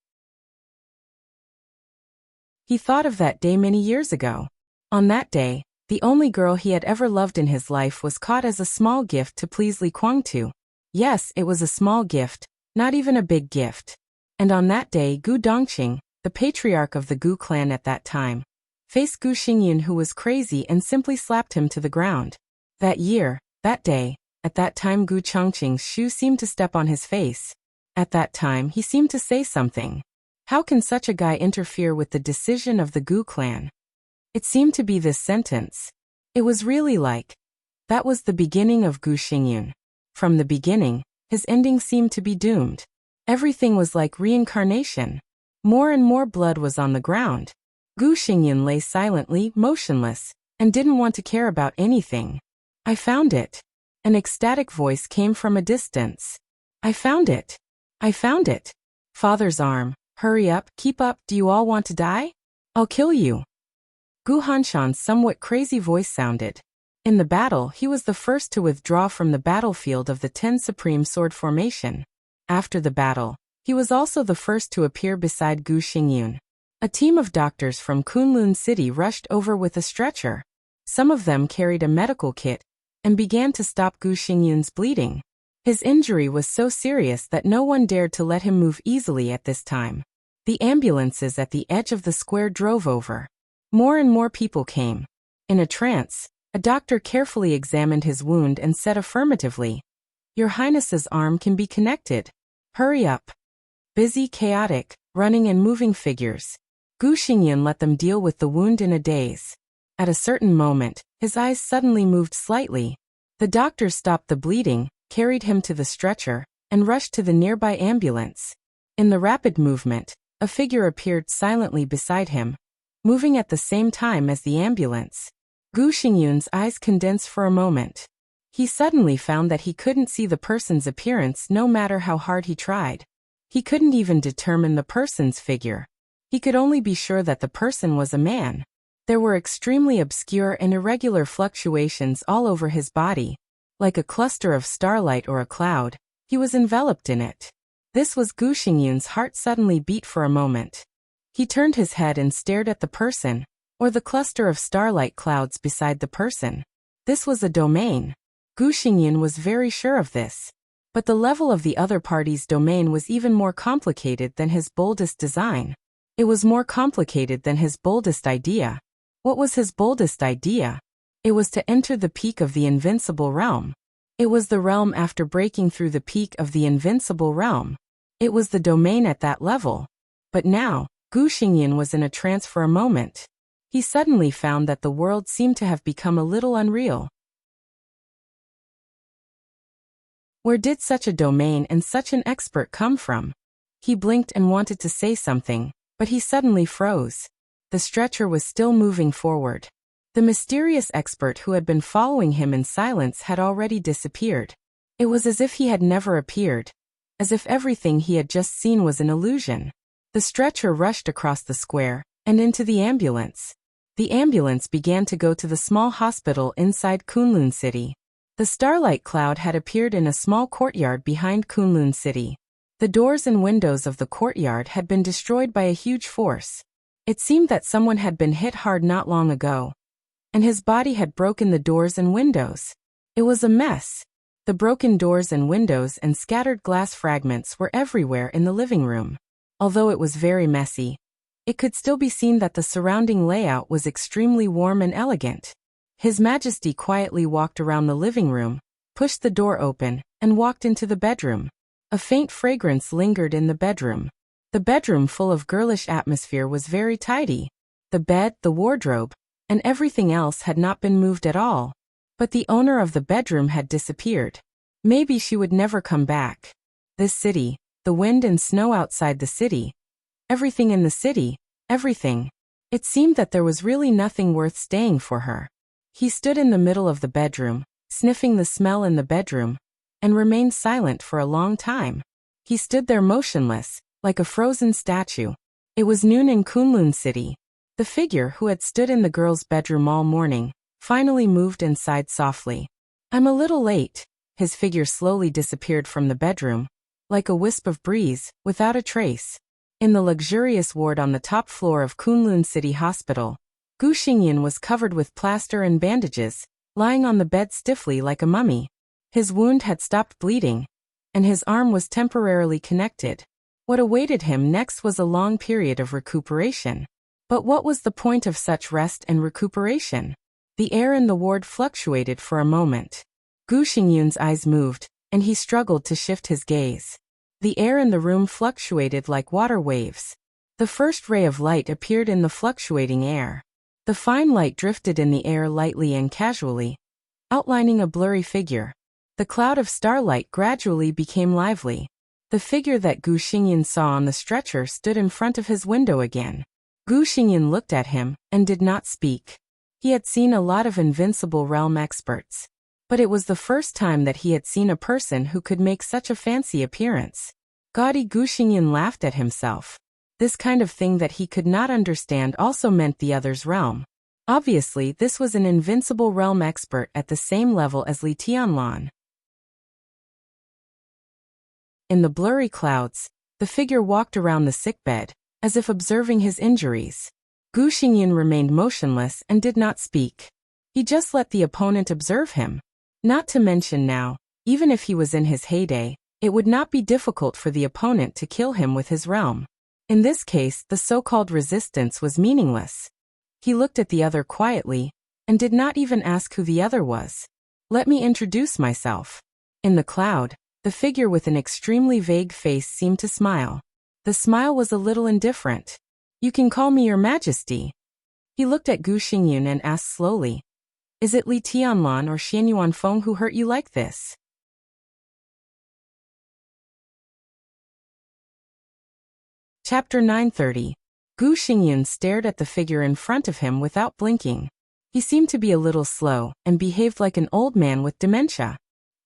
He thought of that day many years ago. On that day, the only girl he had ever loved in his life was caught as a small gift to please Li Guangtu. Yes, it was a small gift, not even a big gift. And on that day Gu Dongqing, the patriarch of the Gu clan at that time, faced Gu Xingyun, who was crazy, and simply slapped him to the ground. That year, that day, at that time Gu Chongqing's shoe seemed to step on his face. At that time he seemed to say something. How can such a guy interfere with the decision of the Gu clan? It seemed to be this sentence. It was really like, that was the beginning of Gu Xingyun. From the beginning, his ending seemed to be doomed. Everything was like reincarnation. More and more blood was on the ground. Gu Xingyun lay silently, motionless, and didn't want to care about anything. I found it. An ecstatic voice came from a distance. I found it. I found it. Father's arm. Hurry up, keep up, do you all want to die? I'll kill you. Gu Hanshan's somewhat crazy voice sounded. In the battle, he was the first to withdraw from the battlefield of the 10 Supreme Sword Formation. After the battle, he was also the first to appear beside Gu Xingyun. A team of doctors from Kunlun City rushed over with a stretcher. Some of them carried a medical kit and began to stop Gu Xingyun's bleeding. His injury was so serious that no one dared to let him move easily at this time. The ambulances at the edge of the square drove over. More and more people came. In a trance, a doctor carefully examined his wound and said affirmatively, "Your Highness's arm can be connected. Hurry up." Busy, chaotic, running and moving figures. Gu Xingyun let them deal with the wound in a daze. At a certain moment, his eyes suddenly moved slightly. The doctor stopped the bleeding, carried him to the stretcher, and rushed to the nearby ambulance. In the rapid movement, a figure appeared silently beside him, moving at the same time as the ambulance. Gu Xingyun's eyes condensed for a moment. He suddenly found that he couldn't see the person's appearance no matter how hard he tried. He couldn't even determine the person's figure. He could only be sure that the person was a man. There were extremely obscure and irregular fluctuations all over his body. Like a cluster of starlight or a cloud, he was enveloped in it. This was Gu Xingyun's heart suddenly beat for a moment. He turned his head and stared at the person, or the cluster of starlight clouds beside the person. This was a domain. Gu Xingyun was very sure of this. But the level of the other party's domain was even more complicated than his boldest design. It was more complicated than his boldest idea. What was his boldest idea? It was to enter the peak of the invincible realm. It was the realm after breaking through the peak of the invincible realm. It was the domain at that level. But now, Gu Xingyun was in a trance for a moment. He suddenly found that the world seemed to have become a little unreal. Where did such a domain and such an expert come from? He blinked and wanted to say something, but he suddenly froze. The stretcher was still moving forward. The mysterious expert who had been following him in silence had already disappeared. It was as if he had never appeared, as if everything he had just seen was an illusion. The stretcher rushed across the square and into the ambulance. The ambulance began to go to the small hospital inside Kunlun City. The starlight cloud had appeared in a small courtyard behind Kunlun City. The doors and windows of the courtyard had been destroyed by a huge force. It seemed that someone had been hit hard not long ago, and his body had broken the doors and windows. It was a mess. The broken doors and windows and scattered glass fragments were everywhere in the living room. Although it was very messy, it could still be seen that the surrounding layout was extremely warm and elegant. His Majesty quietly walked around the living room, pushed the door open, and walked into the bedroom. A faint fragrance lingered in the bedroom. The bedroom, full of girlish atmosphere, was very tidy. The bed, the wardrobe, and everything else had not been moved at all. But the owner of the bedroom had disappeared. Maybe she would never come back. This city, the wind and snow outside the city, everything in the city, everything. It seemed that there was really nothing worth staying for her. He stood in the middle of the bedroom, sniffing the smell in the bedroom, and remained silent for a long time. He stood there motionless, like a frozen statue. It was noon in Kunlun City. The figure who had stood in the girl's bedroom all morning finally moved and sighed softly. "I'm a little late." His figure slowly disappeared from the bedroom, like a wisp of breeze, without a trace. In the luxurious ward on the top floor of Kunlun City Hospital, Gu Xingyun was covered with plaster and bandages, lying on the bed stiffly like a mummy. His wound had stopped bleeding, and his arm was temporarily connected. What awaited him next was a long period of recuperation. But what was the point of such rest and recuperation? The air in the ward fluctuated for a moment. Gu Xingyun's eyes moved, and he struggled to shift his gaze. The air in the room fluctuated like water waves. The first ray of light appeared in the fluctuating air. The fine light drifted in the air lightly and casually, outlining a blurry figure. The cloud of starlight gradually became lively. The figure that Gu Xingyun saw on the stretcher stood in front of his window again. Gu Xingyun looked at him and did not speak. He had seen a lot of invincible realm experts, but it was the first time that he had seen a person who could make such a fancy appearance. Gaudy Gu Xingyun laughed at himself. This kind of thing that he could not understand also meant the other's realm. Obviously, this was an invincible realm expert at the same level as Li Tianlan. In the blurry clouds, the figure walked around the sickbed, as if observing his injuries. Gu Xingyun remained motionless and did not speak. He just let the opponent observe him. Not to mention now, even if he was in his heyday, it would not be difficult for the opponent to kill him with his realm. In this case, the so-called resistance was meaningless. He looked at the other quietly, and did not even ask who the other was. Let me introduce myself. In the cloud, the figure with an extremely vague face seemed to smile. The smile was a little indifferent. You can call me your majesty. He looked at Gu Xingyun and asked slowly, is it Li Tianlan or Xian Yuanfeng who hurt you like this? Chapter 930. Gu Xingyun stared at the figure in front of him without blinking. He seemed to be a little slow, and behaved like an old man with dementia.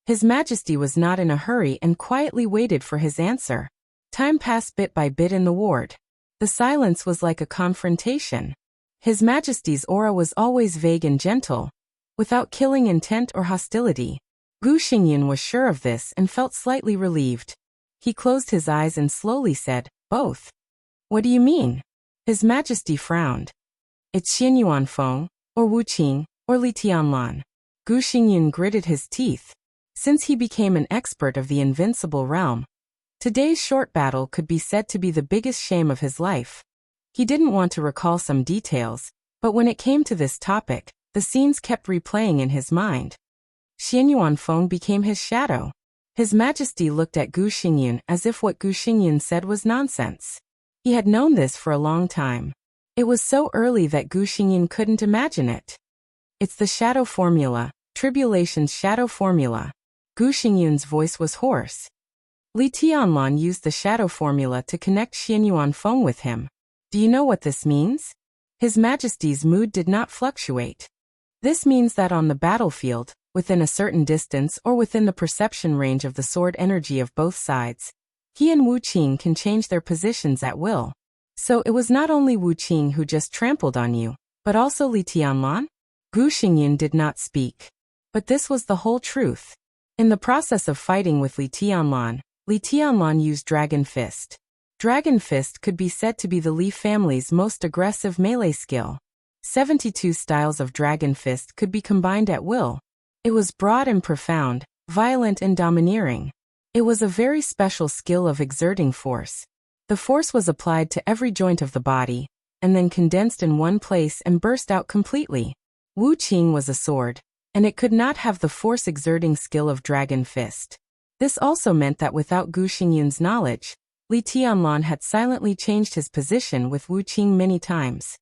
His Majesty was not in a hurry and quietly waited for his answer. Time passed bit by bit in the ward. The silence was like a confrontation. His Majesty's aura was always vague and gentle, without killing intent or hostility. Gu Xingyun was sure of this and felt slightly relieved. He closed his eyes and slowly said, both. What do you mean? His Majesty frowned. It's Xian Yuanfeng, or Wu Qing, or Li Tianlan. Gu Xingyun gritted his teeth. Since he became an expert of the invincible realm, today's short battle could be said to be the biggest shame of his life. He didn't want to recall some details, but when it came to this topic, the scenes kept replaying in his mind. Xian Yuanfeng became his shadow. His Majesty looked at Gu Xingyun as if what Gu Xingyun said was nonsense. He had known this for a long time. It was so early that Gu Xingyun couldn't imagine it. It's the shadow formula, tribulation's shadow formula. Gu Xingyun's voice was hoarse. Li Tianlan used the shadow formula to connect Xian Yuanfeng with him. Do you know what this means? His Majesty's mood did not fluctuate. This means that on the battlefield, within a certain distance or within the perception range of the sword energy of both sides, he and Wu Qing can change their positions at will. So it was not only Wu Qing who just trampled on you, but also Li Tianlan? Gu Xingyun did not speak. But this was the whole truth. In the process of fighting with Li Tianlan used Dragon Fist. Dragon Fist could be said to be the Li family's most aggressive melee skill. 72 styles of Dragon Fist could be combined at will. It was broad and profound, violent and domineering. It was a very special skill of exerting force. The force was applied to every joint of the body, and then condensed in one place and burst out completely. Wu Qing was a sword, and it could not have the force-exerting skill of Dragon Fist. This also meant that without Gu Xingyun's knowledge, Li Tianlan had silently changed his position with Wu Qing many times.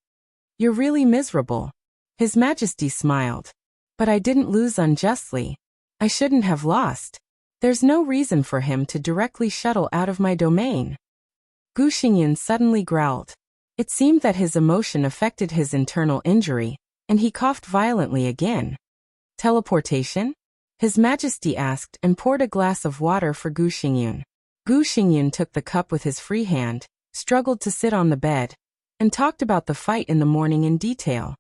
You're really miserable. His Majesty smiled. But I didn't lose unjustly. I shouldn't have lost. There's no reason for him to directly shuttle out of my domain. Gu Xingyun suddenly growled. It seemed that his emotion affected his internal injury, and he coughed violently again. Teleportation? His Majesty asked and poured a glass of water for Gu Xingyun. Gu Xingyun took the cup with his free hand, struggled to sit on the bed, and talked about the fight in the morning in detail.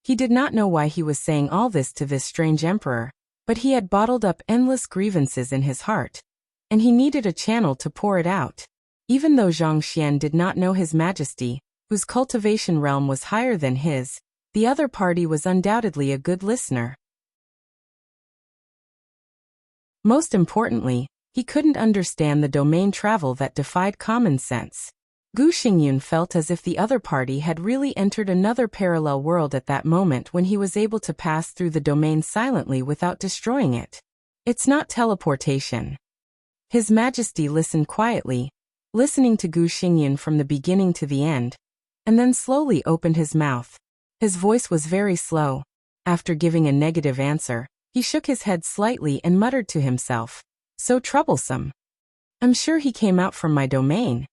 He did not know why he was saying all this to this strange emperor, but he had bottled up endless grievances in his heart, and he needed a channel to pour it out. Even though Zhang Xian did not know his Majesty, whose cultivation realm was higher than his, the other party was undoubtedly a good listener. Most importantly, he couldn't understand the domain travel that defied common sense. Gu Xingyun felt as if the other party had really entered another parallel world at that moment when he was able to pass through the domain silently without destroying it. It's not teleportation. His Majesty listened quietly, listening to Gu Xingyun from the beginning to the end, and then slowly opened his mouth. His voice was very slow. After giving a negative answer, he shook his head slightly and muttered to himself, "So troublesome. I'm sure he came out from my domain."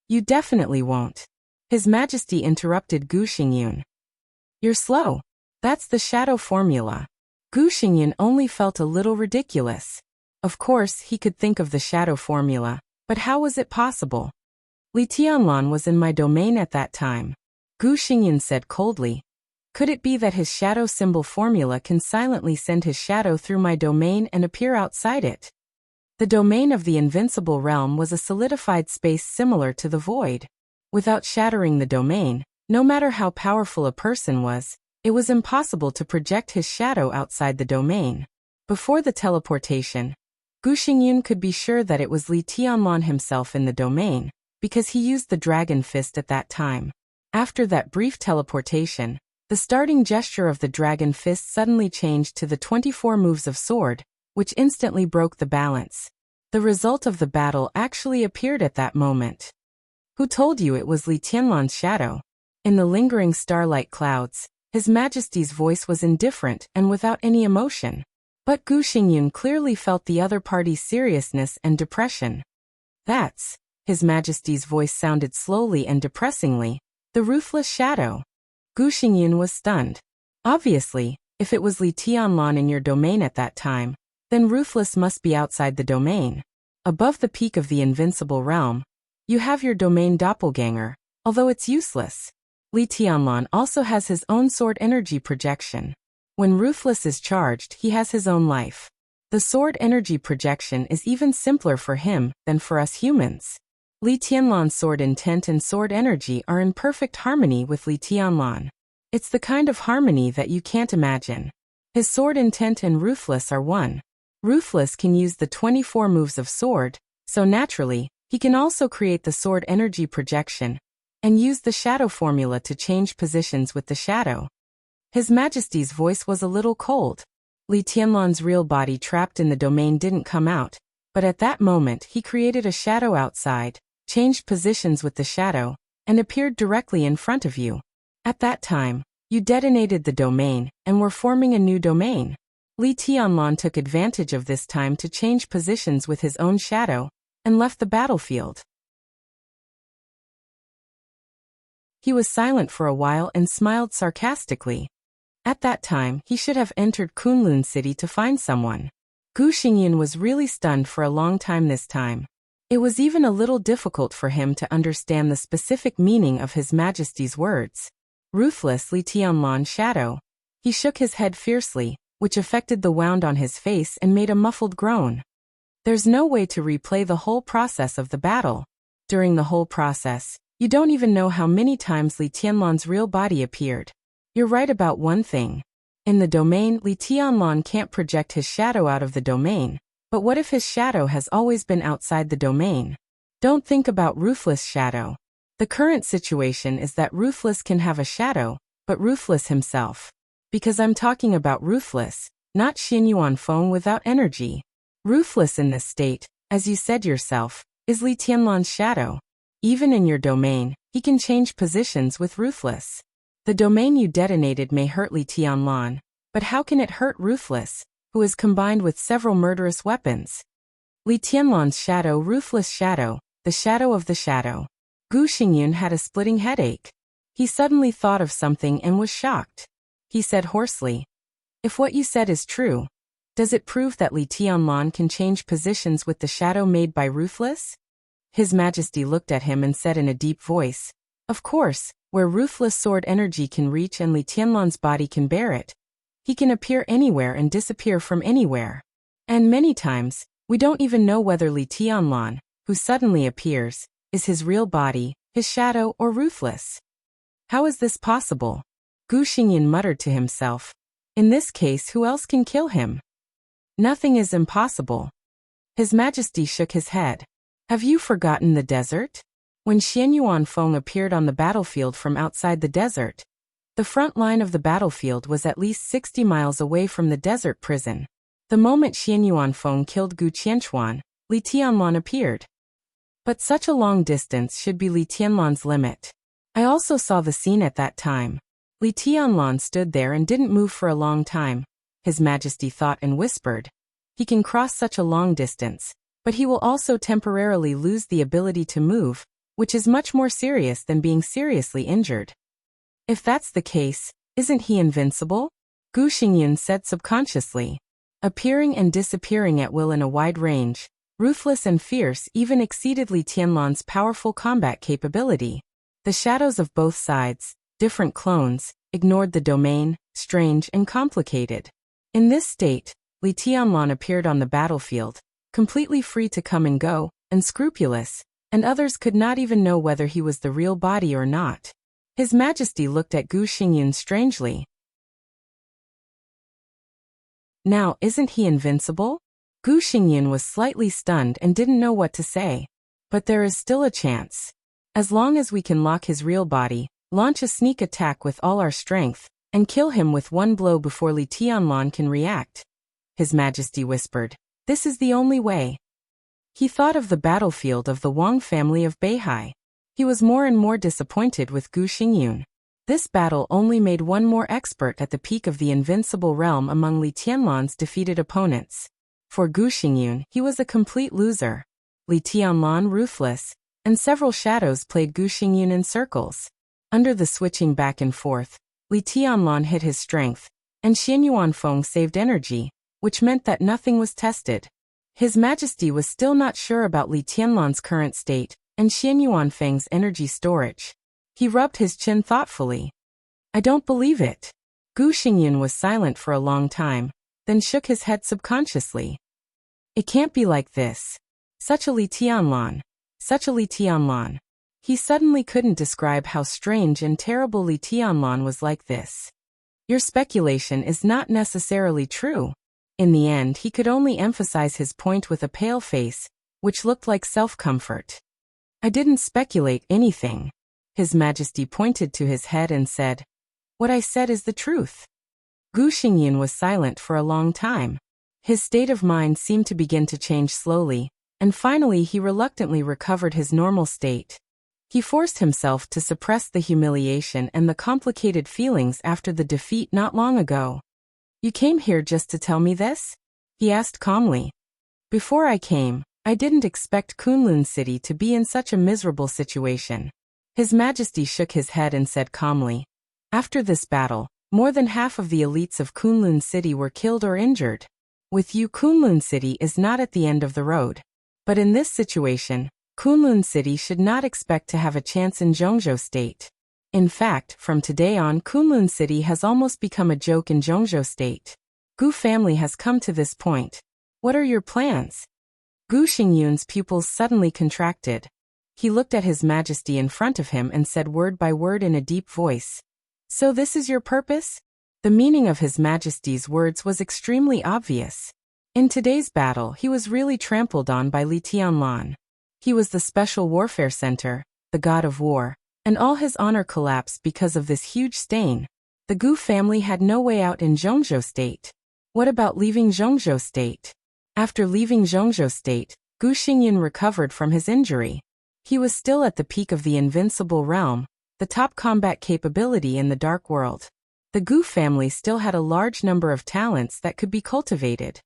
"You definitely won't." His Majesty interrupted Gu Xingyun. "You're slow. That's the shadow formula." Gu Xingyun only felt a little ridiculous. Of course, he could think of the shadow formula, but how was it possible? Li Tianlan was in my domain at that time. Gu Xingyun said coldly. Could it be that his shadow symbol formula can silently send his shadow through my domain and appear outside it? The domain of the invincible realm was a solidified space similar to the void. Without shattering the domain, no matter how powerful a person was, it was impossible to project his shadow outside the domain. Before the teleportation, Gu Xingyun could be sure that it was Li Tianlan himself in the domain, because he used the dragon fist at that time. After that brief teleportation, the starting gesture of the dragon fist suddenly changed to the 24 moves of sword, which instantly broke the balance. The result of the battle actually appeared at that moment. Who told you it was Li Tianlan's shadow? In the lingering starlight clouds, His Majesty's voice was indifferent and without any emotion. But Gu Xingyun clearly felt the other party's seriousness and depression. That's, His Majesty's voice sounded slowly and depressingly, the ruthless shadow. Gu Xingyun was stunned. Obviously, if it was Li Tianlan in your domain at that time, then ruthless must be outside the domain. Above the peak of the invincible realm, you have your domain doppelganger, although it's useless. Li Tianlan also has his own sword energy projection. When ruthless is charged, he has his own life. The sword energy projection is even simpler for him than for us humans. Li Tianlan's sword intent and sword energy are in perfect harmony with Li Tianlan. It's the kind of harmony that you can't imagine. His sword intent and ruthless are one. Ruthless can use the 24 moves of sword, so naturally, he can also create the sword energy projection and use the shadow formula to change positions with the shadow. His Majesty's voice was a little cold. Li Tianlan's real body trapped in the domain didn't come out, but at that moment he created a shadow outside, changed positions with the shadow, and appeared directly in front of you. At that time, you detonated the domain and were forming a new domain. Li Tianlan took advantage of this time to change positions with his own shadow and left the battlefield. He was silent for a while and smiled sarcastically. At that time, he should have entered Kunlun City to find someone. Gu Xingyun was really stunned for a long time this time. It was even a little difficult for him to understand the specific meaning of His Majesty's words. Ruthless Li Tianlan shadow. He shook his head fiercely, which affected the wound on his face and made a muffled groan. There's no way to replay the whole process of the battle. During the whole process, you don't even know how many times Li Tianlan's real body appeared. You're right about one thing. In the domain, Li Tianlan can't project his shadow out of the domain. But what if his shadow has always been outside the domain? Don't think about Ruthless shadow. The current situation is that Ruthless can have a shadow, but Ruthless himself. Because I'm talking about Ruthless, not Xinyuan Feng without energy. Ruthless in this state, as you said yourself, is Li Tianlan's shadow. Even in your domain, he can change positions with Ruthless. The domain you detonated may hurt Li Tianlan, but how can it hurt Ruthless, who is combined with several murderous weapons? Li Tianlan's shadow, Ruthless shadow, the shadow of the shadow. Gu Xingyun had a splitting headache. He suddenly thought of something and was shocked. He said hoarsely, "If what you said is true, does it prove that Li Tianlan can change positions with the shadow made by Ruthless?" His Majesty looked at him and said in a deep voice, "Of course, where Ruthless sword energy can reach and Li Tianlan's body can bear it, he can appear anywhere and disappear from anywhere. And many times, we don't even know whether Li Tianlan, who suddenly appears, is his real body, his shadow, or Ruthless. How is this possible?" Gu Xingyun muttered to himself. "In this case, who else can kill him? Nothing is impossible." His Majesty shook his head. "Have you forgotten the desert? When Xian Yuanfeng appeared on the battlefield from outside the desert, the front line of the battlefield was at least 60 miles away from the desert prison. The moment Xian Yuanfeng killed Gu Qianchuan, Li Tianlan appeared. But such a long distance should be Li Tianlan's limit. I also saw the scene at that time. Li Tianlan stood there and didn't move for a long time. His Majesty thought and whispered, "He can cross such a long distance, but he will also temporarily lose the ability to move, which is much more serious than being seriously injured." "If that's the case, isn't he invincible?" Gu Xingyun said subconsciously. Appearing and disappearing at will in a wide range, ruthless and fierce, even exceeded Li Tianlan's powerful combat capability. The shadows of both sides, different clones, ignored the domain, strange and complicated. In this state, Li Tianlan appeared on the battlefield, completely free to come and go, unscrupulous, and others could not even know whether he was the real body or not. His Majesty looked at Gu Xingyun strangely. "Now, isn't he invincible?" Gu Xingyun was slightly stunned and didn't know what to say. "But there is still a chance. As long as we can lock his real body, launch a sneak attack with all our strength, and kill him with one blow before Li Tianlan can react," His Majesty whispered. "This is the only way." He thought of the battlefield of the Wang family of Beihai. He was more and more disappointed with Gu Xingyun. This battle only made one more expert at the peak of the invincible realm among Li Tianlan's defeated opponents. For Gu Xingyun, he was a complete loser. Li Tianlan ruthless, and several shadows played Gu Xingyun in circles. Under the switching back and forth, Li Tianlan hit his strength, and Xian Yuanfeng saved energy, which meant that nothing was tested. His Majesty was still not sure about Li Tianlan's current state, and Xian Yuanfeng's energy storage. He rubbed his chin thoughtfully. "I don't believe it." Gu Xingyun was silent for a long time, then shook his head subconsciously. "It can't be like this. Such a Li Tianlan. Such a Li Tianlan." He suddenly couldn't describe how strange and terrible Li Tianlan was like this. "Your speculation is not necessarily true." In the end, he could only emphasize his point with a pale face, which looked like self-comfort. "I didn't speculate anything." His Majesty pointed to his head and said, "What I said is the truth." Gu Xingyun was silent for a long time. His state of mind seemed to begin to change slowly, and finally he reluctantly recovered his normal state. He forced himself to suppress the humiliation and the complicated feelings after the defeat not long ago. "You came here just to tell me this?" he asked calmly. "Before I came, I didn't expect Kunlun City to be in such a miserable situation." His Majesty shook his head and said calmly, "After this battle, more than half of the elites of Kunlun City were killed or injured. With you, Kunlun City is not at the end of the road. But in this situation, Kunlun City should not expect to have a chance in Zhongzhou State. In fact, from today on, Kunlun City has almost become a joke in Zhongzhou State. Gu family has come to this point. What are your plans?" Gu Xingyun's pupils suddenly contracted. He looked at His Majesty in front of him and said word by word in a deep voice, "So this is your purpose?" The meaning of His Majesty's words was extremely obvious. In today's battle, he was really trampled on by Li Tianlan. He was the special warfare center, the god of war, and all his honor collapsed because of this huge stain. The Gu family had no way out in Zhongzhou State. What about leaving Zhongzhou State? After leaving Zhongzhou State, Gu Xingyun recovered from his injury. He was still at the peak of the invincible realm, the top combat capability in the dark world. The Gu family still had a large number of talents that could be cultivated.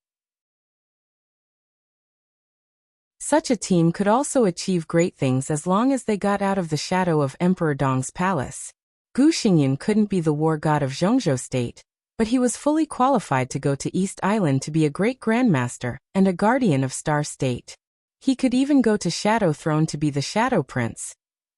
Such a team could also achieve great things as long as they got out of the shadow of Emperor Dong's palace. Gu Xingyun couldn't be the war god of Zhongzhou State, but he was fully qualified to go to East Island to be a great grandmaster and a guardian of Star State. He could even go to Shadow Throne to be the Shadow Prince.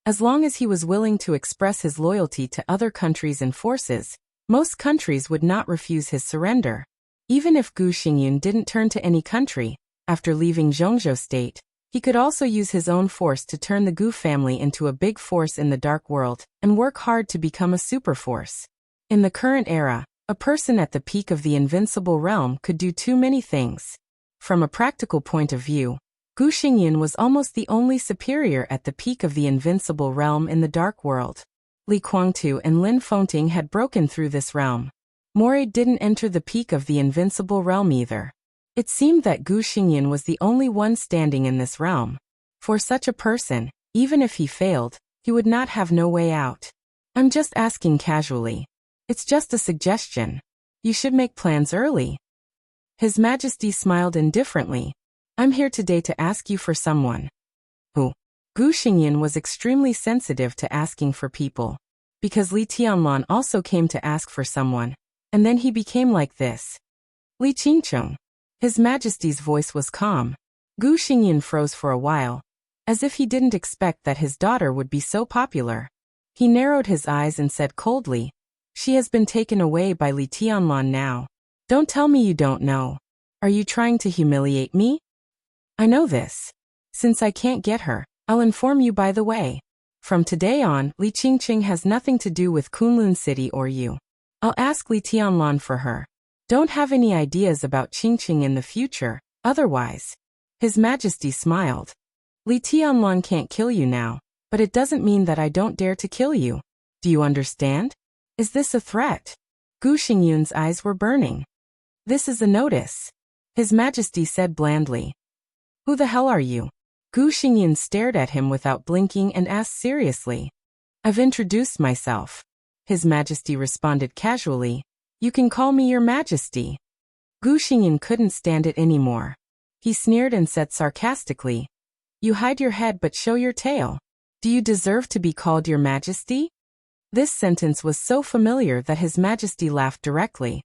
As long as he was willing to express his loyalty to other countries and forces, most countries would not refuse his surrender. Even if Gu Xingyun didn't turn to any country, after leaving Zhongzhou State, he could also use his own force to turn the Gu family into a big force in the dark world and work hard to become a super force. In the current era, a person at the peak of the invincible realm could do too many things. From a practical point of view, Gu Xingyan was almost the only superior at the peak of the invincible realm in the dark world. Li Guangtu and Lin Fengting had broken through this realm. Moray didn't enter the peak of the invincible realm either. It seemed that Gu Xingyan was the only one standing in this realm. For such a person, even if he failed, he would not have no way out. I'm just asking casually. It's just a suggestion. You should make plans early. His Majesty smiled indifferently. I'm here today to ask you for someone. Who? Gu Xingyan was extremely sensitive to asking for people. Because Li Tianlan also came to ask for someone. And then he became like this. Li Qingcheng. His Majesty's voice was calm. Gu Xingyan froze for a while, as if he didn't expect that his daughter would be so popular. He narrowed his eyes and said coldly, she has been taken away by Li Tianlan now. Don't tell me you don't know. Are you trying to humiliate me? I know this. Since I can't get her, I'll inform you by the way. From today on, Li Qingqing has nothing to do with Kunlun City or you. I'll ask Li Tianlan for her. Don't have any ideas about Qingqing in the future, otherwise. His Majesty smiled. Li Tianlan can't kill you now, but it doesn't mean that I don't dare to kill you. Do you understand? Is this a threat? Gu Xingyun's eyes were burning. This is a notice. His Majesty said blandly. Who the hell are you? Gu Xingyun stared at him without blinking and asked seriously. I've introduced myself. His Majesty responded casually. You can call me your Majesty. Gu Xingyan couldn't stand it anymore. He sneered and said sarcastically, you hide your head but show your tail. Do you deserve to be called your Majesty? This sentence was so familiar that His Majesty laughed directly.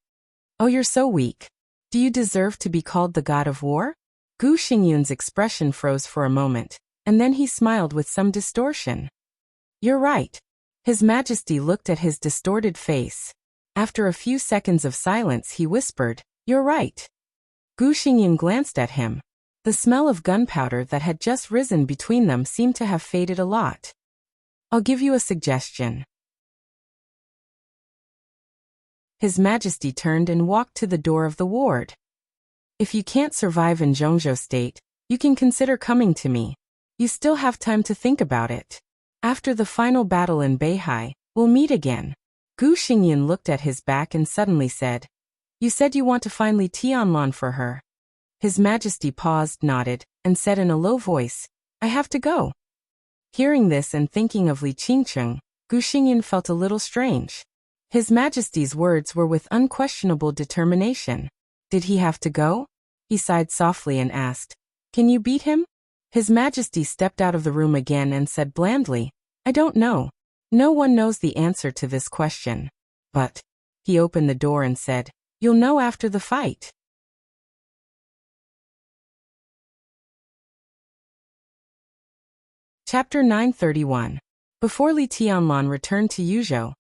Oh, you're so weak. Do you deserve to be called the God of War? Gu Xingyun's expression froze for a moment, and then he smiled with some distortion. You're right. His Majesty looked at his distorted face. After a few seconds of silence he whispered, you're right. Gu Xingyan glanced at him. The smell of gunpowder that had just risen between them seemed to have faded a lot. I'll give you a suggestion. His Majesty turned and walked to the door of the ward. If you can't survive in Zhongzhou State, you can consider coming to me. You still have time to think about it. After the final battle in Beihai, we'll meet again. Gu Xingyan looked at his back and suddenly said, you said you want to find Li Tianlan for her. His Majesty paused, nodded, and said in a low voice, I have to go. Hearing this and thinking of Li Qingcheng, Gu Xingyan felt a little strange. His Majesty's words were with unquestionable determination. Did he have to go? He sighed softly and asked, can you beat him? His Majesty stepped out of the room again and said blandly, I don't know. No one knows the answer to this question. But, he opened the door and said, you'll know after the fight. Chapter 931. Before Li Tianlan returned to Yuzhou,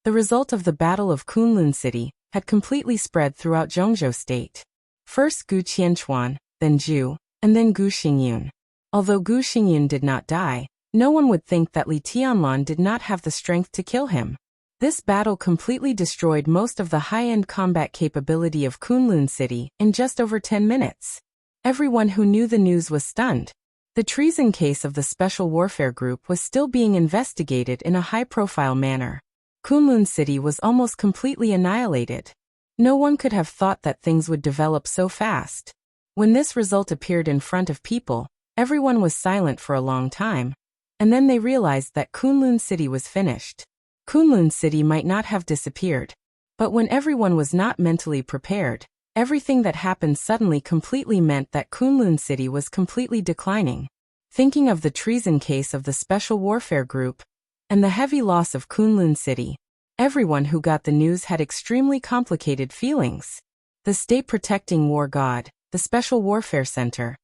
the result of the Battle of Kunlun City had completely spread throughout Zhongzhou State. First Gu Qianchuan, then Zhu, and then Gu Xingyun. Although Gu Xingyun did not die, no one would think that Li Tianlan did not have the strength to kill him. This battle completely destroyed most of the high-end combat capability of Kunlun City in just over 10 minutes. Everyone who knew the news was stunned. The treason case of the Special Warfare Group was still being investigated in a high-profile manner. Kunlun City was almost completely annihilated. No one could have thought that things would develop so fast. When this result appeared in front of people, everyone was silent for a long time. And then they realized that Kunlun City was finished. Kunlun City might not have disappeared. But when everyone was not mentally prepared, everything that happened suddenly completely meant that Kunlun City was completely declining. Thinking of the treason case of the Special Warfare Group, and the heavy loss of Kunlun City, everyone who got the news had extremely complicated feelings. The state-protecting war god, the Special Warfare Center.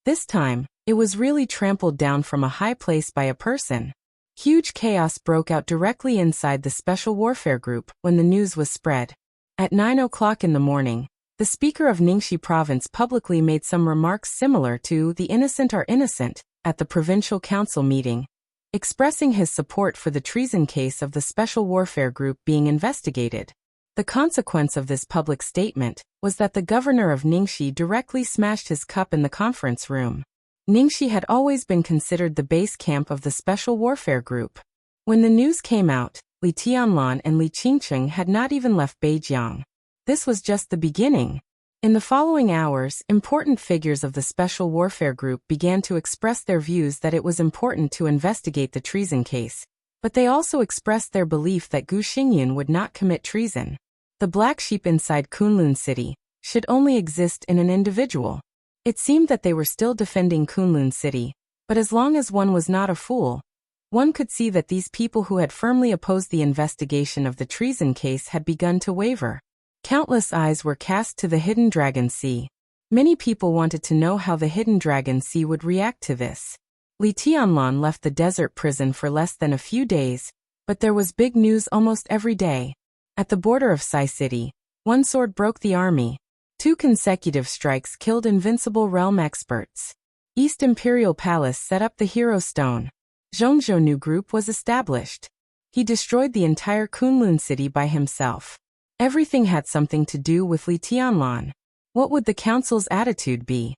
This time, it was really trampled down from a high place by a person. Huge chaos broke out directly inside the Special Warfare Group when the news was spread. At 9 o'clock in the morning, the Speaker of Ningxi Province publicly made some remarks similar to "the innocent are innocent" at the Provincial Council meeting, expressing his support for the treason case of the Special Warfare Group being investigated. The consequence of this public statement was that the governor of Ningxi directly smashed his cup in the conference room. Ningxi had always been considered the base camp of the Special Warfare Group. When the news came out, Li Tianlan and Li Qingqing had not even left Beijiang. This was just the beginning. In the following hours, important figures of the Special Warfare Group began to express their views that it was important to investigate the treason case, but they also expressed their belief that Gu Xingyun would not commit treason. The black sheep inside Kunlun City should only exist in an individual. It seemed that they were still defending Kunlun City, but as long as one was not a fool, one could see that these people who had firmly opposed the investigation of the treason case had begun to waver. Countless eyes were cast to the Hidden Dragon Sea. Many people wanted to know how the Hidden Dragon Sea would react to this. Li Tianlan left the desert prison for less than a few days, but there was big news almost every day. At the border of Sai City, one sword broke the army. 2 consecutive strikes killed invincible realm experts. East Imperial Palace set up the Hero Stone. Zhongzhou Group was established. He destroyed the entire Kunlun City by himself. Everything had something to do with Li Tianlan. What would the council's attitude be?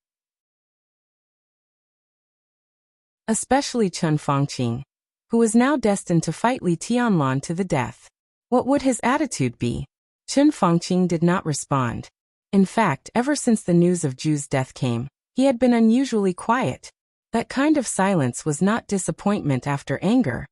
Especially Chen Fangqing, who was now destined to fight Li Tianlan to the death. What would his attitude be? Chen Fangqing did not respond. In fact, ever since the news of Ju's death came, he had been unusually quiet. That kind of silence was not disappointment after anger,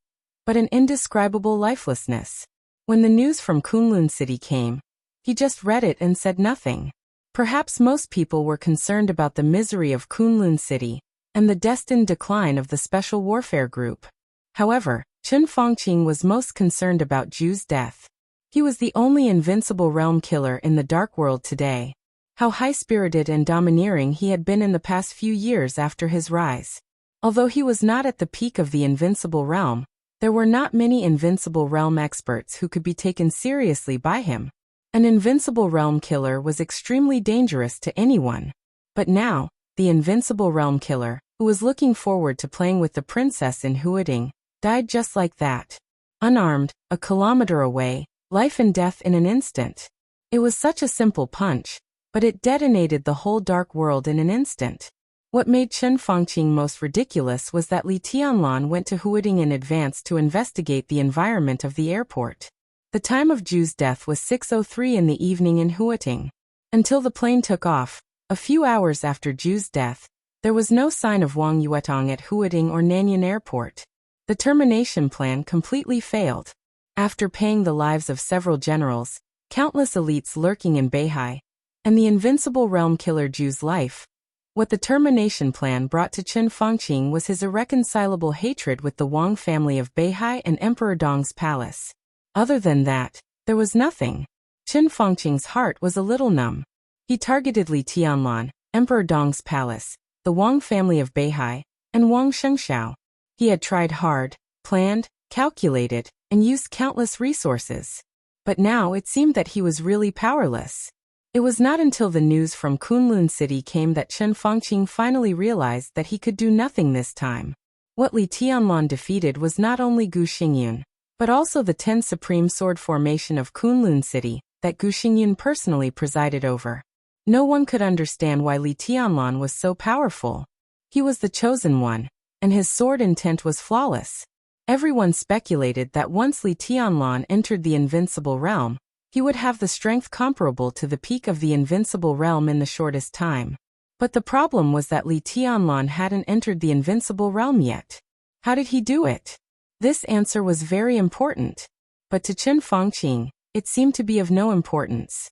but an indescribable lifelessness. When the news from Kunlun City came, he just read it and said nothing. Perhaps most people were concerned about the misery of Kunlun City and the destined decline of the Special Warfare Group. However, Chen Fangqing was most concerned about Ju's death. He was the only invincible realm killer in the Dark World today. How high-spirited and domineering he had been in the past few years after his rise. Although he was not at the peak of the invincible realm, there were not many invincible realm experts who could be taken seriously by him. An invincible realm killer was extremely dangerous to anyone. But now, the invincible realm killer, who was looking forward to playing with the princess in Huading, died just like that. Unarmed, a kilometer away, life and death in an instant. It was such a simple punch, but it detonated the whole Dark World in an instant. What made Chen Fangqing most ridiculous was that Li Tianlan went to Huading in advance to investigate the environment of the airport. The time of Ju's death was 6:03 in the evening in Huading. Until the plane took off, a few hours after Ju's death, there was no sign of Wang Yuetong at Huading or Nanyuan Airport. The termination plan completely failed. After paying the lives of several generals, countless elites lurking in Beihai, and the invincible realm killer Ju's life, what the termination plan brought to Chen Fangqing was his irreconcilable hatred with the Wang family of Beihai and Emperor Dong's palace. Other than that, there was nothing. Chen Fangqing's heart was a little numb. He targeted Li Tianlan, Emperor Dong's palace, the Wang family of Beihai, and Wang Shengshao. He had tried hard, planned, calculated, and used countless resources. But now it seemed that he was really powerless. It was not until the news from Kunlun City came that Chen Fangqing finally realized that he could do nothing this time. What Li Tianlan defeated was not only Gu Xingyun, but also the 10 Supreme Sword Formation of Kunlun City that Gu Xingyun personally presided over. No one could understand why Li Tianlan was so powerful. He was the chosen one, and his sword intent was flawless. Everyone speculated that once Li Tianlan entered the invincible realm, he would have the strength comparable to the peak of the invincible realm in the shortest time. But the problem was that Li Tianlan hadn't entered the invincible realm yet. How did he do it? This answer was very important. But to Chen Fangqing, it seemed to be of no importance.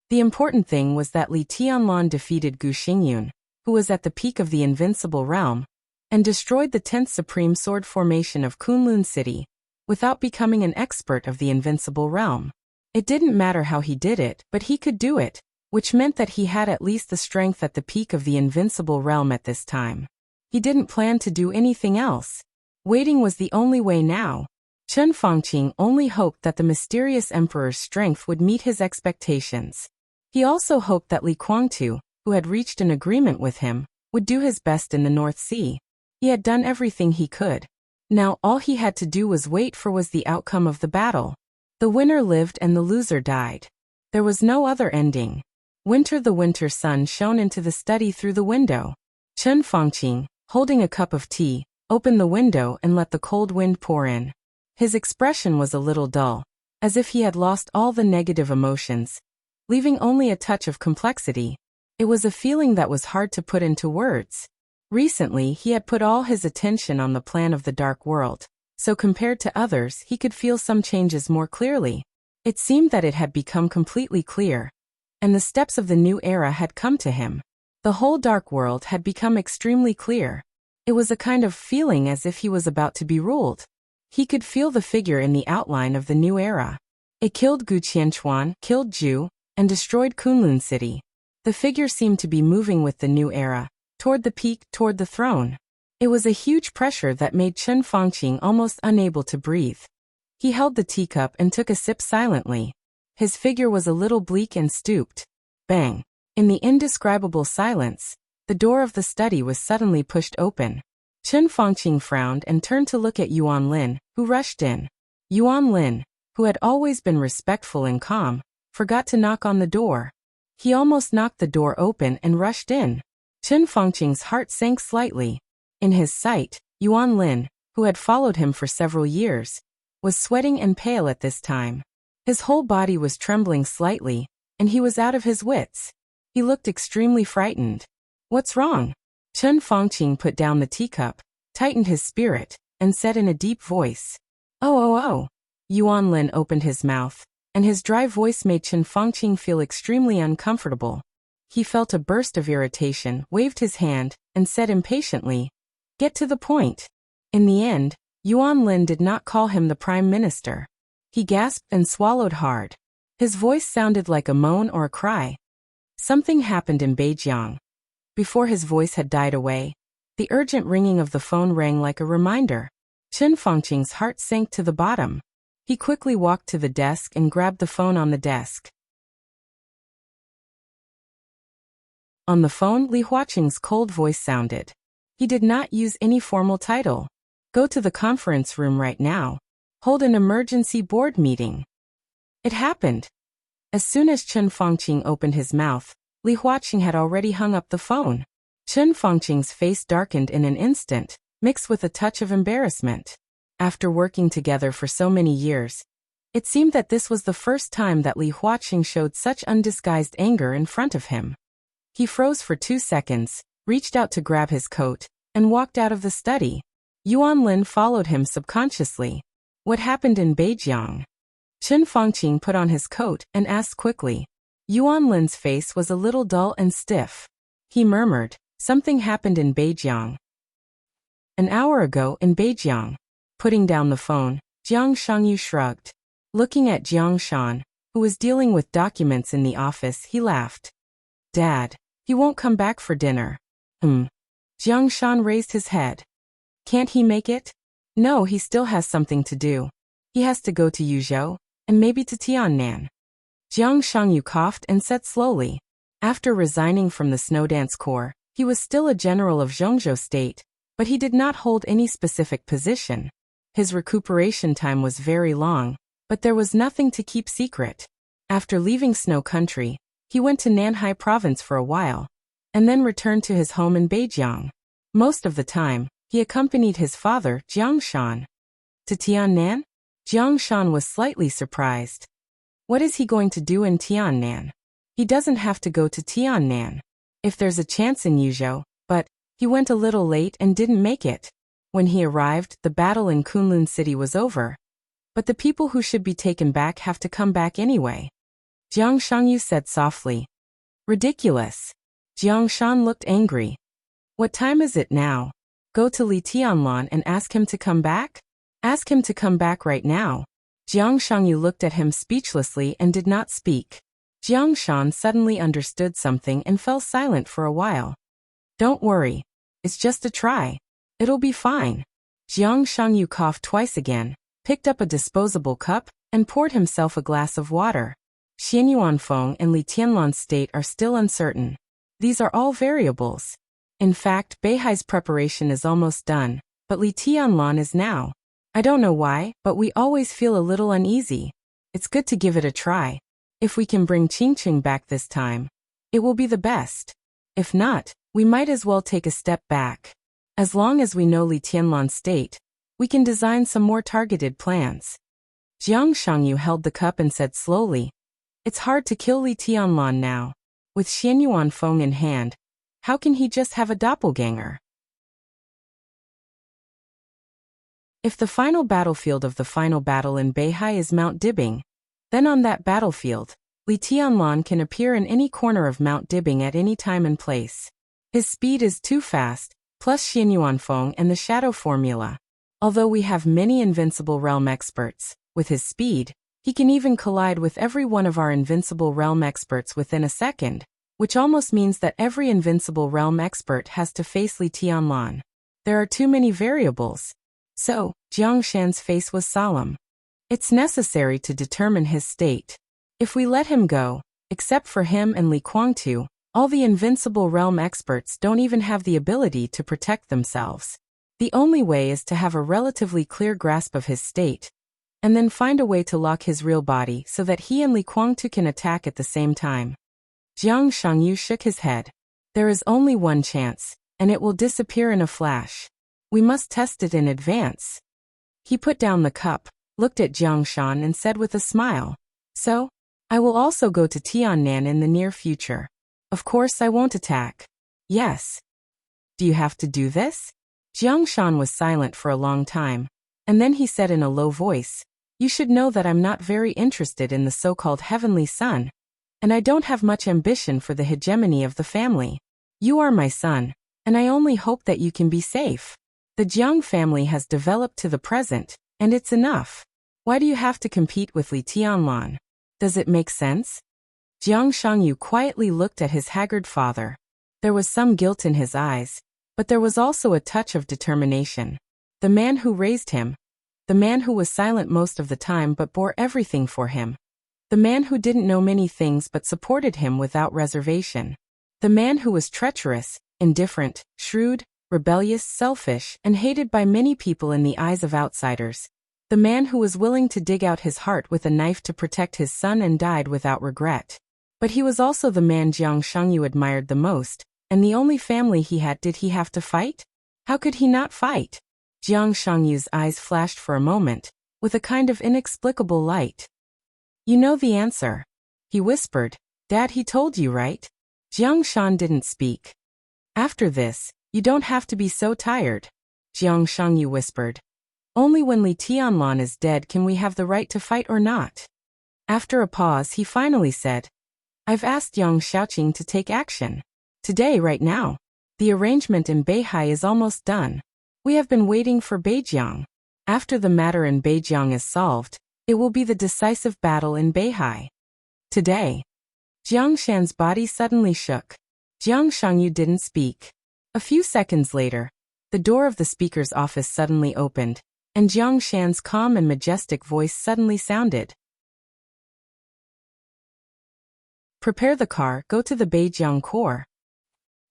The important thing was that Li Tianlan defeated Gu Xingyun, who was at the peak of the invincible realm, and destroyed the 10th Supreme Sword Formation of Kunlun City, without becoming an expert of the invincible realm. It didn't matter how he did it, but he could do it, which meant that he had at least the strength at the peak of the invincible realm at this time. He didn't plan to do anything else. Waiting was the only way now. Chen Fangqing only hoped that the mysterious emperor's strength would meet his expectations. He also hoped that Li Guangtu, who had reached an agreement with him, would do his best in the North Sea. He had done everything he could. Now all he had to do was wait for the outcome of the battle. The winner lived and the loser died. There was no other ending. The winter sun shone into the study through the window. Chen Fangqing, holding a cup of tea, opened the window and let the cold wind pour in. His expression was a little dull, as if he had lost all the negative emotions, leaving only a touch of complexity. It was a feeling that was hard to put into words. Recently, he had put all his attention on the plan of the dark world, so compared to others, he could feel some changes more clearly. It seemed that it had become completely clear, and the steps of the new era had come to him. The whole dark world had become extremely clear. It was a kind of feeling as if he was about to be ruled. He could feel the figure in the outline of the new era. It killed Gu Qianchuan, killed Zhu, and destroyed Kunlun City. The figure seemed to be moving with the new era, toward the peak, toward the throne. It was a huge pressure that made Chen Fangqing almost unable to breathe. He held the teacup and took a sip silently. His figure was a little bleak and stooped. Bang! In the indescribable silence, the door of the study was suddenly pushed open. Chen Fangqing frowned and turned to look at Yuan Lin, who rushed in. Yuan Lin, who had always been respectful and calm, forgot to knock on the door. He almost knocked the door open and rushed in. Chen Fangqing's heart sank slightly. In his sight, Yuan Lin, who had followed him for several years, was sweating and pale at this time. His whole body was trembling slightly, and he was out of his wits. He looked extremely frightened. "What's wrong?" Chen Fangqing put down the teacup, tightened his spirit, and said in a deep voice, "Oh." Yuan Lin opened his mouth, and his dry voice made Chen Fangqing feel extremely uncomfortable. He felt a burst of irritation, waved his hand, and said impatiently, "Get to the point." In the end, Yuan Lin did not call him the Prime Minister. He gasped and swallowed hard. His voice sounded like a moan or a cry. Something happened in Beijiang. Before his voice had died away, the urgent ringing of the phone rang like a reminder. Chen Fangqing's heart sank to the bottom. He quickly walked to the desk and grabbed the phone on the desk. On the phone, Li Huaqing's cold voice sounded. He did not use any formal title. "Go to the conference room right now. Hold an emergency board meeting." It happened. As soon as Chen Fangqing opened his mouth, Li Huaqing had already hung up the phone. Chen Fangqing's face darkened in an instant, mixed with a touch of embarrassment. After working together for so many years, it seemed that this was the first time that Li Huaqing showed such undisguised anger in front of him. He froze for 2 seconds, reached out to grab his coat, and walked out of the study. Yuan Lin followed him subconsciously. What happened in Beijiang? Chen Fangqing put on his coat and asked quickly. Yuan Lin's face was a little dull and stiff. He murmured, "Something happened in Beijiang. An hour ago in Beijiang." Putting down the phone, Jiang Shangyu shrugged. Looking at Jiang Shan, who was dealing with documents in the office, he laughed. "Dad, he won't come back for dinner." Jiang Shan raised his head. "Can't he make it?" "No, he still has something to do. He has to go to Yuzhou, and maybe to Tiannan." Jiang Shangyu coughed and said slowly. After resigning from the snow dance corps, he was still a general of Zhongzhou State, but he did not hold any specific position. His recuperation time was very long, but there was nothing to keep secret. After leaving Snow Country, he went to Nanhai Province for a while, and then returned to his home in Beijiang. Most of the time, he accompanied his father, Jiang Shan. To Tiannan? Jiang Shan was slightly surprised. What is he going to do in Tiannan? He doesn't have to go to Tiannan. If there's a chance in Yuzhou, but he went a little late and didn't make it. When he arrived, the battle in Kunlun City was over. But the people who should be taken back have to come back anyway. Jiang Shangyu said softly. Ridiculous. Jiang Shan looked angry. What time is it now? Go to Li Tianlan and ask him to come back? Ask him to come back right now. Jiang Shangyu looked at him speechlessly and did not speak. Jiang Shan suddenly understood something and fell silent for a while. Don't worry. It's just a try. It'll be fine. Jiang Shangyu coughed twice again, picked up a disposable cup, and poured himself a glass of water. Xianyuanfeng and Li Tianlan's state are still uncertain. These are all variables. In fact, Beihai's preparation is almost done, but Li Tianlan is now. I don't know why, but we always feel a little uneasy. It's good to give it a try. If we can bring Qingqing back this time, It will be the best. If not, we might as well take a step back. As long as we know Li Tianlan's state, we can design some more targeted plans. Jiang Shangyu held the cup and said slowly, "It's hard to kill Li Tianlan now. With Xianyuan Feng in hand, how can he just have a doppelganger?" If the final battlefield of the final battle in Beihai is Mount Dibing, then on that battlefield, Li Tianlan can appear in any corner of Mount Dibing at any time and place. His speed is too fast, plus Xianyuan Feng and the Shadow Formula. Although we have many invincible realm experts, with his speed, he can even collide with every one of our invincible realm experts within a second, which almost means that every invincible realm expert has to face Li Tianlan. There are too many variables. So, Jiang Shan's face was solemn. It's necessary to determine his state. If we let him go, except for him and Li Guangtu, all the invincible realm experts don't even have the ability to protect themselves. The only way is to have a relatively clear grasp of his state, and then find a way to lock his real body so that he and Li Guangtu can attack at the same time. Jiang Shangyu shook his head. There is only one chance, and it will disappear in a flash. We must test it in advance. He put down the cup, looked at Jiang Shan and said with a smile, "So, I will also go to Tiannan in the near future. Of course I won't attack." "Yes." "Do you have to do this?" Jiang Shan was silent for a long time, and then he said in a low voice, "You should know that I'm not very interested in the so-called heavenly son, and I don't have much ambition for the hegemony of the family. You are my son, and I only hope that you can be safe. The Jiang family has developed to the present, and it's enough. Why do you have to compete with Li Tianlan? Does it make sense?" Jiang Shangyu quietly looked at his haggard father. There was some guilt in his eyes, but there was also a touch of determination. The man who raised him, the man who was silent most of the time but bore everything for him, the man who didn't know many things but supported him without reservation, the man who was treacherous, indifferent, shrewd, rebellious, selfish, and hated by many people in the eyes of outsiders, the man who was willing to dig out his heart with a knife to protect his son and died without regret. But he was also the man Jiang Shangyu admired the most, and the only family he had. Did he have to fight? How could he not fight? Jiang Shangyu's eyes flashed for a moment, with a kind of inexplicable light. "You know the answer," he whispered. "Dad, he told you, right?" Jiang Shan didn't speak. "After this, you don't have to be so tired," Jiang Shangyu whispered. "Only when Li Tianlan is dead can we have the right to fight or not." After a pause he finally said, "I've asked Yang Xiaoqing to take action. Today, right now. The arrangement in Beihai is almost done. We have been waiting for Beijiang. After the matter in Beijiang is solved, it will be the decisive battle in Beihai. Today." Jiang Shan's body suddenly shook. Jiang Shangyu didn't speak. A few seconds later, the door of the speaker's office suddenly opened, and Jiang Shan's calm and majestic voice suddenly sounded. "Prepare the car, go to the Beijiang core."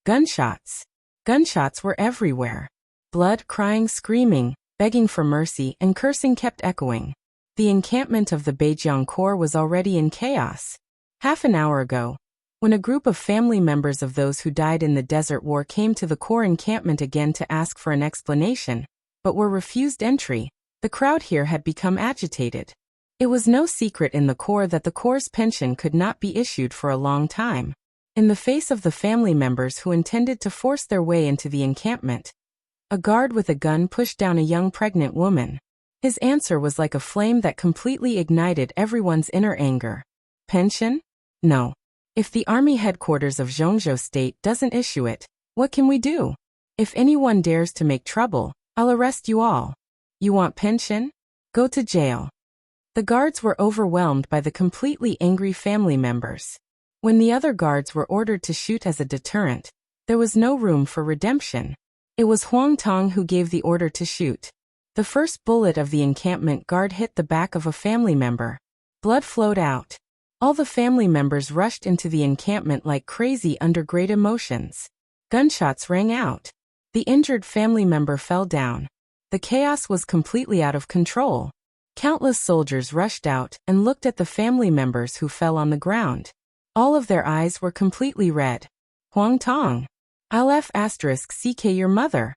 Gunshots. Gunshots were everywhere. Blood, crying, screaming, begging for mercy, and cursing kept echoing. The encampment of the Beijiang core was already in chaos. Half an hour ago, when a group of family members of those who died in the Desert War came to the core encampment again to ask for an explanation, but were refused entry, the crowd here had become agitated. It was no secret in the core that the core's pension could not be issued for a long time. In the face of the family members who intended to force their way into the encampment, a guard with a gun pushed down a young pregnant woman. His answer was like a flame that completely ignited everyone's inner anger. "Pension? No. If the army headquarters of Zhongzhou State doesn't issue it, what can we do? If anyone dares to make trouble, I'll arrest you all. You want pension? Go to jail." The guards were overwhelmed by the completely angry family members. When the other guards were ordered to shoot as a deterrent, there was no room for redemption. It was Huang Tong who gave the order to shoot. The first bullet of the encampment guard hit the back of a family member. Blood flowed out. All the family members rushed into the encampment like crazy under great emotions. Gunshots rang out. The injured family member fell down. The chaos was completely out of control. Countless soldiers rushed out and looked at the family members who fell on the ground. All of their eyes were completely red. Huang Tong. I'll F***ck your mother.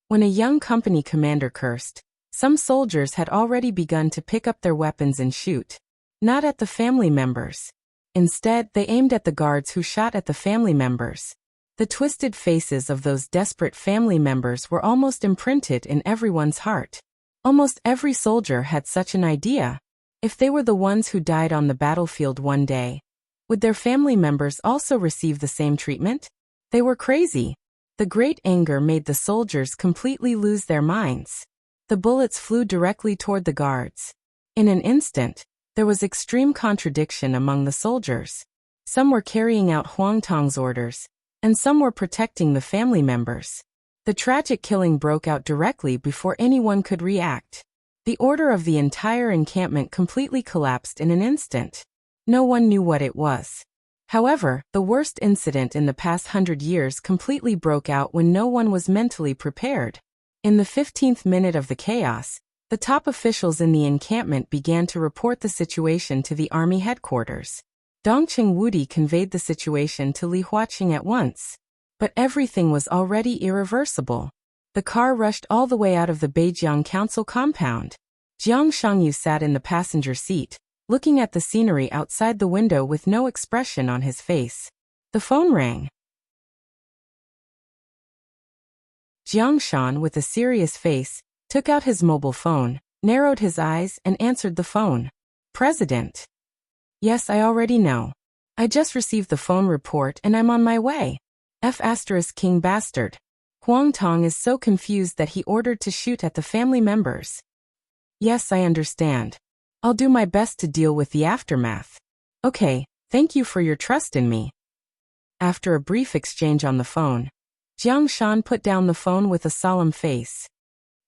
When a young company commander cursed, some soldiers had already begun to pick up their weapons and shoot. Not at the family members. Instead, they aimed at the guards who shot at the family members. The twisted faces of those desperate family members were almost imprinted in everyone's heart. Almost every soldier had such an idea. If they were the ones who died on the battlefield one day, would their family members also receive the same treatment? They were crazy. The great anger made the soldiers completely lose their minds. The bullets flew directly toward the guards. In an instant, there was extreme contradiction among the soldiers. Some were carrying out Huang Tong's orders, and some were protecting the family members. The tragic killing broke out directly before anyone could react. The order of the entire encampment completely collapsed in an instant. No one knew what it was. However, the worst incident in the past 100 years completely broke out when no one was mentally prepared. In the 15th minute of the chaos, the top officials in the encampment began to report the situation to the army headquarters. Dongqing Wudi conveyed the situation to Li Huaqing at once. But everything was already irreversible. The car rushed all the way out of the Beijiang Council compound. Jiang Shangyu sat in the passenger seat, looking at the scenery outside the window with no expression on his face. The phone rang. Jiang Shan, with a serious face, took out his mobile phone, narrowed his eyes, and answered the phone. President. Yes, I already know. I just received the phone report and I'm on my way. King bastard. Huang Tong is so confused that he ordered to shoot at the family members. Yes, I understand. I'll do my best to deal with the aftermath. Okay, thank you for your trust in me. After a brief exchange on the phone, Jiang Shan put down the phone with a solemn face.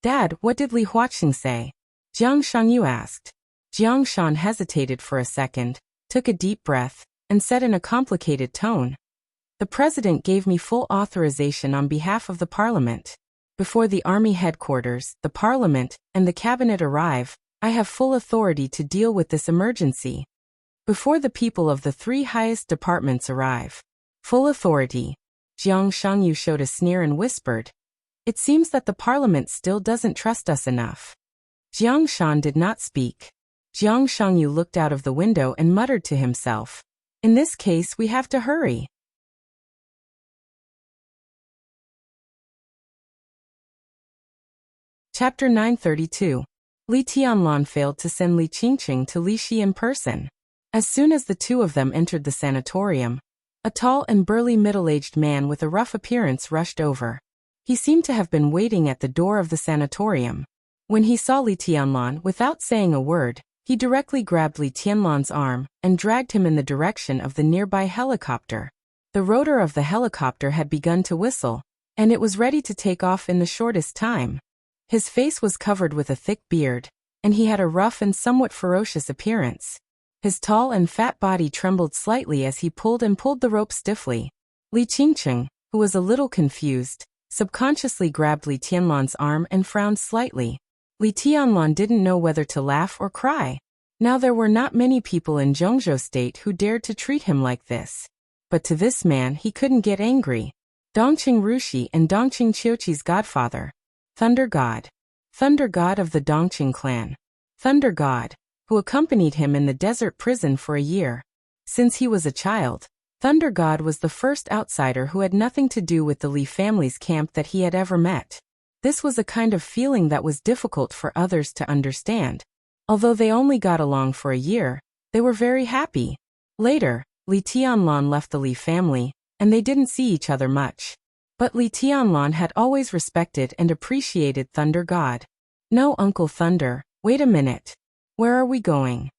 Dad, what did Li Huaqing say? Jiang Shangyu asked. Jiang Shan hesitated for a second, took a deep breath, and said in a complicated tone. The president gave me full authorization on behalf of the parliament. Before the army headquarters, the parliament, and the cabinet arrive, I have full authority to deal with this emergency. Before the people of the 3 highest departments arrive. Full authority. Jiang Shangyu showed a sneer and whispered. It seems that the parliament still doesn't trust us enough. Jiang Shan did not speak. Jiang Shangyu looked out of the window and muttered to himself. In this case, we have to hurry. Chapter 932. Li Tianlan failed to send Li Qingqing to Li Shi in person. As soon as the two of them entered the sanatorium, a tall and burly middle-aged man with a rough appearance rushed over. He seemed to have been waiting at the door of the sanatorium. When he saw Li Tianlan, without saying a word, he directly grabbed Li Tianlan's arm and dragged him in the direction of the nearby helicopter. The rotor of the helicopter had begun to whistle, and it was ready to take off in the shortest time. His face was covered with a thick beard, and he had a rough and somewhat ferocious appearance. His tall and fat body trembled slightly as he pulled the rope stiffly. Li Qingqing, who was a little confused, subconsciously grabbed Li Tianlan's arm and frowned slightly. Li Tianlan didn't know whether to laugh or cry. Now there were not many people in Zhongzhou State who dared to treat him like this. But to this man he couldn't get angry. Dongqing Rushi and Dongqing Qiuqi's godfather. Thunder God. Thunder God of the Dongqing clan. Thunder God, who accompanied him in the desert prison for a year. Since he was a child, Thunder God was the first outsider who had nothing to do with the Li family's camp that he had ever met. This was a kind of feeling that was difficult for others to understand. Although they only got along for a year, they were very happy. Later, Li Tianlan left the Li family, and they didn't see each other much. But Li Tianlan had always respected and appreciated Thunder God. No, Uncle Thunder, wait a minute. Where are we going?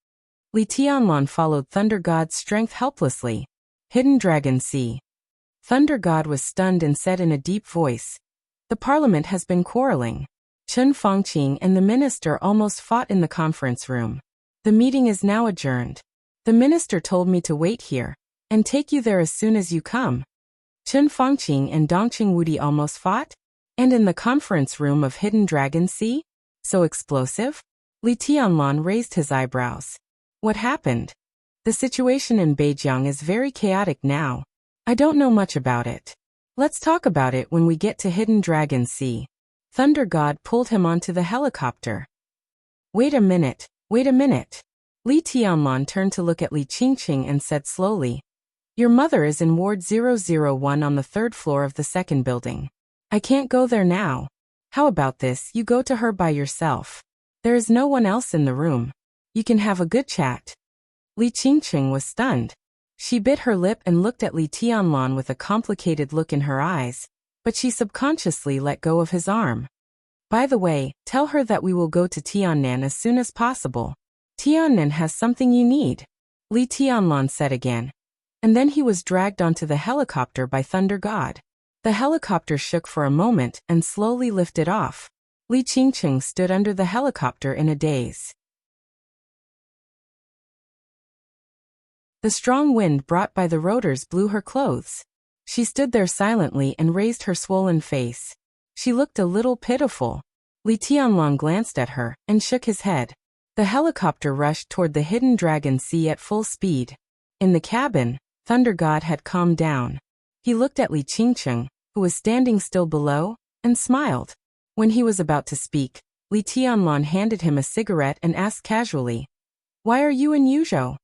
Li Tianlan followed Thunder God's strength helplessly. Hidden Dragon Sea. Thunder God was stunned and said in a deep voice, the parliament has been quarreling. Chen Fangqing and the minister almost fought in the conference room. The meeting is now adjourned. The minister told me to wait here, and take you there as soon as you come. Chen Fangqing and Dongqing Wudi almost fought? And in the conference room of Hidden Dragon Sea? So explosive? Li Tianlan raised his eyebrows. What happened? The situation in Beijing is very chaotic now. I don't know much about it. Let's talk about it when we get to Hidden Dragon Sea. Thunder God pulled him onto the helicopter. Wait a minute, wait a minute. Li Tianlan turned to look at Li Qingqing and said slowly, "Your mother is in Ward 001 on the 3rd floor of the 2nd building. I can't go there now. How about this, you go to her by yourself? There is no one else in the room. You can have a good chat." Li Qingqing was stunned. She bit her lip and looked at Li Tianlan with a complicated look in her eyes, but she subconsciously let go of his arm. "By the way, tell her that we will go to Tiannan as soon as possible. Tiannan has something you need," Li Tianlan said again. And then he was dragged onto the helicopter by Thunder God. The helicopter shook for a moment and slowly lifted off. Li Qingqing stood under the helicopter in a daze. The strong wind brought by the rotors blew her clothes. She stood there silently and raised her swollen face. She looked a little pitiful. Li Tianlan glanced at her and shook his head. The helicopter rushed toward the Hidden Dragon Sea at full speed. In the cabin, Thunder God had calmed down. He looked at Li Qingqing, who was standing still below, and smiled. When he was about to speak, Li Tianlan handed him a cigarette and asked casually, "Why are you in Yuzhou?"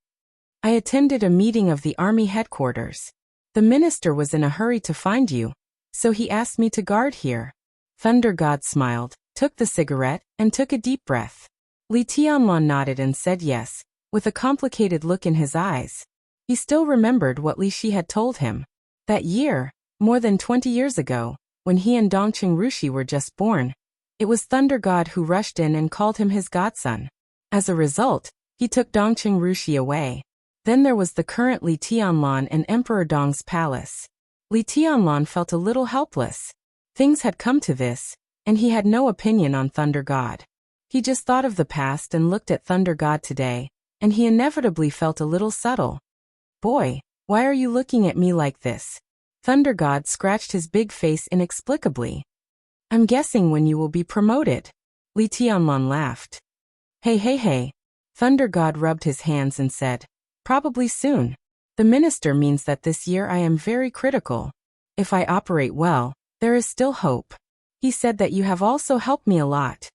"I attended a meeting of the army headquarters. The minister was in a hurry to find you, so he asked me to guard here." Thunder God smiled, took the cigarette, and took a deep breath. Li Tianlan nodded and said yes, with a complicated look in his eyes. He still remembered what Li Shi had told him. That year, more than 20 years ago, when he and Dongqing Rushi were just born, it was Thunder God who rushed in and called him his godson. As a result, he took Dongqing Rushi away. Then there was the current Li Tianlan in Emperor Dong's palace. Li Tianlan felt a little helpless. Things had come to this, and he had no opinion on Thunder God. He just thought of the past and looked at Thunder God today, and he inevitably felt a little subtle. "Boy, why are you looking at me like this?" Thunder God scratched his big face inexplicably. "I'm guessing when you will be promoted." Li Tianlan laughed. Hey. Thunder God rubbed his hands and said, "Probably soon. The minister means that this year I am very critical. If I operate well, there is still hope. He said that you have also helped me a lot."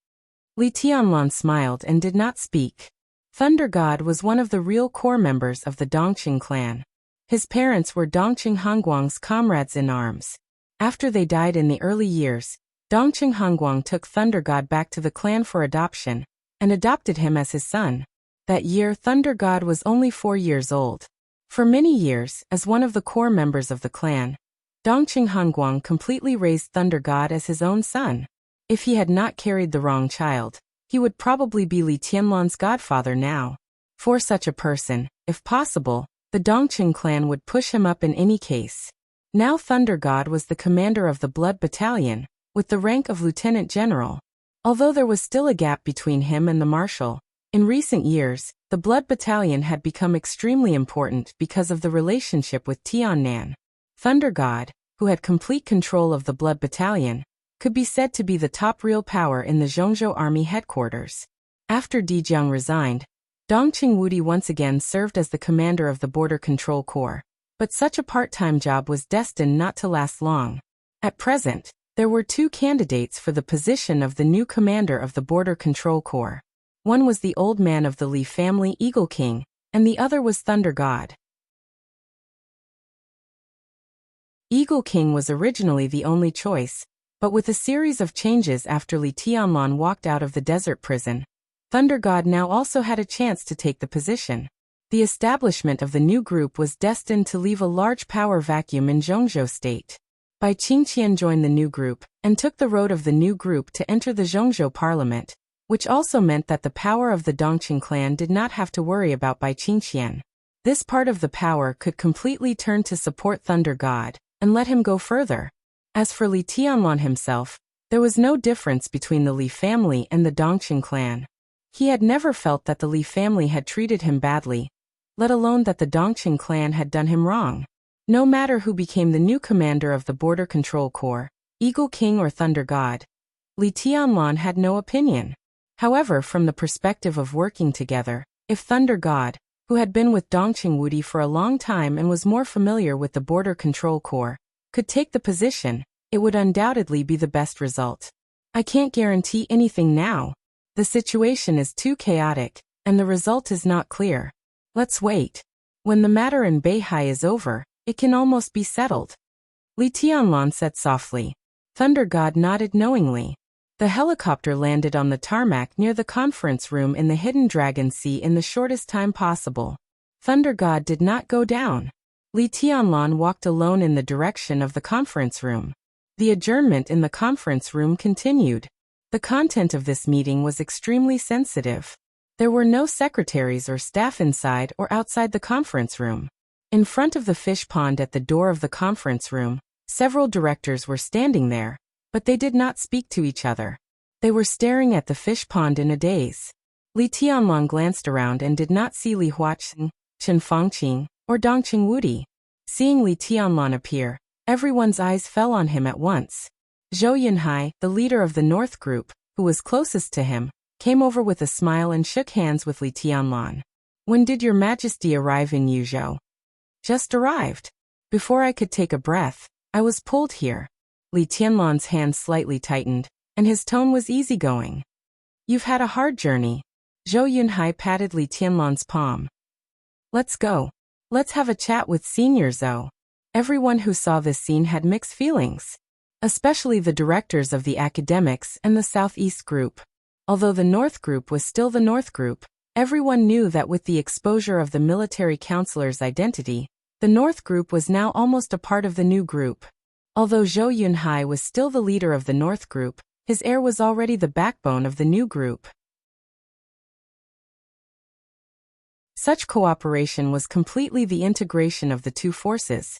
Li Tianlan smiled and did not speak. Thunder God was one of the real core members of the Dongqing clan. His parents were Dongqing Hongguang's comrades in arms. After they died in the early years, Dongqing Hongguang took Thunder God back to the clan for adoption, and adopted him as his son. That year Thunder God was only 4 years old. For many years, as one of the core members of the clan, Dongqing Hongguang completely raised Thunder God as his own son. If he had not carried the wrong child, he would probably be Li Tianlan's godfather now. For such a person, if possible, the Dongqing clan would push him up in any case. Now Thunder God was the commander of the Blood Battalion, with the rank of Lieutenant General. Although there was still a gap between him and the Marshal, in recent years, the Blood Battalion had become extremely important because of the relationship with Tiannan. Thunder God, who had complete control of the Blood Battalion, could be said to be the top real power in the Zhongzhou Army headquarters. After Di Jiang resigned, Dongqing Wudi once again served as the commander of the Border Control Corps, but such a part-time job was destined not to last long. At present, there were 2 candidates for the position of the new commander of the Border Control Corps. One was the old man of the Li family, Eagle King, and the other was Thunder God. Eagle King was originally the only choice, but with a series of changes after Li Tianlan walked out of the desert prison, Thunder God now also had a chance to take the position. The establishment of the new group was destined to leave a large power vacuum in Zhongzhou state. Bai Qingqian joined the new group, and took the road of the new group to enter the Zhongzhou parliament, which also meant that the power of the Dongqing clan did not have to worry about Bai Qingqian. This part of the power could completely turn to support Thunder God, and let him go further. As for Li Tianlan himself, there was no difference between the Li family and the Dongqing clan. He had never felt that the Li family had treated him badly, let alone that the Dongqing clan had done him wrong. No matter who became the new commander of the Border Control Corps, Eagle King or Thunder God, Li Tianlan had no opinion. However, from the perspective of working together, if Thunder God, who had been with Dongqing Wudi for a long time and was more familiar with the Border Control Corps, could take the position, it would undoubtedly be the best result. I can't guarantee anything now. The situation is too chaotic, and the result is not clear. Let's wait. When the matter in Beihai is over, it can almost be settled. Li Tianlan said softly. Thunder God nodded knowingly. The helicopter landed on the tarmac near the conference room in the Hidden Dragon Sea in the shortest time possible. Thunder God did not go down. Li Tianlan walked alone in the direction of the conference room. The adjournment in the conference room continued. The content of this meeting was extremely sensitive. There were no secretaries or staff inside or outside the conference room. In front of the fish pond at the door of the conference room, several directors were standing there, but they did not speak to each other. They were staring at the fish pond in a daze. Li Tianlan glanced around and did not see Li Huaqing, Chen Fangqing, or Dongqing Wudi. Seeing Li Tianlan appear, everyone's eyes fell on him at once. Zhou Yunhai, the leader of the North Group, who was closest to him, came over with a smile and shook hands with Li Tianlan. When did your Majesty arrive in Yuzhou? Just arrived. Before I could take a breath, I was pulled here. Li Tianlan's hand slightly tightened, and his tone was easygoing. You've had a hard journey. Zhou Yunhai patted Li Tianlan's palm. Let's go. Let's have a chat with Senior Zhou. Everyone who saw this scene had mixed feelings, especially the directors of the academics and the Southeast Group. Although the North Group was still the North Group, everyone knew that with the exposure of the military counselor's identity, the North Group was now almost a part of the new group. Although Zhou Yunhai was still the leader of the North Group, his heir was already the backbone of the new group. Such cooperation was completely the integration of the two forces,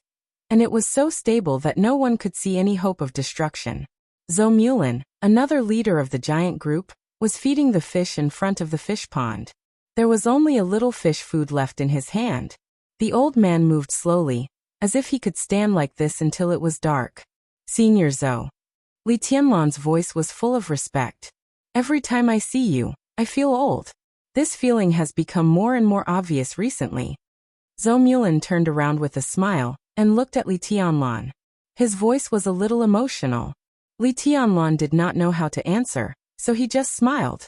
and it was so stable that no one could see any hope of destruction. Zhou Mulin, another leader of the giant group, was feeding the fish in front of the fish pond. There was only a little fish food left in his hand. The old man moved slowly, as if he could stand like this until it was dark. Senior Zhou. Li Tianlan's voice was full of respect. Every time I see you, I feel old. This feeling has become more and more obvious recently. Zhou Mulin turned around with a smile and looked at Li Tianlan. His voice was a little emotional. Li Tianlan did not know how to answer, so he just smiled.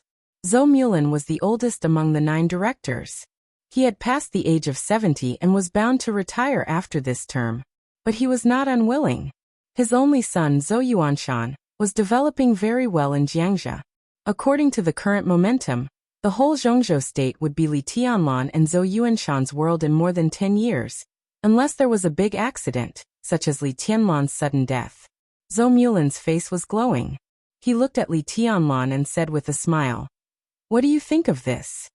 Zhou Mulin was the oldest among the 9 directors. He had passed the age of 70 and was bound to retire after this term. But he was not unwilling. His only son Zhou Yuanshan was developing very well in Jiangxia. According to the current momentum, the whole Zhongzhou state would be Li Tianlan and Zhou Yuanshan's world in more than 10 years, unless there was a big accident, such as Li Tianlan's sudden death. Zhou Mulin's face was glowing. He looked at Li Tianlan and said with a smile, "What do you think of this?"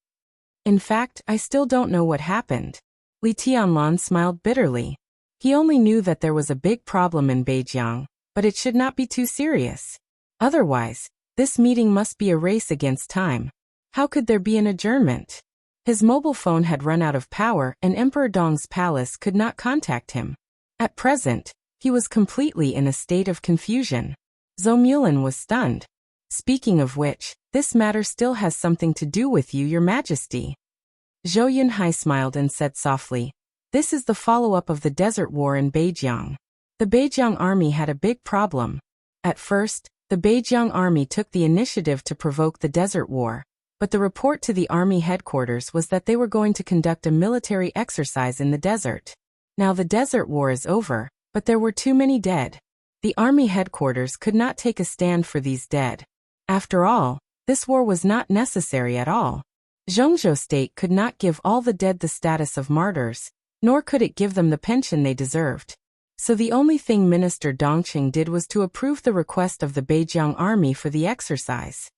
In fact, I still don't know what happened. Li Tianlan smiled bitterly. He only knew that there was a big problem in Beijing, but it should not be too serious. Otherwise, this meeting must be a race against time. How could there be an adjournment? His mobile phone had run out of power and Emperor Dong's palace could not contact him. At present, he was completely in a state of confusion. Zhou Mulin was stunned. Speaking of which, this matter still has something to do with you, Your Majesty. Zhou Yunhai smiled and said softly, "This is the follow-up of the Desert War in Beijing. The Beijing army had a big problem. At first, the Beijing army took the initiative to provoke the Desert War, but the report to the army headquarters was that they were going to conduct a military exercise in the desert. Now the Desert War is over, but there were too many dead. The army headquarters could not take a stand for these dead. After all, this war was not necessary at all. Zhongzhou state could not give all the dead the status of martyrs, nor could it give them the pension they deserved. So the only thing Minister Dongqing did was to approve the request of the Beijing army for the exercise."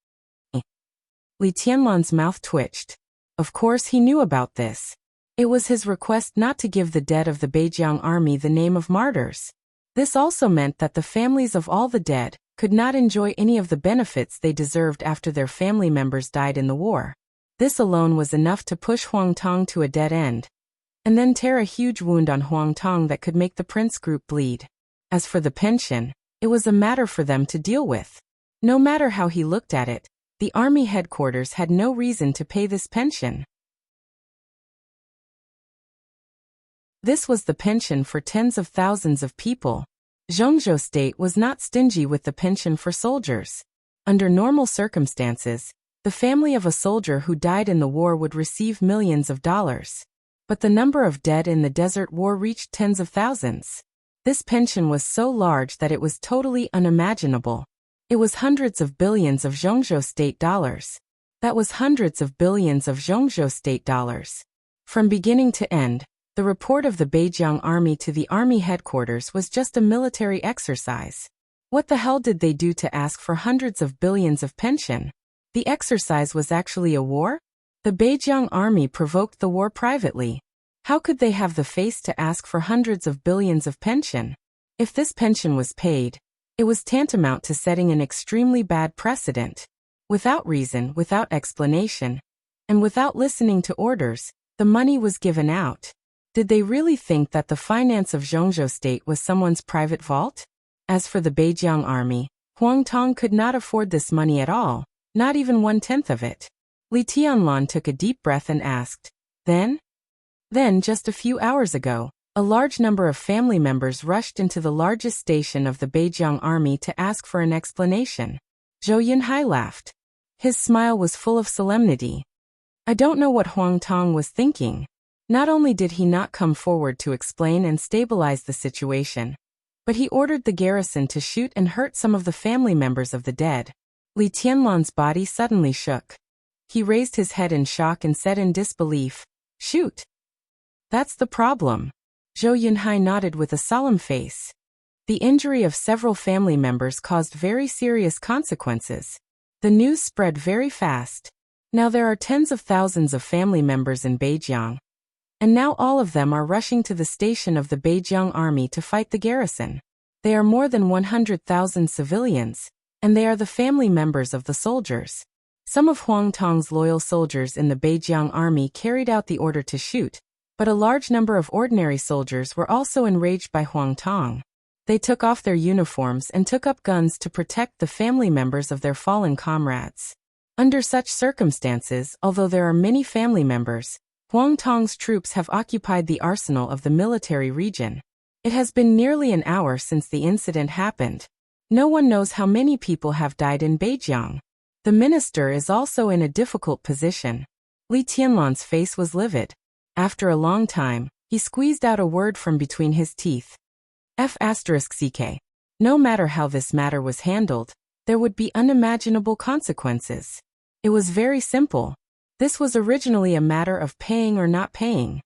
Li Tianlan's mouth twitched. Of course he knew about this. It was his request not to give the dead of the Beijing army the name of martyrs. This also meant that the families of all the dead could not enjoy any of the benefits they deserved after their family members died in the war. This alone was enough to push Huang Tong to a dead end, and then tear a huge wound on Huang Tong that could make the Prince Group bleed. As for the pension, it was a matter for them to deal with. No matter how he looked at it, the army headquarters had no reason to pay this pension. This was the pension for tens of thousands of people. Zhongzhou State was not stingy with the pension for soldiers. Under normal circumstances, the family of a soldier who died in the war would receive millions of dollars. But the number of dead in the Desert War reached tens of thousands. This pension was so large that it was totally unimaginable. It was hundreds of billions of Zhongzhou State dollars. That was hundreds of billions of Zhongzhou State dollars. From beginning to end, the report of the Beijiang Army to the Army headquarters was just a military exercise. What the hell did they do to ask for hundreds of billions of pension? The exercise was actually a war? The Beijiang Army provoked the war privately. How could they have the face to ask for hundreds of billions of pension? If this pension was paid, it was tantamount to setting an extremely bad precedent. Without reason, without explanation, and without listening to orders, the money was given out. Did they really think that the finance of Zhongzhou State was someone's private vault? As for the Beijiang Army, Huang Tong could not afford this money at all, not even 1/10 of it. Li Tianlan took a deep breath and asked, Then, just a few hours ago, a large number of family members rushed into the largest station of the Beijiang Army to ask for an explanation. Zhou Yunhai laughed. His smile was full of solemnity. I don't know what Huang Tong was thinking. Not only did he not come forward to explain and stabilize the situation, but he ordered the garrison to shoot and hurt some of the family members of the dead. Li Tianlan's body suddenly shook. He raised his head in shock and said in disbelief, Shoot! That's the problem. Zhou Yunhai nodded with a solemn face. The injury of several family members caused very serious consequences. The news spread very fast. Now there are tens of thousands of family members in Beijiang. And now all of them are rushing to the station of the Beijiang Army to fight the garrison. They are more than 100,000 civilians, and they are the family members of the soldiers. Some of Huang Tong's loyal soldiers in the Beijiang Army carried out the order to shoot, but a large number of ordinary soldiers were also enraged by Huang Tong. They took off their uniforms and took up guns to protect the family members of their fallen comrades. Under such circumstances, although there are many family members, Huang Tong's troops have occupied the arsenal of the military region. It has been nearly an hour since the incident happened. No one knows how many people have died in Beijiang. The minister is also in a difficult position. Li Tianlan's face was livid. After a long time, he squeezed out a word from between his teeth. F***ck. No matter how this matter was handled, there would be unimaginable consequences. It was very simple. This was originally a matter of paying or not paying.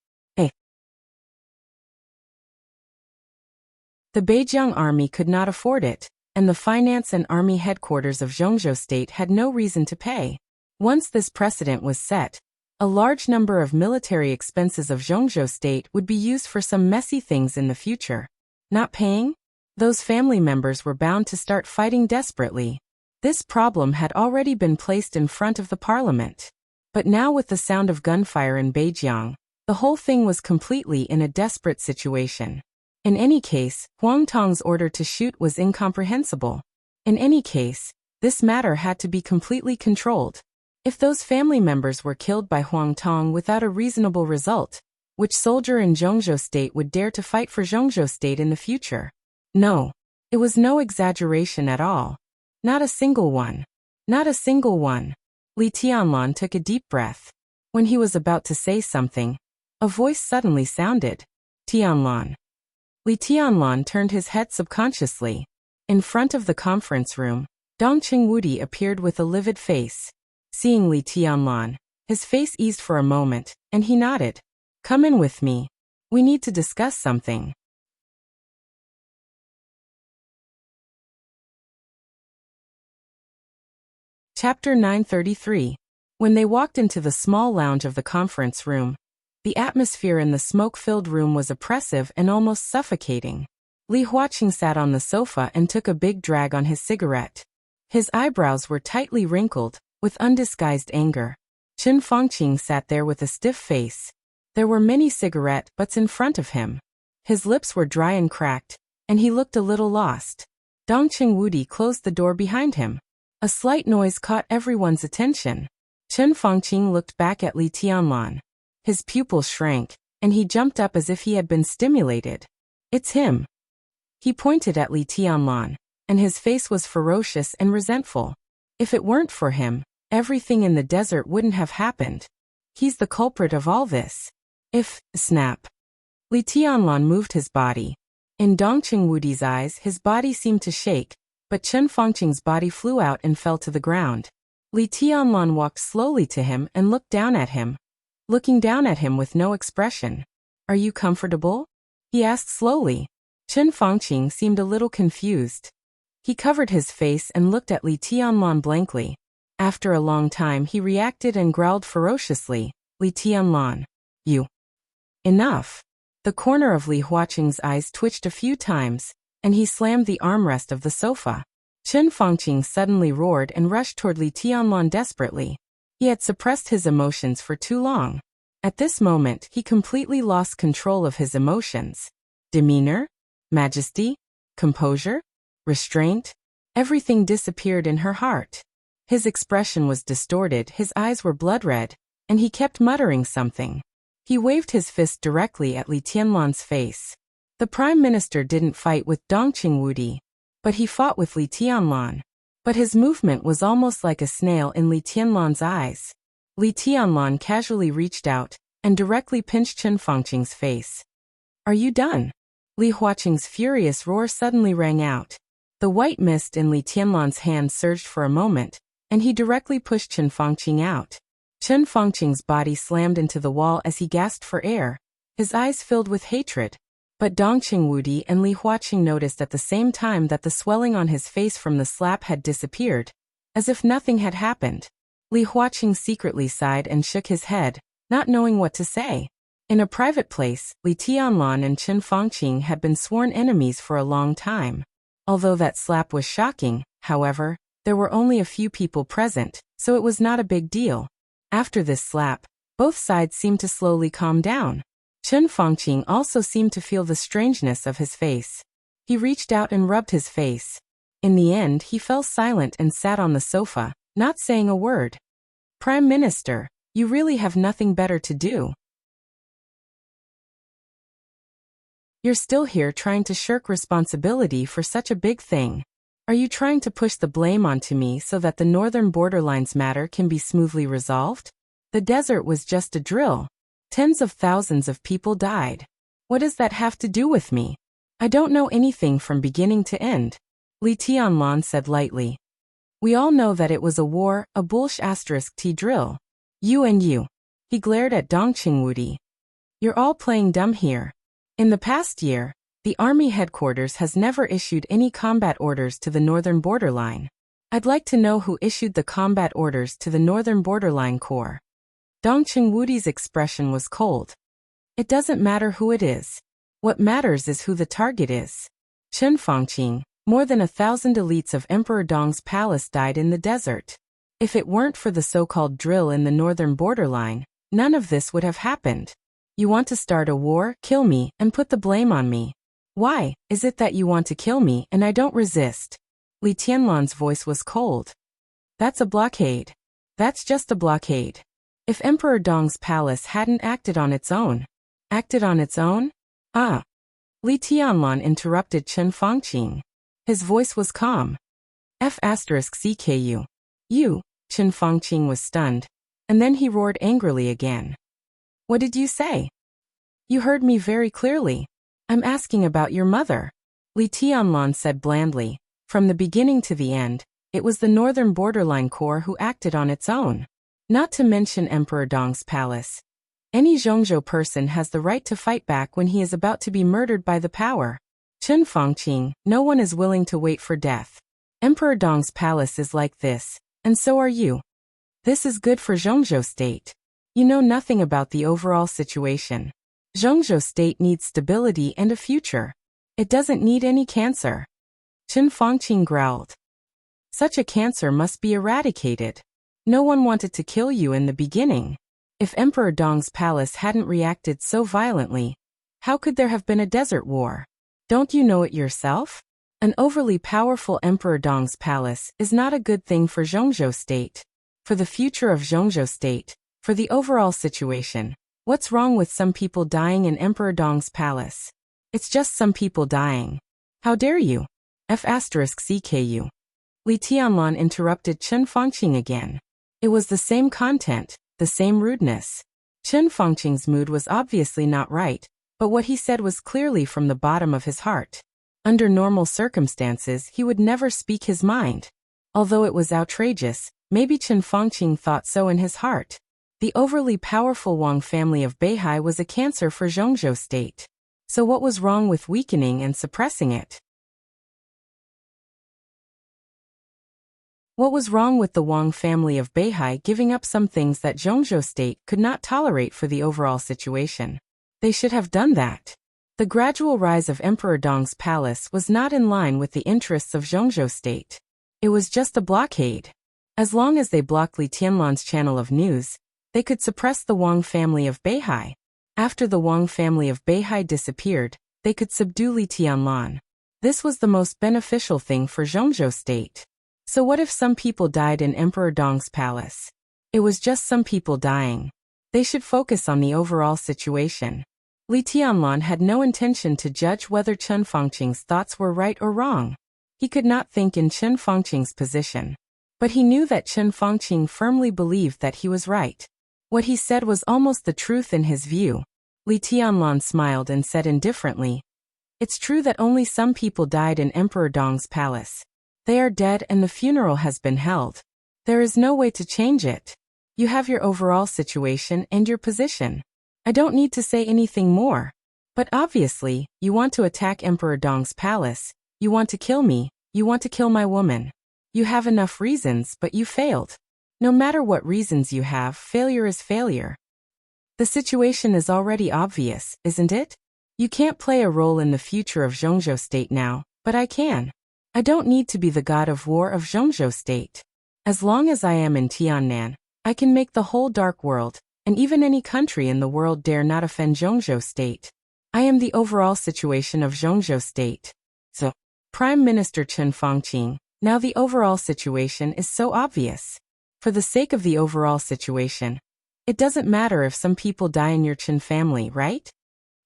The Beijiang Army could not afford it, and the finance and army headquarters of Zhongzhou State had no reason to pay. Once this precedent was set, a large number of military expenses of Zhongzhou State would be used for some messy things in the future. Not paying? Those family members were bound to start fighting desperately. This problem had already been placed in front of the parliament. But now with the sound of gunfire in Beijiang, the whole thing was completely in a desperate situation. In any case, Huang Tong's order to shoot was incomprehensible. In any case, this matter had to be completely controlled. If those family members were killed by Huang Tong without a reasonable result, which soldier in Zhongzhou State would dare to fight for Zhongzhou State in the future? No. It was no exaggeration at all. Not a single one. Not a single one. Li Tianlan took a deep breath. When he was about to say something, a voice suddenly sounded. Tianlan. Li Tianlan turned his head subconsciously. In front of the conference room, Dongqing Wudi appeared with a livid face. Seeing Li Tianlan, his face eased for a moment, and he nodded. Come in with me. We need to discuss something. Chapter 933. When they walked into the small lounge of the conference room, the atmosphere in the smoke-filled room was oppressive and almost suffocating. Li Huaqing sat on the sofa and took a big drag on his cigarette. His eyebrows were tightly wrinkled, with undisguised anger. Chen Fangqing sat there with a stiff face. There were many cigarette butts in front of him. His lips were dry and cracked, and he looked a little lost. Dongqing Wudi closed the door behind him. A slight noise caught everyone's attention. Chen Fangqing looked back at Li Tianlan. His pupils shrank, and he jumped up as if he had been stimulated. It's him. He pointed at Li Tianlan, and his face was ferocious and resentful. If it weren't for him, everything in the desert wouldn't have happened. He's the culprit of all this. Snap. Li Tianlan moved his body. In Dongqing Wudi's eyes, his body seemed to shake, but Chen Fangqing's body flew out and fell to the ground. Li Tianlan walked slowly to him and looked down at him. Looking down at him with no expression. Are you comfortable? He asked slowly. Chen Fangqing seemed a little confused. He covered his face and looked at Li Tianlan blankly. After a long time he reacted and growled ferociously. Li Tianlan. You. Enough. The corner of Li Huaqing's eyes twitched a few times, and he slammed the armrest of the sofa. Chen Fangqing suddenly roared and rushed toward Li Tianlan desperately. He had suppressed his emotions for too long. At this moment he completely lost control of his emotions. Demeanor? Majesty? Composure? Restraint? Everything disappeared in her heart. His expression was distorted, his eyes were blood-red, and he kept muttering something. He waved his fist directly at Li Tianlan's face. The Prime Minister didn't fight with Dongqing Wudi, but he fought with Li Tianlan. But his movement was almost like a snail in Li Tianlan's eyes. Li Tianlan casually reached out and directly pinched Chen Fangqing's face. Are you done? Li Huaqing's furious roar suddenly rang out. The white mist in Li Tianlan's hand surged for a moment, and he directly pushed Chen Fangqing out. Chen Fangqing's body slammed into the wall as he gasped for air, his eyes filled with hatred. But Dongqing Wudi and Li Huaqing noticed at the same time that the swelling on his face from the slap had disappeared, as if nothing had happened. Li Huaqing secretly sighed and shook his head, not knowing what to say. In a private place, Li Tianlan and Chen Fangqing had been sworn enemies for a long time. Although that slap was shocking, however, there were only a few people present, so it was not a big deal. After this slap, both sides seemed to slowly calm down. Chen Fangqing also seemed to feel the strangeness of his face. He reached out and rubbed his face. In the end, he fell silent and sat on the sofa, not saying a word. Prime Minister, you really have nothing better to do. You're still here trying to shirk responsibility for such a big thing. Are you trying to push the blame onto me so that the northern borderlines matter can be smoothly resolved? The desert was just a drill. Tens of thousands of people died. What does that have to do with me? I don't know anything from beginning to end. Li Tianlan said lightly. We all know that it was a war, a **T drill. You and you. He glared at Dongqing Wudi. You're all playing dumb here. In the past year, the army headquarters has never issued any combat orders to the northern borderline. I'd like to know who issued the combat orders to the northern borderline corps. Dongqing Wudi's expression was cold. It doesn't matter who it is. What matters is who the target is. Chen Fangqing, more than 1,000 elites of Emperor Dong's palace died in the desert. If it weren't for the so-called drill in the northern borderline, none of this would have happened. You want to start a war, kill me, and put the blame on me. Why is it that you want to kill me and I don't resist? Li Tianlan's voice was cold. That's a blockade. That's just a blockade. If Emperor Dong's palace hadn't acted on its own. Acted on its own? Li Tianlan interrupted Chen Fangqing. His voice was calm. *CKU. You, Chen Fangqing was stunned, and then he roared angrily again. What did you say? You heard me very clearly. I'm asking about your mother. Li Tianlan said blandly. From the beginning to the end, it was the northern borderline corps who acted on its own. Not to mention Emperor Dong's palace. Any Zhongzhou person has the right to fight back when he is about to be murdered by the power. Chen Fangqing, no one is willing to wait for death. Emperor Dong's palace is like this, and so are you. This is good for Zhongzhou state. You know nothing about the overall situation. Zhongzhou state needs stability and a future. It doesn't need any cancer. Chen Fangqing growled. Such a cancer must be eradicated. No one wanted to kill you in the beginning. If Emperor Dong's palace hadn't reacted so violently, how could there have been a desert war? Don't you know it yourself? An overly powerful Emperor Dong's palace is not a good thing for Zhongzhou state. For the future of Zhongzhou state, for the overall situation, What's wrong with some people dying in Emperor Dong's palace? It's just some people dying. How dare you? F***CKU. Li Tianlan interrupted Chen Fangqing again. It was the same content, the same rudeness. Chen Fangqing's mood was obviously not right, but what he said was clearly from the bottom of his heart. Under normal circumstances, he would never speak his mind. Although it was outrageous, maybe Chen Fangqing thought so in his heart. The overly powerful Wang family of Beihai was a cancer for Zhongzhou state. So what was wrong with weakening and suppressing it? What was wrong with the Wang family of Beihai giving up some things that Zhongzhou state could not tolerate for the overall situation? They should have done that. The gradual rise of Emperor Dong's palace was not in line with the interests of Zhongzhou state. It was just a blockade. As long as they blocked Li Tianlan's channel of news, they could suppress the Wang family of Beihai. After the Wang family of Beihai disappeared, they could subdue Li Tianlan. This was the most beneficial thing for Zhongzhou state. So what if some people died in Emperor Dong's palace? It was just some people dying. They should focus on the overall situation. Li Tianlan had no intention to judge whether Chen Fangqing's thoughts were right or wrong. He could not think in Chen Fangqing's position. But he knew that Chen Fangqing firmly believed that he was right. What he said was almost the truth in his view. Li Tianlan smiled and said indifferently, "It's true that only some people died in Emperor Dong's palace. They are dead and the funeral has been held. There is no way to change it. You have your overall situation and your position. I don't need to say anything more. But obviously, you want to attack Emperor Dong's palace, you want to kill me, you want to kill my woman. You have enough reasons, but you failed. No matter what reasons you have, failure is failure. The situation is already obvious, isn't it? You can't play a role in the future of Zhongzhou state now, but I can. I don't need to be the god of war of Zhongzhou state. As long as I am in Tiannan, I can make the whole dark world, and even any country in the world dare not offend Zhongzhou state. I am the overall situation of Zhongzhou state. So, Prime Minister Chen Fangqing, now the overall situation is so obvious. For the sake of the overall situation, it doesn't matter if some people die in your Chen family, right?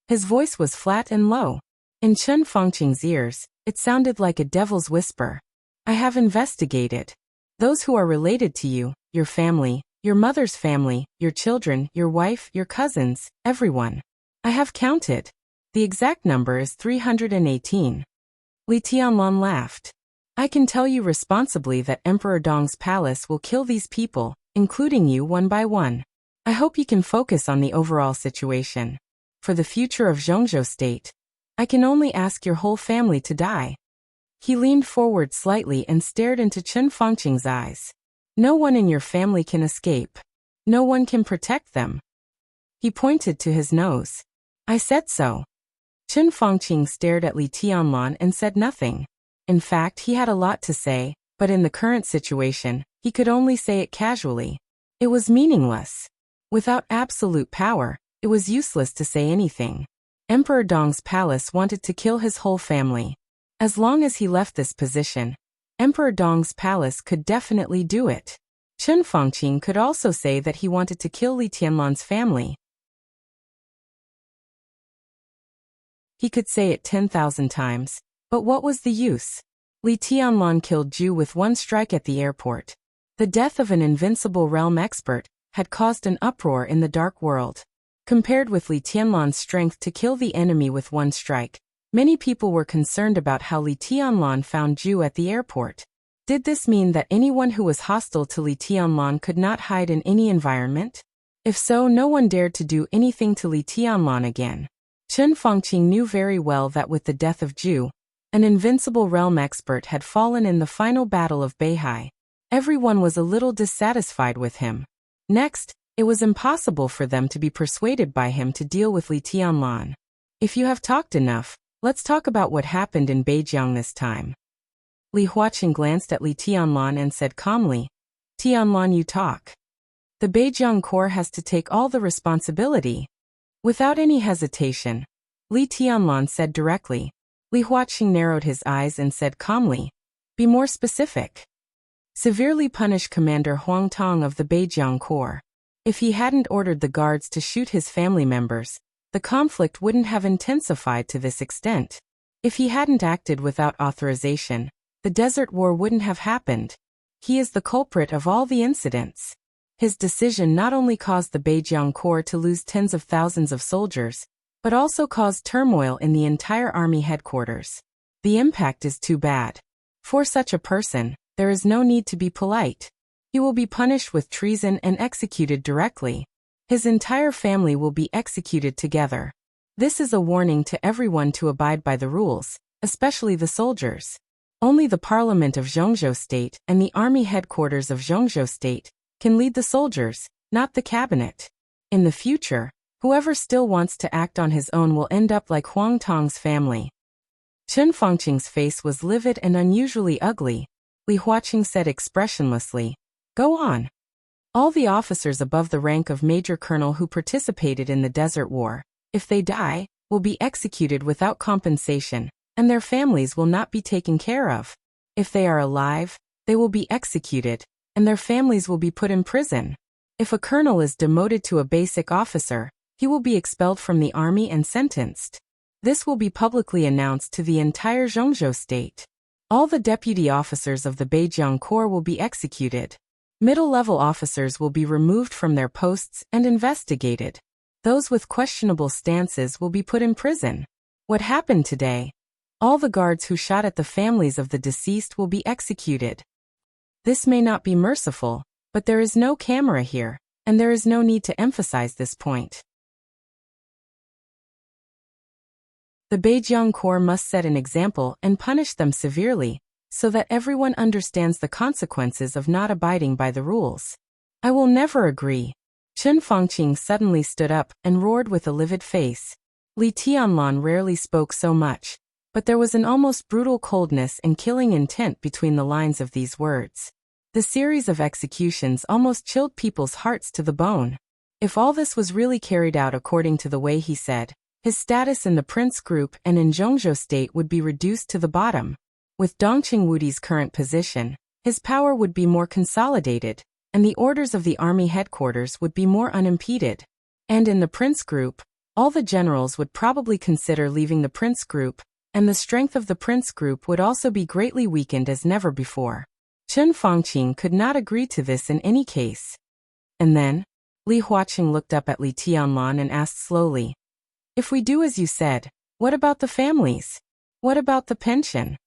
His voice was flat and low. In Chen Fangqing's ears, it sounded like a devil's whisper. I have investigated. Those who are related to you, your family, your mother's family, your children, your wife, your cousins, everyone. I have counted. The exact number is 318. Li Tianlan laughed. I can tell you responsibly that Emperor Dong's palace will kill these people, including you one by one. I hope you can focus on the overall situation. For the future of Zhongzhou state, I can only ask your whole family to die. He leaned forward slightly and stared into Chen Fangqing's eyes. No one in your family can escape. No one can protect them. He pointed to his nose. I said so. Chen Fangqing stared at Li Tianlan and said nothing. In fact, he had a lot to say, but in the current situation, he could only say it casually. It was meaningless. Without absolute power, it was useless to say anything. Emperor Dong's palace wanted to kill his whole family. As long as he left this position, Emperor Dong's palace could definitely do it. Chen Fangqing could also say that he wanted to kill Li Tianlan's family. He could say it 10,000 times, but what was the use? Li Tianlan killed Zhu with one strike at the airport. The death of an invincible realm expert had caused an uproar in the dark world. Compared with Li Tianlan's strength to kill the enemy with one strike, many people were concerned about how Li Tianlan found Zhu at the airport. Did this mean that anyone who was hostile to Li Tianlan could not hide in any environment? If so, no one dared to do anything to Li Tianlan again. Chen Fangqing knew very well that with the death of Zhu, an invincible realm expert had fallen in the final battle of Beihai. Everyone was a little dissatisfied with him. Next, it was impossible for them to be persuaded by him to deal with Li Tianlan. If you have talked enough, let's talk about what happened in Beijing this time. Li Huaqing glanced at Li Tianlan and said calmly, Tianlan, you talk. The Beijing Corps has to take all the responsibility. Without any hesitation, Li Tianlan said directly. Li Huaqing narrowed his eyes and said calmly, be more specific. Severely punish Commander Huang Tong of the Beijing Corps. If he hadn't ordered the guards to shoot his family members, the conflict wouldn't have intensified to this extent. If he hadn't acted without authorization, the Desert War wouldn't have happened. He is the culprit of all the incidents. His decision not only caused the Beijiang Corps to lose tens of thousands of soldiers, but also caused turmoil in the entire army headquarters. The impact is too bad. For such a person, there is no need to be polite. He will be punished with treason and executed directly. His entire family will be executed together. This is a warning to everyone to abide by the rules, especially the soldiers. Only the parliament of Zhongzhou State and the army headquarters of Zhongzhou State can lead the soldiers, not the cabinet. In the future, whoever still wants to act on his own will end up like Huang Tong's family. Chen Fangqing's face was livid and unusually ugly. Li Huaqing said expressionlessly, "Go on." All the officers above the rank of Major Colonel who participated in the Desert War, if they die, will be executed without compensation, and their families will not be taken care of. If they are alive, they will be executed, and their families will be put in prison. If a colonel is demoted to a basic officer, he will be expelled from the army and sentenced. This will be publicly announced to the entire Zhongzhou State. All the deputy officers of the Beijiang Corps will be executed. Middle-level officers will be removed from their posts and investigated. Those with questionable stances will be put in prison. What happened today? All the guards who shot at the families of the deceased will be executed. This may not be merciful, but there is no camera here, and there is no need to emphasize this point. The Beijiang Corps must set an example and punish them severely, so that everyone understands the consequences of not abiding by the rules. I will never agree. Chen Fangqing suddenly stood up and roared with a livid face. Li Tianlan rarely spoke so much, but there was an almost brutal coldness and killing intent between the lines of these words. The series of executions almost chilled people's hearts to the bone. If all this was really carried out according to the way he said, his status in the Prince Group and in Zhongzhou State would be reduced to the bottom. With Dongqing Wudi's current position, his power would be more consolidated, and the orders of the army headquarters would be more unimpeded. And in the Prince Group, all the generals would probably consider leaving the Prince Group, and the strength of the Prince Group would also be greatly weakened as never before. Chen Fangqing could not agree to this in any case. And then, Li Huaqing looked up at Li Tianlan and asked slowly, "If we do as you said, what about the families? What about the pension?"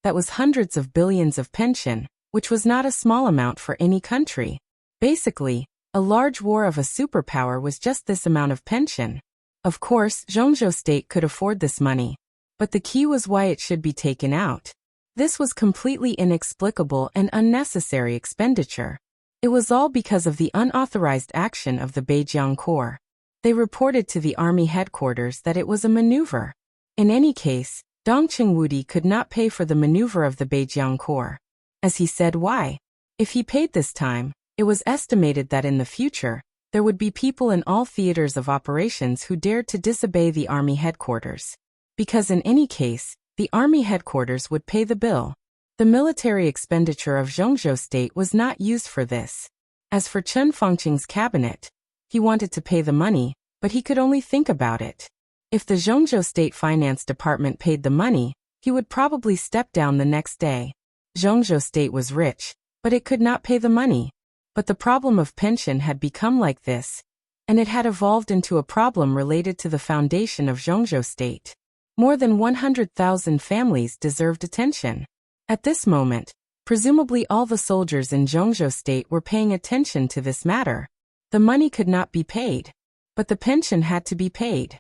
That was hundreds of billions of pension, which was not a small amount for any country. Basically, a large war of a superpower was just this amount of pension. Of course, Zhongzhou State could afford this money, but the key was why it should be taken out. This was completely inexplicable and unnecessary expenditure. It was all because of the unauthorized action of the Beijiang Corps. They reported to the army headquarters that it was a maneuver. In any case, Dongqing Wudi could not pay for the maneuver of the Beijiang Corps. As he said why. If he paid this time, it was estimated that in the future, there would be people in all theaters of operations who dared to disobey the army headquarters. Because in any case, the army headquarters would pay the bill. The military expenditure of Zhongzhou State was not used for this. As for Chen Fangqing's cabinet, he wanted to pay the money, but he could only think about it. If the Zhongzhou State Finance Department paid the money, he would probably step down the next day. Zhongzhou State was rich, but it could not pay the money. But the problem of pension had become like this, and it had evolved into a problem related to the foundation of Zhongzhou State. More than 100,000 families deserved attention. At this moment, presumably all the soldiers in Zhongzhou State were paying attention to this matter. The money could not be paid, but the pension had to be paid.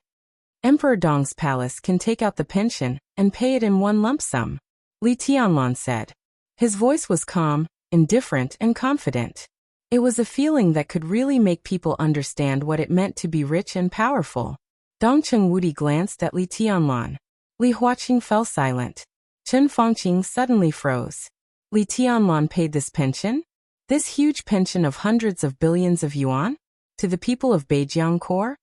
Emperor Dong's palace can take out the pension and pay it in one lump sum, Li Tianlan said. His voice was calm, indifferent, and confident. It was a feeling that could really make people understand what it meant to be rich and powerful. Dongqing Wudi glanced at Li Tianlan. Li Huaqing fell silent. Chen Fangqing suddenly froze. Li Tianlan paid this pension? This huge pension of hundreds of billions of yuan? To the people of Beijiang Corps?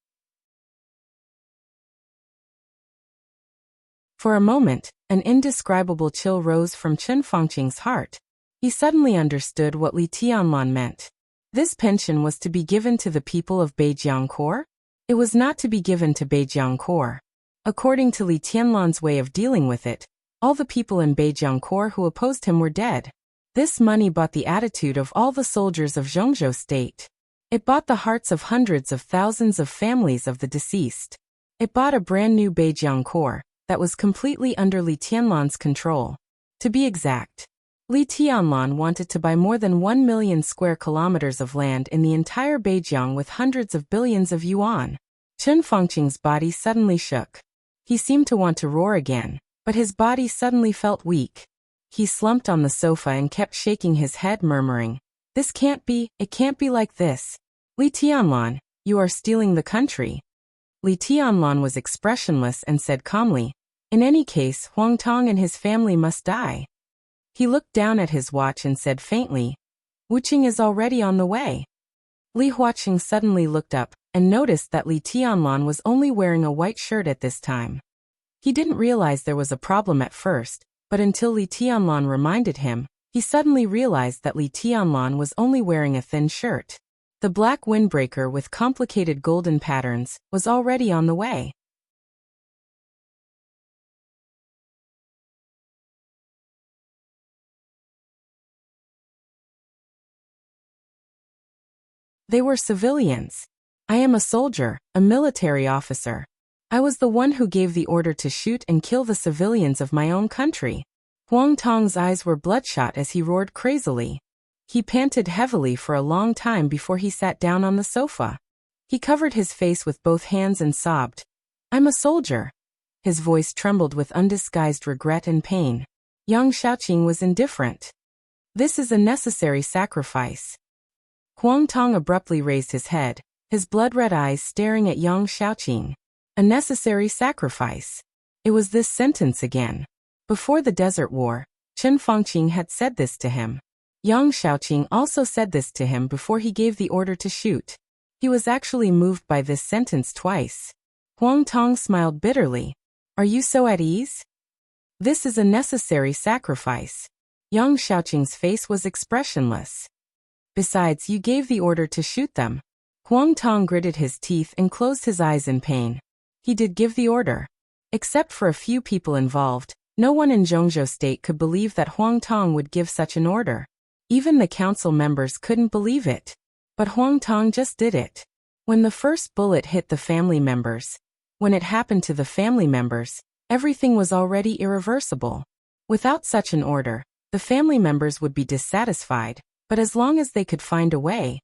For a moment, an indescribable chill rose from Chen Fangqing's heart. He suddenly understood what Li Tianlan meant. This pension was to be given to the people of Beijiang Corps? It was not to be given to Beijiang Corps. According to Li Tianlan's way of dealing with it, all the people in Beijiang Corps who opposed him were dead. This money bought the attitude of all the soldiers of Zhongzhou state. It bought the hearts of hundreds of thousands of families of the deceased. It bought a brand new Beijiang Corps that was completely under Li Tianlan's control. To be exact, Li Tianlan wanted to buy more than 1 million square kilometers of land in the entire Beijiang with hundreds of billions of yuan. Chen Fengqing's body suddenly shook. He seemed to want to roar again, but his body suddenly felt weak. He slumped on the sofa and kept shaking his head, murmuring, "This can't be, it can't be like this. Li Tianlan, you are stealing the country." Li Tianlan was expressionless and said calmly, "In any case, Huang Tong and his family must die." He looked down at his watch and said faintly, "Wuqing is already on the way." Li Huaqing suddenly looked up and noticed that Li Tianlan was only wearing a white shirt at this time. He didn't realize there was a problem at first, but until Li Tianlan reminded him, he suddenly realized that Li Tianlan was only wearing a thin shirt. The black windbreaker with complicated golden patterns was already on the way. They were civilians. I am a soldier, a military officer. I was the one who gave the order to shoot and kill the civilians of my own country. Huang Tong's eyes were bloodshot as he roared crazily. He panted heavily for a long time before he sat down on the sofa. He covered his face with both hands and sobbed, "I'm a soldier." His voice trembled with undisguised regret and pain. Yang Shaoqing was indifferent. "This is a necessary sacrifice." Huang Tong abruptly raised his head, his blood-red eyes staring at Yang Shaoqing. A necessary sacrifice. It was this sentence again. Before the Desert War, Chen Fengqing had said this to him. Yang Shaoqing also said this to him before he gave the order to shoot. He was actually moved by this sentence twice. Huang Tong smiled bitterly. "Are you so at ease? This is a necessary sacrifice." Yang Shaoqing's face was expressionless. "Besides, you gave the order to shoot them." Huang Tong gritted his teeth and closed his eyes in pain. He did give the order. Except for a few people involved, no one in Zhongzhou state could believe that Huang Tong would give such an order. Even the council members couldn't believe it. But Huang Tong just did it. When the first bullet hit the family members, when it happened to the family members, everything was already irreversible. Without such an order, the family members would be dissatisfied, but as long as they could find a way,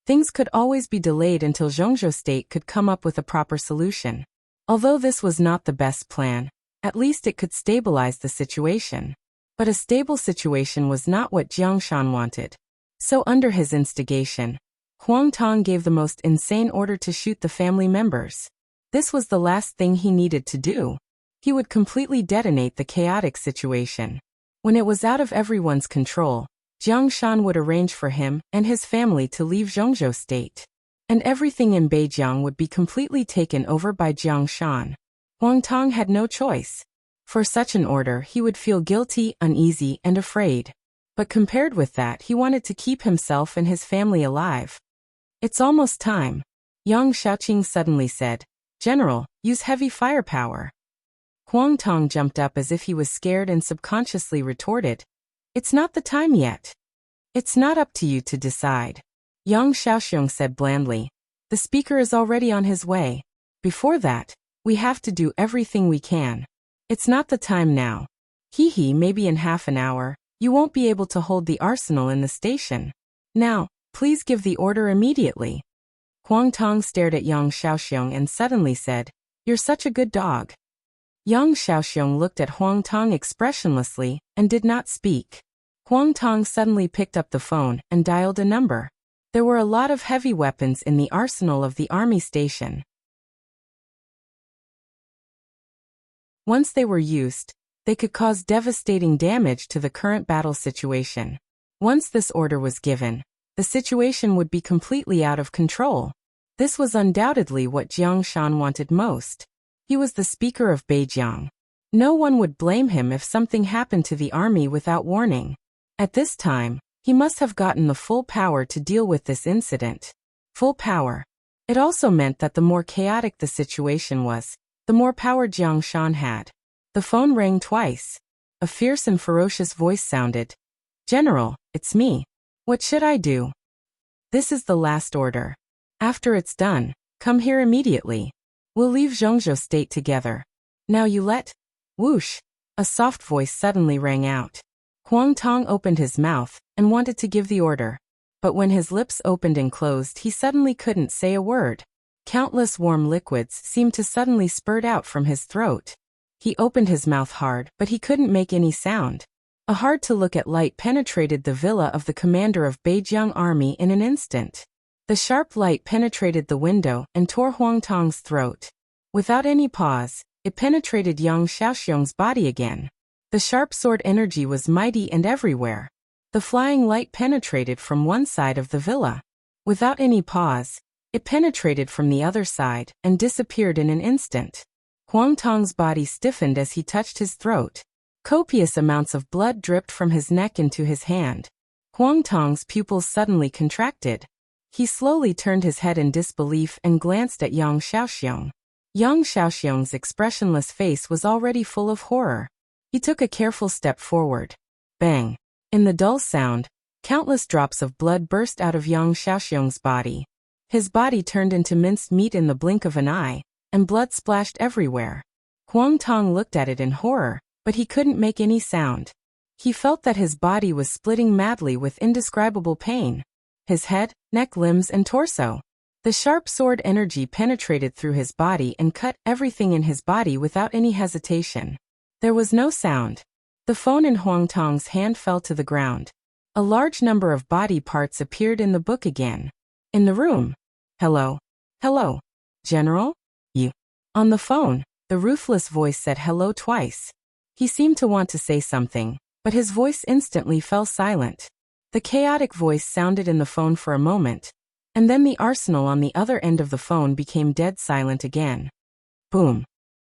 things could always be delayed until Zhongzhou state could come up with a proper solution. Although this was not the best plan, at least it could stabilize the situation. But a stable situation was not what Jiang Shan wanted. So under his instigation, Huang Tong gave the most insane order to shoot the family members. This was the last thing he needed to do. He would completely detonate the chaotic situation. When it was out of everyone's control, Jiang Shan would arrange for him and his family to leave Zhongzhou state. And everything in Beijiang would be completely taken over by Jiang Shan. Huang Tong had no choice. For such an order, he would feel guilty, uneasy, and afraid. But compared with that, he wanted to keep himself and his family alive. "It's almost time," Yang Shaoqing suddenly said. "General, use heavy firepower." Huang Tong jumped up as if he was scared and subconsciously retorted, "It's not the time yet. It's not up to you to decide." Yang Shaoxiong said blandly, "The speaker is already on his way. Before that, we have to do everything we can. It's not the time now. Maybe in half an hour, you won't be able to hold the arsenal in the station. Now, please give the order immediately." Huang Tong stared at Yang Shaoxiong and suddenly said, "You're such a good dog." Yang Shaoxiong looked at Huang Tong expressionlessly and did not speak. Huang Tong suddenly picked up the phone and dialed a number. There were a lot of heavy weapons in the arsenal of the army station. Once they were used, they could cause devastating damage to the current battle situation. Once this order was given, the situation would be completely out of control. This was undoubtedly what Jiang Shan wanted most. He was the speaker of Beijiang. No one would blame him if something happened to the army without warning. At this time, He must have gotten the full power to deal with this incident. Full power. It also meant that the more chaotic the situation was, the more power Jiang Shan had. The phone rang twice. A fierce and ferocious voice sounded. General, it's me. What should I do? This is the last order. After it's done, come here immediately. We'll leave Zhongzhou State together. Now you let... Whoosh! A soft voice suddenly rang out. Huang Tong opened his mouth and wanted to give the order. But when his lips opened and closed, he suddenly couldn't say a word. Countless warm liquids seemed to suddenly spurt out from his throat. He opened his mouth hard, but he couldn't make any sound. A hard-to-look-at light penetrated the villa of the commander of Beijiang army in an instant. The sharp light penetrated the window and tore Huang Tong's throat. Without any pause, it penetrated Yang Xiaoxiong's body again. The sharp sword energy was mighty and everywhere. The flying light penetrated from one side of the villa. Without any pause, it penetrated from the other side and disappeared in an instant. Huang Tong's body stiffened as he touched his throat. Copious amounts of blood dripped from his neck into his hand. Huang Tong's pupils suddenly contracted. He slowly turned his head in disbelief and glanced at Yang Xiaoxiong. Yang Xiaoxiong's expressionless face was already full of horror. He took a careful step forward. Bang! In the dull sound, countless drops of blood burst out of Yang Xiaoxiong's body. His body turned into minced meat in the blink of an eye, and blood splashed everywhere. Huang Tong looked at it in horror, but he couldn't make any sound. He felt that his body was splitting madly with indescribable pain. His head, neck, limbs, and torso. The sharp sword energy penetrated through his body and cut everything in his body without any hesitation. There was no sound. The phone in Huang Tong's hand fell to the ground. A large number of body parts appeared in the book again. In the room. Hello. Hello. General? You. On the phone, the ruthless voice said hello twice. He seemed to want to say something, but his voice instantly fell silent. The chaotic voice sounded in the phone for a moment, and then the arsenal on the other end of the phone became dead silent again. Boom.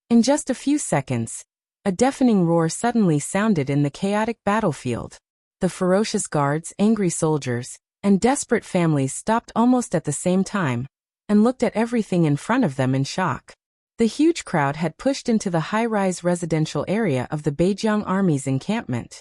In just a few seconds, a deafening roar suddenly sounded in the chaotic battlefield. The ferocious guards, angry soldiers, and desperate families stopped almost at the same time and looked at everything in front of them in shock. The huge crowd had pushed into the high-rise residential area of the Beijiang Army's encampment.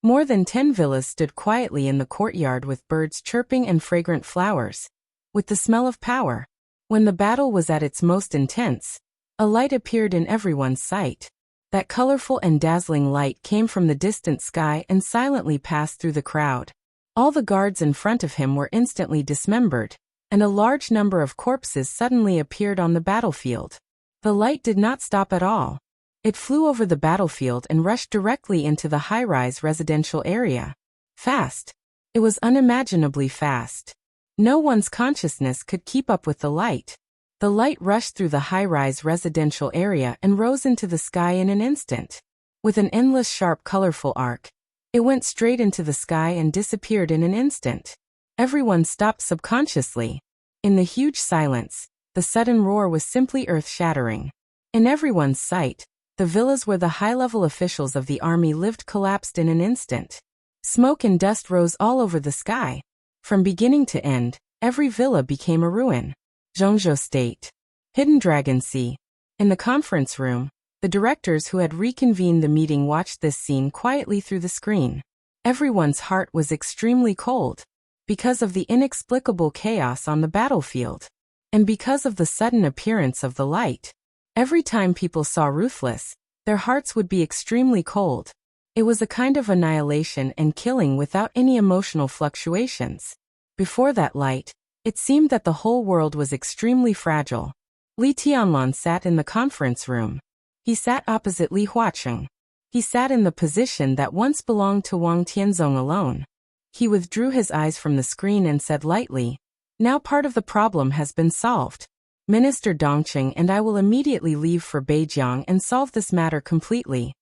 More than 10 villas stood quietly in the courtyard with birds chirping and fragrant flowers, with the smell of power. When the battle was at its most intense, a light appeared in everyone's sight. That colorful and dazzling light came from the distant sky and silently passed through the crowd. All the guards in front of him were instantly dismembered, and a large number of corpses suddenly appeared on the battlefield. The light did not stop at all. It flew over the battlefield and rushed directly into the high-rise residential area. Fast. It was unimaginably fast. No one's consciousness could keep up with the light. The light rushed through the high-rise residential area and rose into the sky in an instant. With an endless sharp colorful arc, it went straight into the sky and disappeared in an instant. Everyone stopped subconsciously. In the huge silence, the sudden roar was simply earth-shattering. In everyone's sight, the villas where the high-level officials of the army lived collapsed in an instant. Smoke and dust rose all over the sky. From beginning to end, every villa became a ruin. Zhongzhou State. Hidden Dragon Sea. In the conference room, the directors who had reconvened the meeting watched this scene quietly through the screen. Everyone's heart was extremely cold, because of the inexplicable chaos on the battlefield, and because of the sudden appearance of the light. Every time people saw Ruthless, their hearts would be extremely cold. It was a kind of annihilation and killing without any emotional fluctuations. Before that light, it seemed that the whole world was extremely fragile. Li Tianlan sat in the conference room. He sat opposite Li Huacheng. He sat in the position that once belonged to Wang Tianzong alone. He withdrew his eyes from the screen and said lightly, "Now part of the problem has been solved. Minister Dongqing and I will immediately leave for Beijiang and solve this matter completely."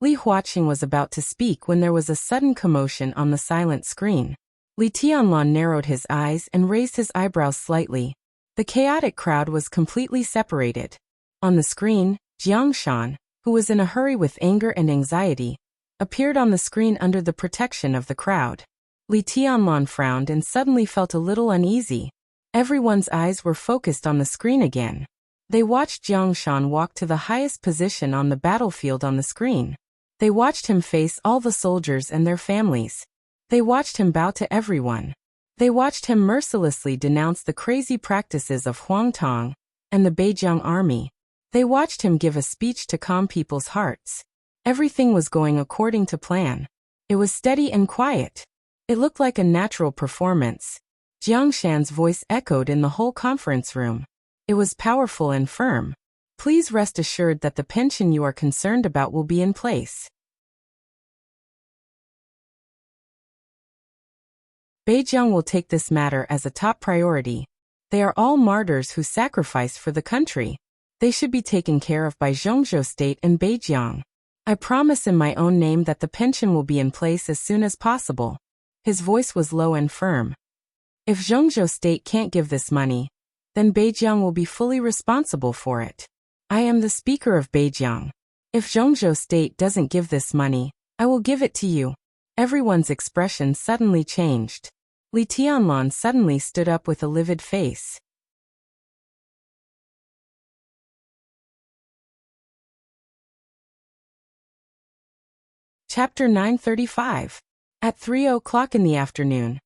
Li Huacheng was about to speak when there was a sudden commotion on the silent screen. Li Tianlan narrowed his eyes and raised his eyebrows slightly. The chaotic crowd was completely separated. On the screen, Jiang Shan, who was in a hurry with anger and anxiety, appeared on the screen under the protection of the crowd. Li Tianlan frowned and suddenly felt a little uneasy. Everyone's eyes were focused on the screen again. They watched Jiang Shan walk to the highest position on the battlefield on the screen. They watched him face all the soldiers and their families. They watched him bow to everyone. They watched him mercilessly denounce the crazy practices of Huang Tong and the Beijiang army. They watched him give a speech to calm people's hearts. Everything was going according to plan. It was steady and quiet. It looked like a natural performance. Jiang Shan's voice echoed in the whole conference room. It was powerful and firm. Please rest assured that the pension you are concerned about will be in place. Beijiang will take this matter as a top priority. They are all martyrs who sacrificed for the country. They should be taken care of by Zhongzhou State and Beijiang. I promise in my own name that the pension will be in place as soon as possible. His voice was low and firm. If Zhongzhou State can't give this money, then Beijiang will be fully responsible for it. I am the speaker of Beijiang. If Zhongzhou State doesn't give this money, I will give it to you. Everyone's expression suddenly changed. Li Tianlan suddenly stood up with a livid face. Chapter 935. At 3:00 in the afternoon,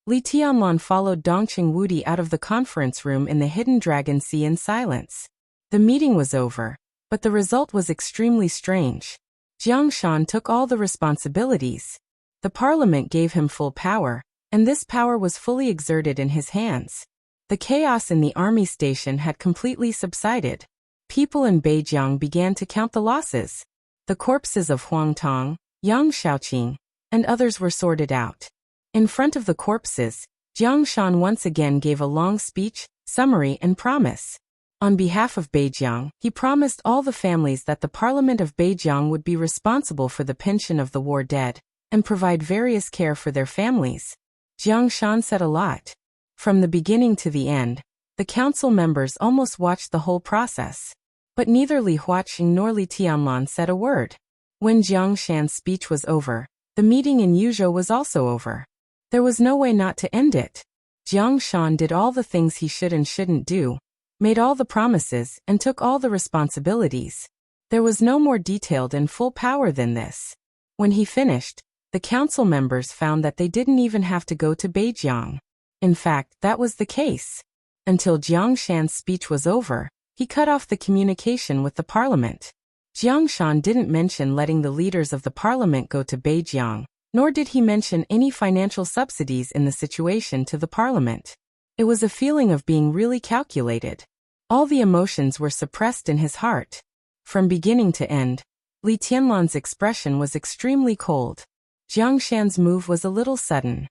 Li Tianlan followed Dongqing Wudi out of the conference room in the Hidden Dragon Sea in silence. The meeting was over, but the result was extremely strange. Jiang Shan took all the responsibilities. The parliament gave him full power, and this power was fully exerted in his hands. The chaos in the army station had completely subsided. People in Beijiang began to count the losses. The corpses of Huang Tong, Yang Shaoqing, and others were sorted out. In front of the corpses, Jiang Shan once again gave a long speech, summary and promise. On behalf of Beijiang, he promised all the families that the Parliament of Beijiang would be responsible for the pension of the war dead, and provide various care for their families. Jiang Shan said a lot. From the beginning to the end, the council members almost watched the whole process. But neither Li Huaqing nor Li Tianlan said a word. When Jiang Shan's speech was over, the meeting in Yuzhou was also over. There was no way not to end it. Jiang Shan did all the things he should and shouldn't do, made all the promises, and took all the responsibilities. There was no more detailed and full power than this. When he finished, the council members found that they didn't even have to go to Beijiang. In fact, that was the case. Until Jiang Shan's speech was over, he cut off the communication with the parliament. Jiang Shan didn't mention letting the leaders of the parliament go to Beijiang, nor did he mention any financial subsidies in the situation to the parliament. It was a feeling of being really calculated. All the emotions were suppressed in his heart. From beginning to end, Li Tianlan's expression was extremely cold. Jiang Shan's move was a little sudden.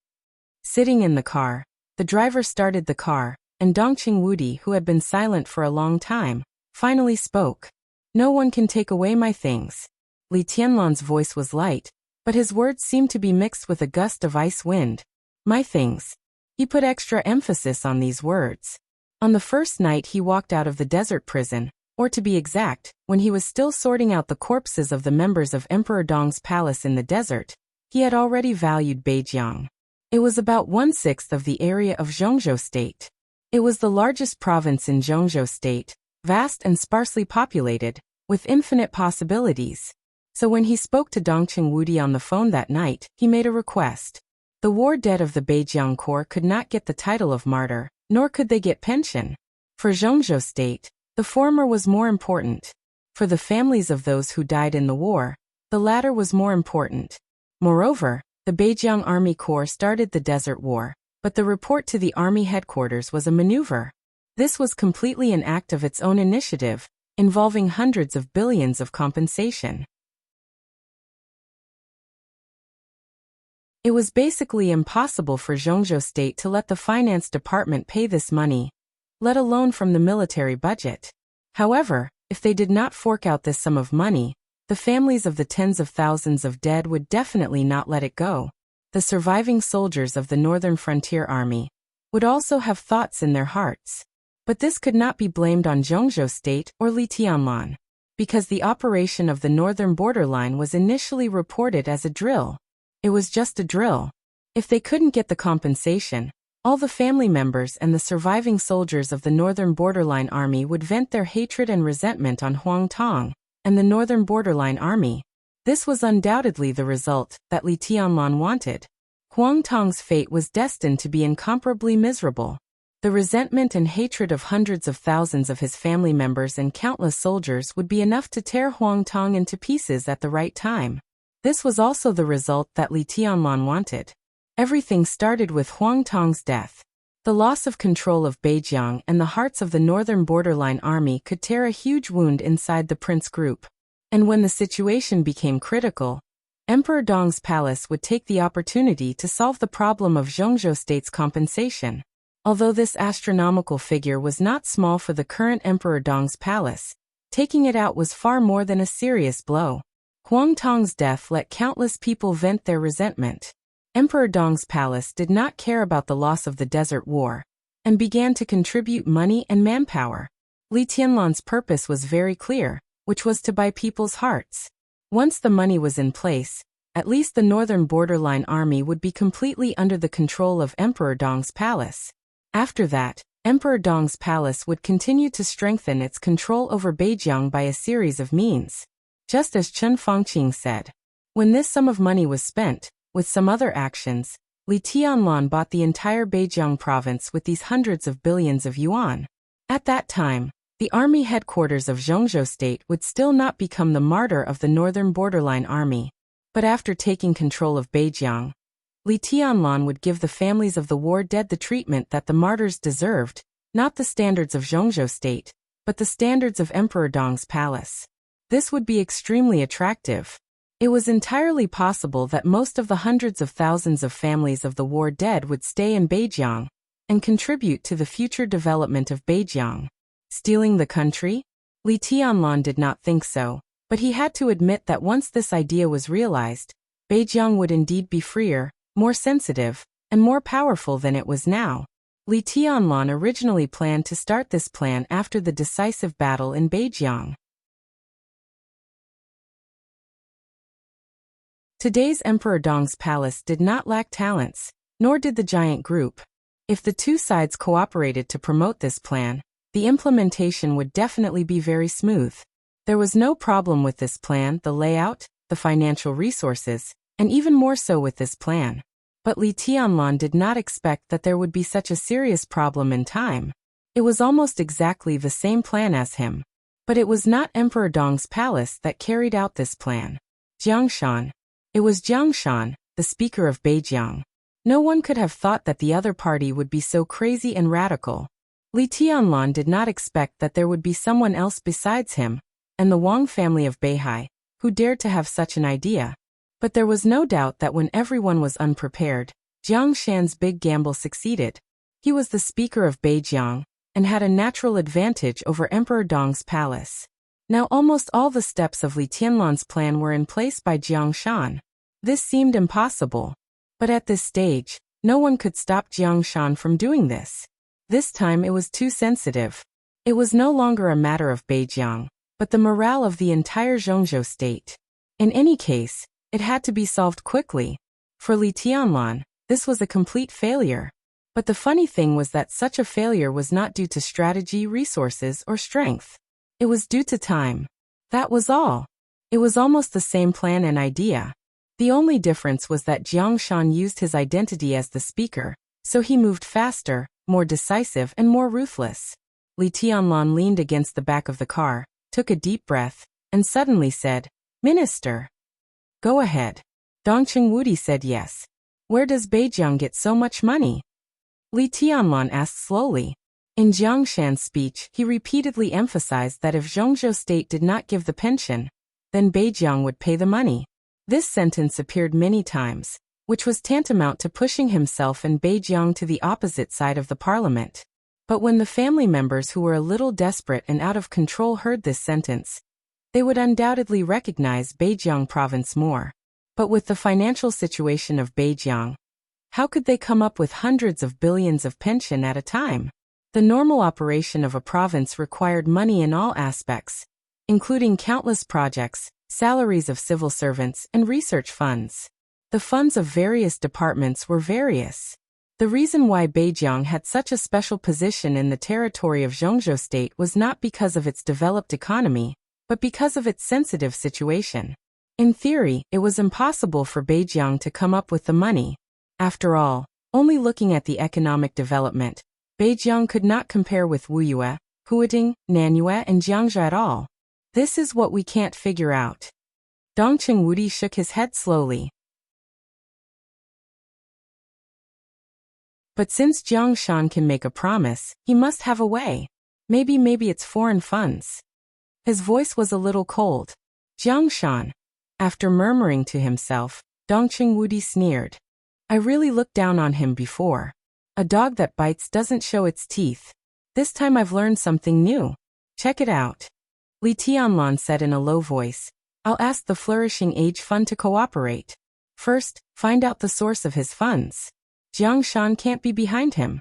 Sitting in the car, the driver started the car, and Dongqing Wudi, who had been silent for a long time, finally spoke. No one can take away my things. Li Tianlan's voice was light, but his words seemed to be mixed with a gust of ice wind. My things. He put extra emphasis on these words. On the first night he walked out of the desert prison, or to be exact, when he was still sorting out the corpses of the members of Emperor Dong's palace in the desert, he had already valued Beijiang. It was about 1/6 of the area of Zhongzhou State. It was the largest province in Zhongzhou State, vast and sparsely populated, with infinite possibilities. So when he spoke to Dongqing Wudi on the phone that night, he made a request. The war dead of the Beijiang Corps could not get the title of martyr, nor could they get pension. For Zhongzhou State, the former was more important. For the families of those who died in the war, the latter was more important. Moreover, the Beijiang Army Corps started the Desert War, but the report to the army headquarters was a maneuver. This was completely an act of its own initiative, involving hundreds of billions of compensation. It was basically impossible for Zhongzhou State to let the finance department pay this money, let alone from the military budget. However, if they did not fork out this sum of money, the families of the tens of thousands of dead would definitely not let it go. The surviving soldiers of the Northern Frontier Army would also have thoughts in their hearts. But this could not be blamed on Zhongzhou State or Li Tianlan. because the operation of the northern borderline was initially reported as a drill. It was just a drill. If they couldn't get the compensation, all the family members and the surviving soldiers of the Northern Borderline Army would vent their hatred and resentment on Huang Tong and the Northern Borderline Army. This was undoubtedly the result that Li Tianlan wanted. Huang Tong's fate was destined to be incomparably miserable. The resentment and hatred of hundreds of thousands of his family members and countless soldiers would be enough to tear Huang Tong into pieces at the right time. This was also the result that Li Tianlan wanted. Everything started with Huang Tong's death. The loss of control of Beijiang and the hearts of the Northern Borderline Army could tear a huge wound inside the prince group. And when the situation became critical, Emperor Dong's palace would take the opportunity to solve the problem of Zhongzhou state's compensation. Although this astronomical figure was not small for the current Emperor Dong's palace, taking it out was far more than a serious blow. Huang Tong's death let countless people vent their resentment. Emperor Dong's palace did not care about the loss of the Desert War, and began to contribute money and manpower. Li Tianlan's purpose was very clear, which was to buy people's hearts. Once the money was in place, at least the Northern Borderline Army would be completely under the control of Emperor Dong's palace. After that, Emperor Dong's palace would continue to strengthen its control over Beijiang by a series of means. Just as Chen Fangqing said, when this sum of money was spent, with some other actions, Li Tianlan bought the entire Beijiang province with these hundreds of billions of yuan. At that time, the army headquarters of Zhongzhou state would still not become the martyr of the Northern Borderline Army. But after taking control of Beijiang, Li Tianlan would give the families of the war dead the treatment that the martyrs deserved, not the standards of Zhongzhou state, but the standards of Emperor Dong's palace. This would be extremely attractive. It was entirely possible that most of the hundreds of thousands of families of the war dead would stay in Beijiang and contribute to the future development of Beijiang. Stealing the country? Li Tianlan did not think so, but he had to admit that once this idea was realized, Beijiang would indeed be freer, more sensitive, and more powerful than it was now. Li Tianlan originally planned to start this plan after the decisive battle in Beijiang. Today's Emperor Dong's palace did not lack talents, nor did the giant group. If the two sides cooperated to promote this plan, the implementation would definitely be very smooth. There was no problem with this plan, the layout, the financial resources, and even more so with this plan. But Li Tianlan did not expect that there would be such a serious problem in time. It was almost exactly the same plan as him. But it was not Emperor Dong's palace that carried out this plan. Jiang Shan. It was Jiang Shan, the speaker of Beijiang. No one could have thought that the other party would be so crazy and radical. Li Tianlan did not expect that there would be someone else besides him, and the Wang family of Beihai, who dared to have such an idea. But there was no doubt that when everyone was unprepared, Jiang Shan's big gamble succeeded. He was the speaker of Beijiang, and had a natural advantage over Emperor Dong's palace. Now almost all the steps of Li Tianlan's plan were in place by Jiang Shan. This seemed impossible. But at this stage, no one could stop Jiang Shan from doing this. This time it was too sensitive. It was no longer a matter of Beijiang, but the morale of the entire Zhongzhou state. In any case, it had to be solved quickly. For Li Tianlan, this was a complete failure. But the funny thing was that such a failure was not due to strategy, resources, or strength. It was due to time. That was all. It was almost the same plan and idea. The only difference was that Jiang Shan used his identity as the speaker, so he moved faster, more decisive, and more ruthless. Li Tianlan leaned against the back of the car, took a deep breath, and suddenly said, "Minister." "Go ahead." Dongqing Wudi said yes. "Where does Beijiang get so much money?" Li Tianlan asked slowly. In Jiang Shan's speech, he repeatedly emphasized that if Zhongzhou state did not give the pension, then Beijiang would pay the money. This sentence appeared many times, which was tantamount to pushing himself and Beijiang to the opposite side of the parliament. But when the family members who were a little desperate and out of control heard this sentence, they would undoubtedly recognize Beijiang province more. But with the financial situation of Beijiang, how could they come up with hundreds of billions of pension at a time? The normal operation of a province required money in all aspects, including countless projects, salaries of civil servants, and research funds. The funds of various departments were various. The reason why Beijiang had such a special position in the territory of Zhongzhou State was not because of its developed economy, but because of its sensitive situation. In theory, it was impossible for Beijiang to come up with the money. After all, only looking at the economic development, Beijiang could not compare with Wuyue, Huading, Nanyue, and Jiangzhou at all. This is what we can't figure out. Dongqing Wudi shook his head slowly. But since Jiang Shan can make a promise, he must have a way. Maybe it's foreign funds. His voice was a little cold. Jiang Shan. After murmuring to himself, Dongqing Wudi sneered. I really looked down on him before. A dog that bites doesn't show its teeth. This time I've learned something new. Check it out. Li Tianlan said in a low voice. I'll ask the Flourishing Age Fund to cooperate. First, find out the source of his funds. Jiang Shan can't be behind him.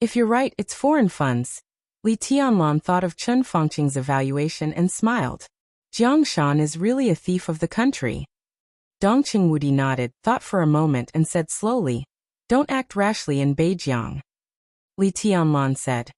If you're right, it's foreign funds. Li Tianlan thought of Chen Fangqing's evaluation and smiled. Jiang Shan is really a thief of the country. Dongqing Wudi nodded, thought for a moment and said slowly, don't act rashly in Beijiang. Li Tianlan said.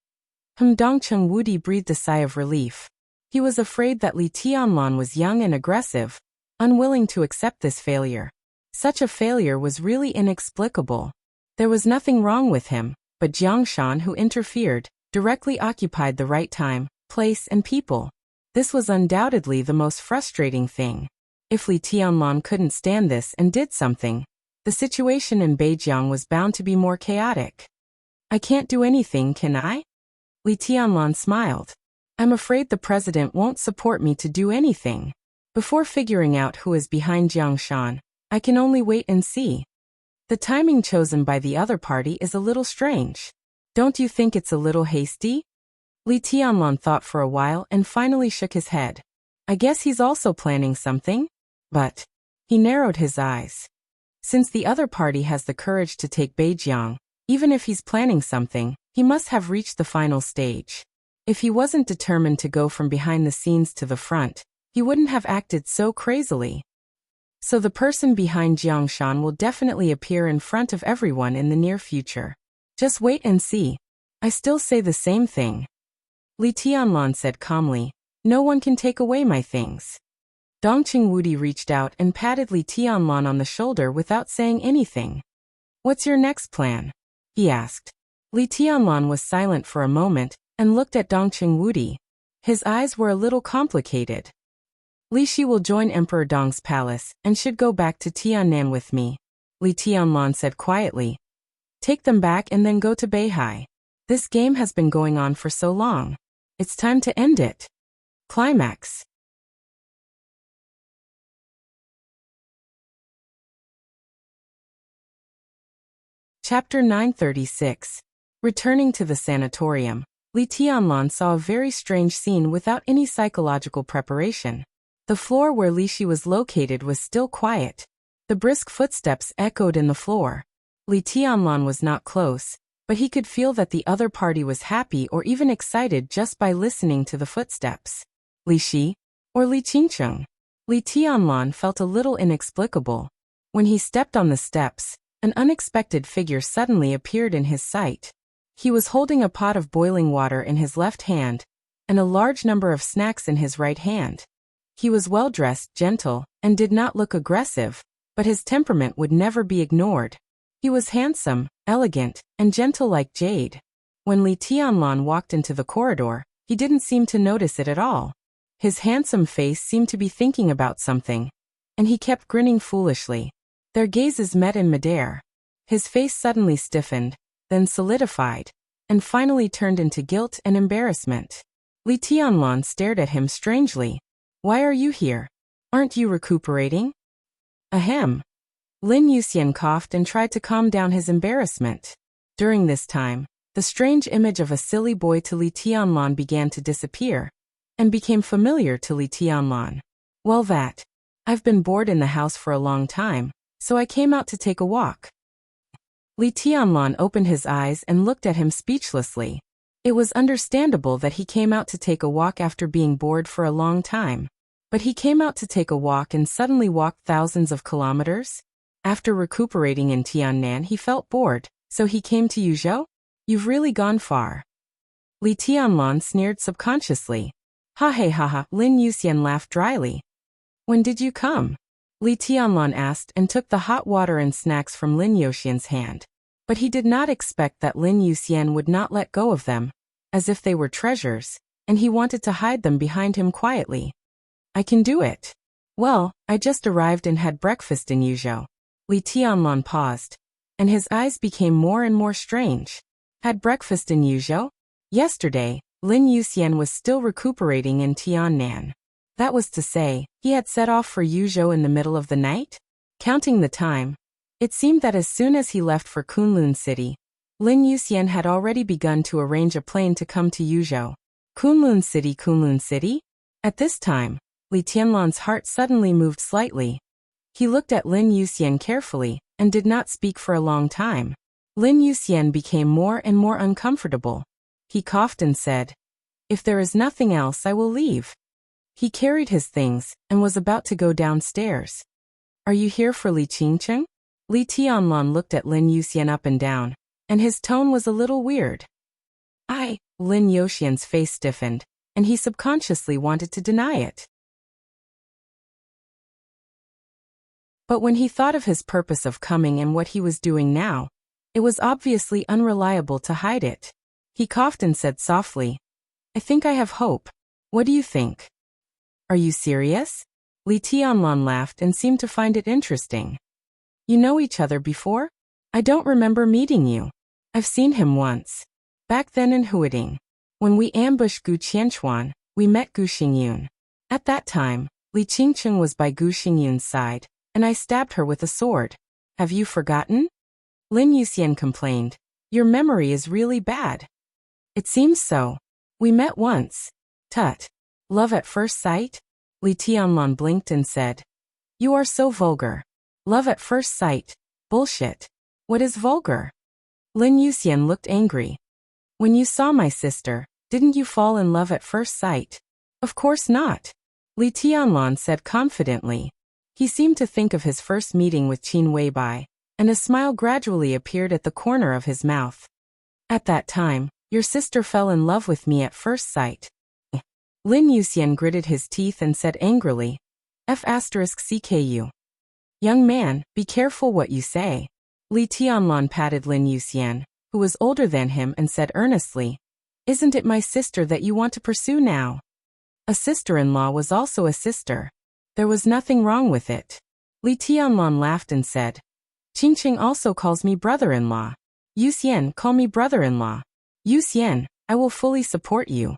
Dongqing Wudi breathed a sigh of relief. He was afraid that Li Tianlan was young and aggressive, unwilling to accept this failure. Such a failure was really inexplicable. There was nothing wrong with him, but Jiang Shan, who interfered, directly occupied the right time, place, and people. This was undoubtedly the most frustrating thing. If Li Tianlan couldn't stand this and did something, the situation in Beijiang was bound to be more chaotic. I can't do anything, can I? Li Tianlan smiled. I'm afraid the president won't support me to do anything. Before figuring out who is behind Jiang Shan, I can only wait and see. The timing chosen by the other party is a little strange. Don't you think it's a little hasty? Li Tianlan thought for a while and finally shook his head. I guess he's also planning something? But he narrowed his eyes. Since the other party has the courage to take Beijiang, even if he's planning something, he must have reached the final stage. If he wasn't determined to go from behind the scenes to the front, he wouldn't have acted so crazily. So the person behind Jiang Shan will definitely appear in front of everyone in the near future. Just wait and see. I still say the same thing. Li Tianlan said calmly, no one can take away my things. Dongqing Wudi reached out and patted Li Tianlan on the shoulder without saying anything. What's your next plan? He asked. Li Tianlan was silent for a moment and looked at Dongqing Wudi. His eyes were a little complicated. Li Shi will join Emperor Dong's palace and should go back to Tiannan with me, Li Tianlan said quietly. Take them back and then go to Beihai. This game has been going on for so long. It's time to end it. Climax. Chapter 936. Returning to the sanatorium, Li Tianlan saw a very strange scene without any psychological preparation. The floor where Li Shi was located was still quiet. The brisk footsteps echoed in the floor. Li Tianlan was not close, but he could feel that the other party was happy or even excited just by listening to the footsteps. Li Shi? Or Li Qingcheng? Li Tianlan felt a little inexplicable. When he stepped on the steps, an unexpected figure suddenly appeared in his sight. He was holding a pot of boiling water in his left hand, and a large number of snacks in his right hand. He was well-dressed, gentle, and did not look aggressive, but his temperament would never be ignored. He was handsome, elegant, and gentle like jade. When Li Tianlan walked into the corridor, he didn't seem to notice it at all. His handsome face seemed to be thinking about something, and he kept grinning foolishly. Their gazes met in midair. His face suddenly stiffened, then solidified, and finally turned into guilt and embarrassment. Li Tianlan stared at him strangely. Why are you here? Aren't you recuperating? Ahem. Lin Yuxian coughed and tried to calm down his embarrassment. During this time, the strange image of a silly boy to Li Tianlan began to disappear, and became familiar to Li Tianlan. Well, I've been bored in the house for a long time, so I came out to take a walk. Li Tianlan opened his eyes and looked at him speechlessly. It was understandable that he came out to take a walk after being bored for a long time. But he came out to take a walk and suddenly walked thousands of kilometers? After recuperating in Tiannan, he felt bored, so he came to Yuzhou? You've really gone far. Li Tianlan sneered subconsciously. Ha he ha ha, Lin Yuxian laughed dryly. When did you come? Li Tianlan asked and took the hot water and snacks from Lin Yuxian's hand. But he did not expect that Lin Yuxian would not let go of them, as if they were treasures, and he wanted to hide them behind him quietly. I can do it. Well, I just arrived and had breakfast in Yuzhou. Li Tianlan paused, and his eyes became more and more strange. Had breakfast in Yuzhou? Yesterday, Lin Yuxian was still recuperating in Tiannan. That was to say, he had set off for Yuzhou in the middle of the night? Counting the time, it seemed that as soon as he left for Kunlun City, Lin Yuxian had already begun to arrange a plane to come to Yuzhou. Kunlun City, Kunlun City? At this time, Li Tianlan's heart suddenly moved slightly. He looked at Lin Yuxian carefully, and did not speak for a long time. Lin Yuxian became more and more uncomfortable. He coughed and said, If there is nothing else, I will leave. He carried his things, and was about to go downstairs. Are you here for Li Qingqing? Li Tianlan looked at Lin Yuxian up and down, and his tone was a little weird. Lin Yuxian's face stiffened, and he subconsciously wanted to deny it. But when he thought of his purpose of coming and what he was doing now, it was obviously unreliable to hide it. He coughed and said softly, I think I have hope. What do you think? Are you serious? Li Tianlan laughed and seemed to find it interesting. You know each other before? I don't remember meeting you. I've seen him once. Back then in Huading. When we ambushed Gu Qianchuan, we met Gu Xingyun. At that time, Li Qingqing was by Gu Xingyun's side, and I stabbed her with a sword. Have you forgotten? Lin Yuxian complained. Your memory is really bad. It seems so. We met once. Tut. Love at first sight? Li Tianlan blinked and said. You are so vulgar. Love at first sight. Bullshit. What is vulgar? Lin Yuxian looked angry. When you saw my sister, didn't you fall in love at first sight? Of course not. Li Tianlan said confidently. He seemed to think of his first meeting with Qin Weibai, and a smile gradually appeared at the corner of his mouth. At that time, your sister fell in love with me at first sight. Lin Yuxian gritted his teeth and said angrily, F***CKU. Young man, be careful what you say. Li Tianlan patted Lin Yuxian, who was older than him, and said earnestly, Isn't it my sister that you want to pursue now? A sister-in-law was also a sister. There was nothing wrong with it. Li Tianlan laughed and said, Qingqing also calls me brother-in-law. Yuxian, call me brother-in-law. Yuxian, I will fully support you.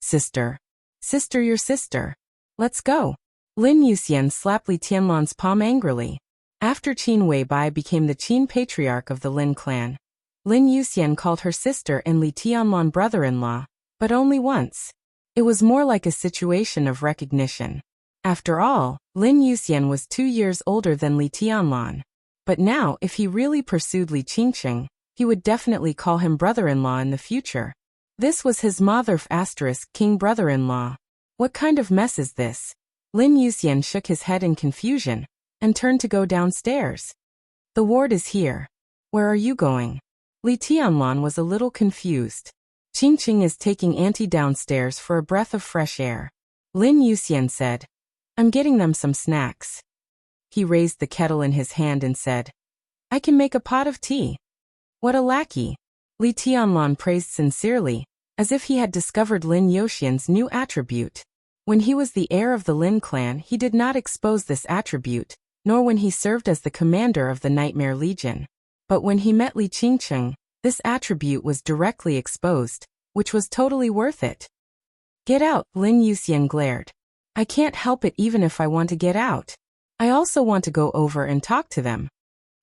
Sister. Sister, your sister. Let's go. Lin Yuxian slapped Li Tianlan's palm angrily. After Qin Weibai became the Qin patriarch of the Lin clan, Lin Yuxian called her sister and Li Tianlan brother-in-law, but only once. It was more like a situation of recognition. After all, Lin Yuxian was 2 years older than Li Tianlan. But now, if he really pursued Li Qingqing, he would definitely call him brother-in-law in the future. This was his king brother-in-law. What kind of mess is this? Lin Yuxian shook his head in confusion, and turned to go downstairs. The ward is here. Where are you going? Li Tianlan was a little confused. Qingqing is taking Auntie downstairs for a breath of fresh air. Lin Yuxian said, I'm getting them some snacks. He raised the kettle in his hand and said, I can make a pot of tea. What a lackey. Li Tianlan praised sincerely, as if he had discovered Lin Yuxian's new attribute. When he was the heir of the Lin clan, he did not expose this attribute, nor when he served as the commander of the Nightmare Legion. But when he met Li Qingqing, this attribute was directly exposed, which was totally worth it. Get out, Lin Yuxian glared. I can't help it even if I want to get out. I also want to go over and talk to them.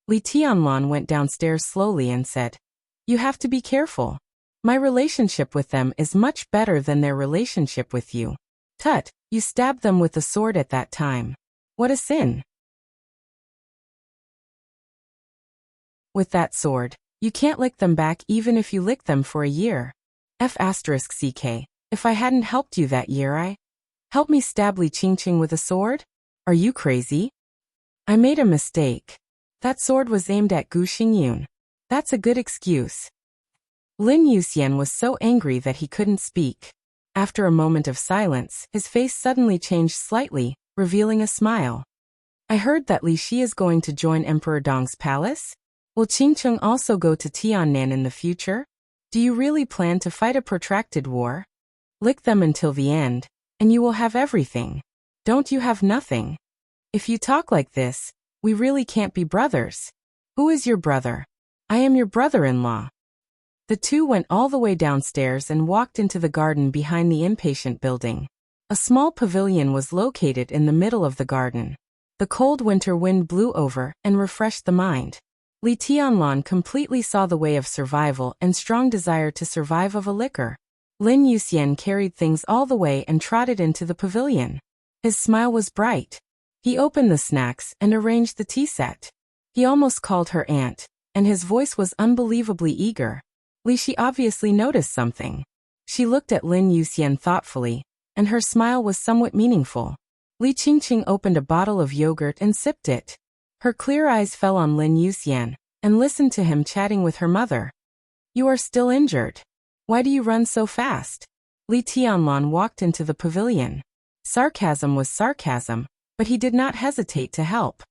Li Tianlan went downstairs slowly and said, You have to be careful. My relationship with them is much better than their relationship with you. Tut, you stabbed them with a sword at that time. What a sin. With that sword, you can't lick them back even if you lick them for a year. F***ck. If I hadn't helped you that year, help me stab Li Qingqing with a sword? Are you crazy? I made a mistake. That sword was aimed at Gu Xingyun. That's a good excuse. Lin Yuxian was so angry that he couldn't speak. After a moment of silence, his face suddenly changed slightly, revealing a smile. I heard that Li Shi is going to join Emperor Dong's palace? Will Qingqing also go to Tiannan in the future? Do you really plan to fight a protracted war? Lick them until the end, and you will have everything. Don't you have nothing? If you talk like this, we really can't be brothers. Who is your brother? I am your brother-in-law. The two went all the way downstairs and walked into the garden behind the Impatient building. A small pavilion was located in the middle of the garden. The cold winter wind blew over and refreshed the mind. Li Tianlan completely saw the way of survival and strong desire to survive of a liquor. Lin Yuxian carried things all the way and trotted into the pavilion. His smile was bright. He opened the snacks and arranged the tea set. He almost called her aunt, and his voice was unbelievably eager. Li Shi obviously noticed something. She looked at Lin Yuxian thoughtfully, and her smile was somewhat meaningful. Li Qingqing opened a bottle of yogurt and sipped it. Her clear eyes fell on Lin Yuxian, and listened to him chatting with her mother. You are still injured. Why do you run so fast? Li Tianlan walked into the pavilion. Sarcasm was sarcasm, but he did not hesitate to help.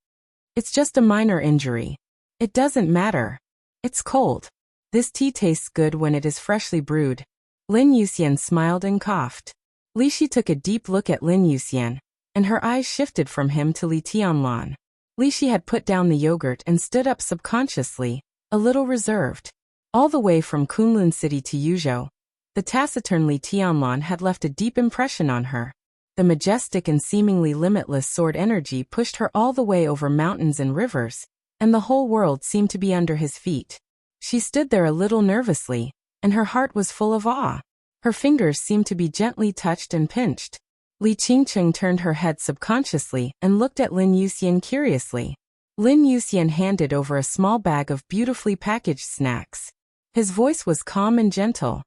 It's just a minor injury. It doesn't matter. It's cold. This tea tastes good when it is freshly brewed. Lin Yuxian smiled and coughed. Li Shi took a deep look at Lin Yuxian, and her eyes shifted from him to Li Tianlan. Li Shi had put down the yogurt and stood up subconsciously, a little reserved. All the way from Kunlun City to Yuzhou, the taciturn Li Tianlan had left a deep impression on her. The majestic and seemingly limitless sword energy pushed her all the way over mountains and rivers, and the whole world seemed to be under his feet. She stood there a little nervously, and her heart was full of awe. Her fingers seemed to be gently touched and pinched. Li Qingqing turned her head subconsciously and looked at Lin Yuxian curiously. Lin Yuxian handed over a small bag of beautifully packaged snacks. His voice was calm and gentle.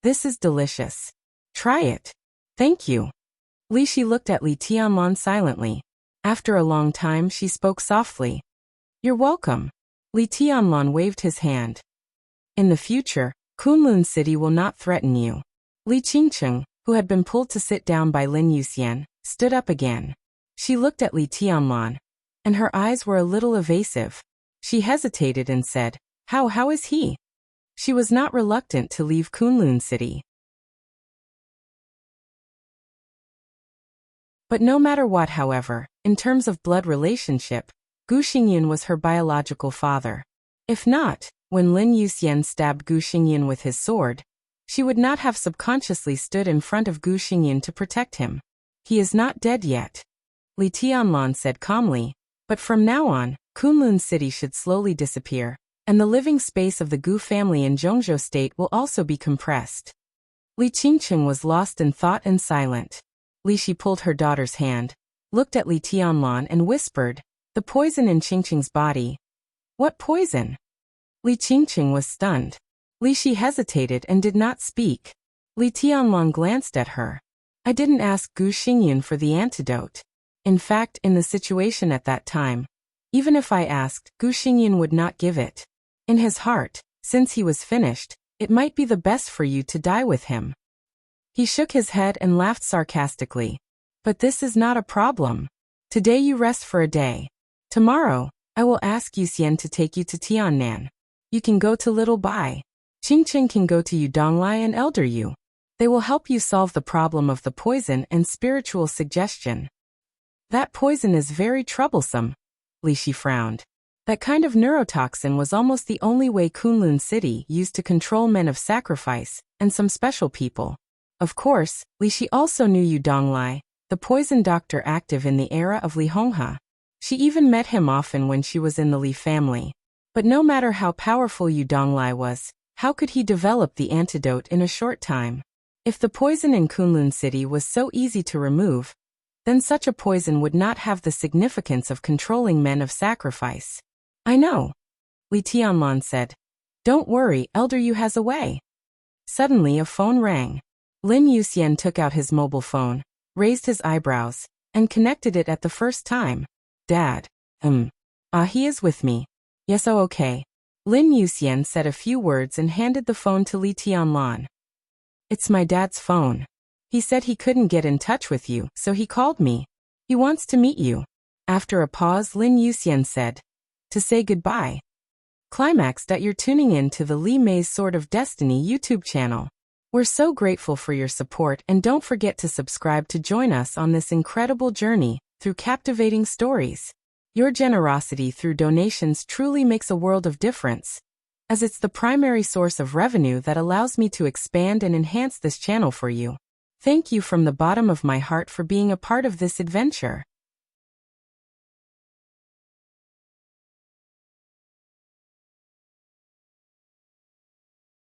This is delicious. Try it. Thank you. Li Shi looked at Li Tianlan silently. After a long time she spoke softly. You're welcome. Li Tianlan waved his hand. In the future, Kunlun City will not threaten you. Li Qingqing, who had been pulled to sit down by Lin Yuxian, stood up again. She looked at Li Tianlan, and her eyes were a little evasive. She hesitated and said, How is he? She was not reluctant to leave Kunlun City. But no matter what, however, in terms of blood relationship, Gu Xingyun was her biological father. If not, when Lin Yuxian stabbed Gu Xingyun with his sword, she would not have subconsciously stood in front of Gu Xingyun to protect him. He is not dead yet. Li Tianlan said calmly, but from now on, Kunlun City should slowly disappear, and the living space of the Gu family in Zhongzhou State will also be compressed. Li Qingqing was lost in thought and silent. Li Shi pulled her daughter's hand, looked at Li Tianlan and whispered, the poison in Qingqing's body. What poison? Li Qingqing was stunned. Li Shi hesitated and did not speak. Li Tianlan glanced at her. I didn't ask Gu Xingyun for the antidote. In fact, in the situation at that time, even if I asked, Gu Xingyun would not give it. In his heart, since he was finished, it might be the best for you to die with him. He shook his head and laughed sarcastically. But this is not a problem. Today you rest for a day. Tomorrow, I will ask Yuxian to take you to Tiannan. You can go to Little Bai. Qingqing can go to Yudonglai and Elder Yu. They will help you solve the problem of the poison and spiritual suggestion. That poison is very troublesome. Li Shi frowned. That kind of neurotoxin was almost the only way Kunlun City used to control men of sacrifice, and some special people. Of course, Li Shi also knew Yudonglai, the poison doctor active in the era of Li Honghe. She even met him often when she was in the Li family. But no matter how powerful Yudonglai was, how could he develop the antidote in a short time? If the poison in Kunlun City was so easy to remove, then such a poison would not have the significance of controlling men of sacrifice. I know. Li Tianlan said. Don't worry, Elder Yu has a way. Suddenly a phone rang. Lin Yuxian took out his mobile phone, raised his eyebrows, and connected it at the first time. Dad. He is with me. Yes, oh okay. Lin Yuxian said a few words and handed the phone to Li Tianlan. It's my dad's phone. He said he couldn't get in touch with you, so he called me. He wants to meet you. After a pause, Lin Yuxian said, to say goodbye. Climax that you're tuning in to the Li Mei's Sword of Destiny YouTube channel. We're so grateful for your support, and don't forget to subscribe to join us on this incredible journey through captivating stories. Your generosity through donations truly makes a world of difference, as it's the primary source of revenue that allows me to expand and enhance this channel for you. Thank you from the bottom of my heart for being a part of this adventure.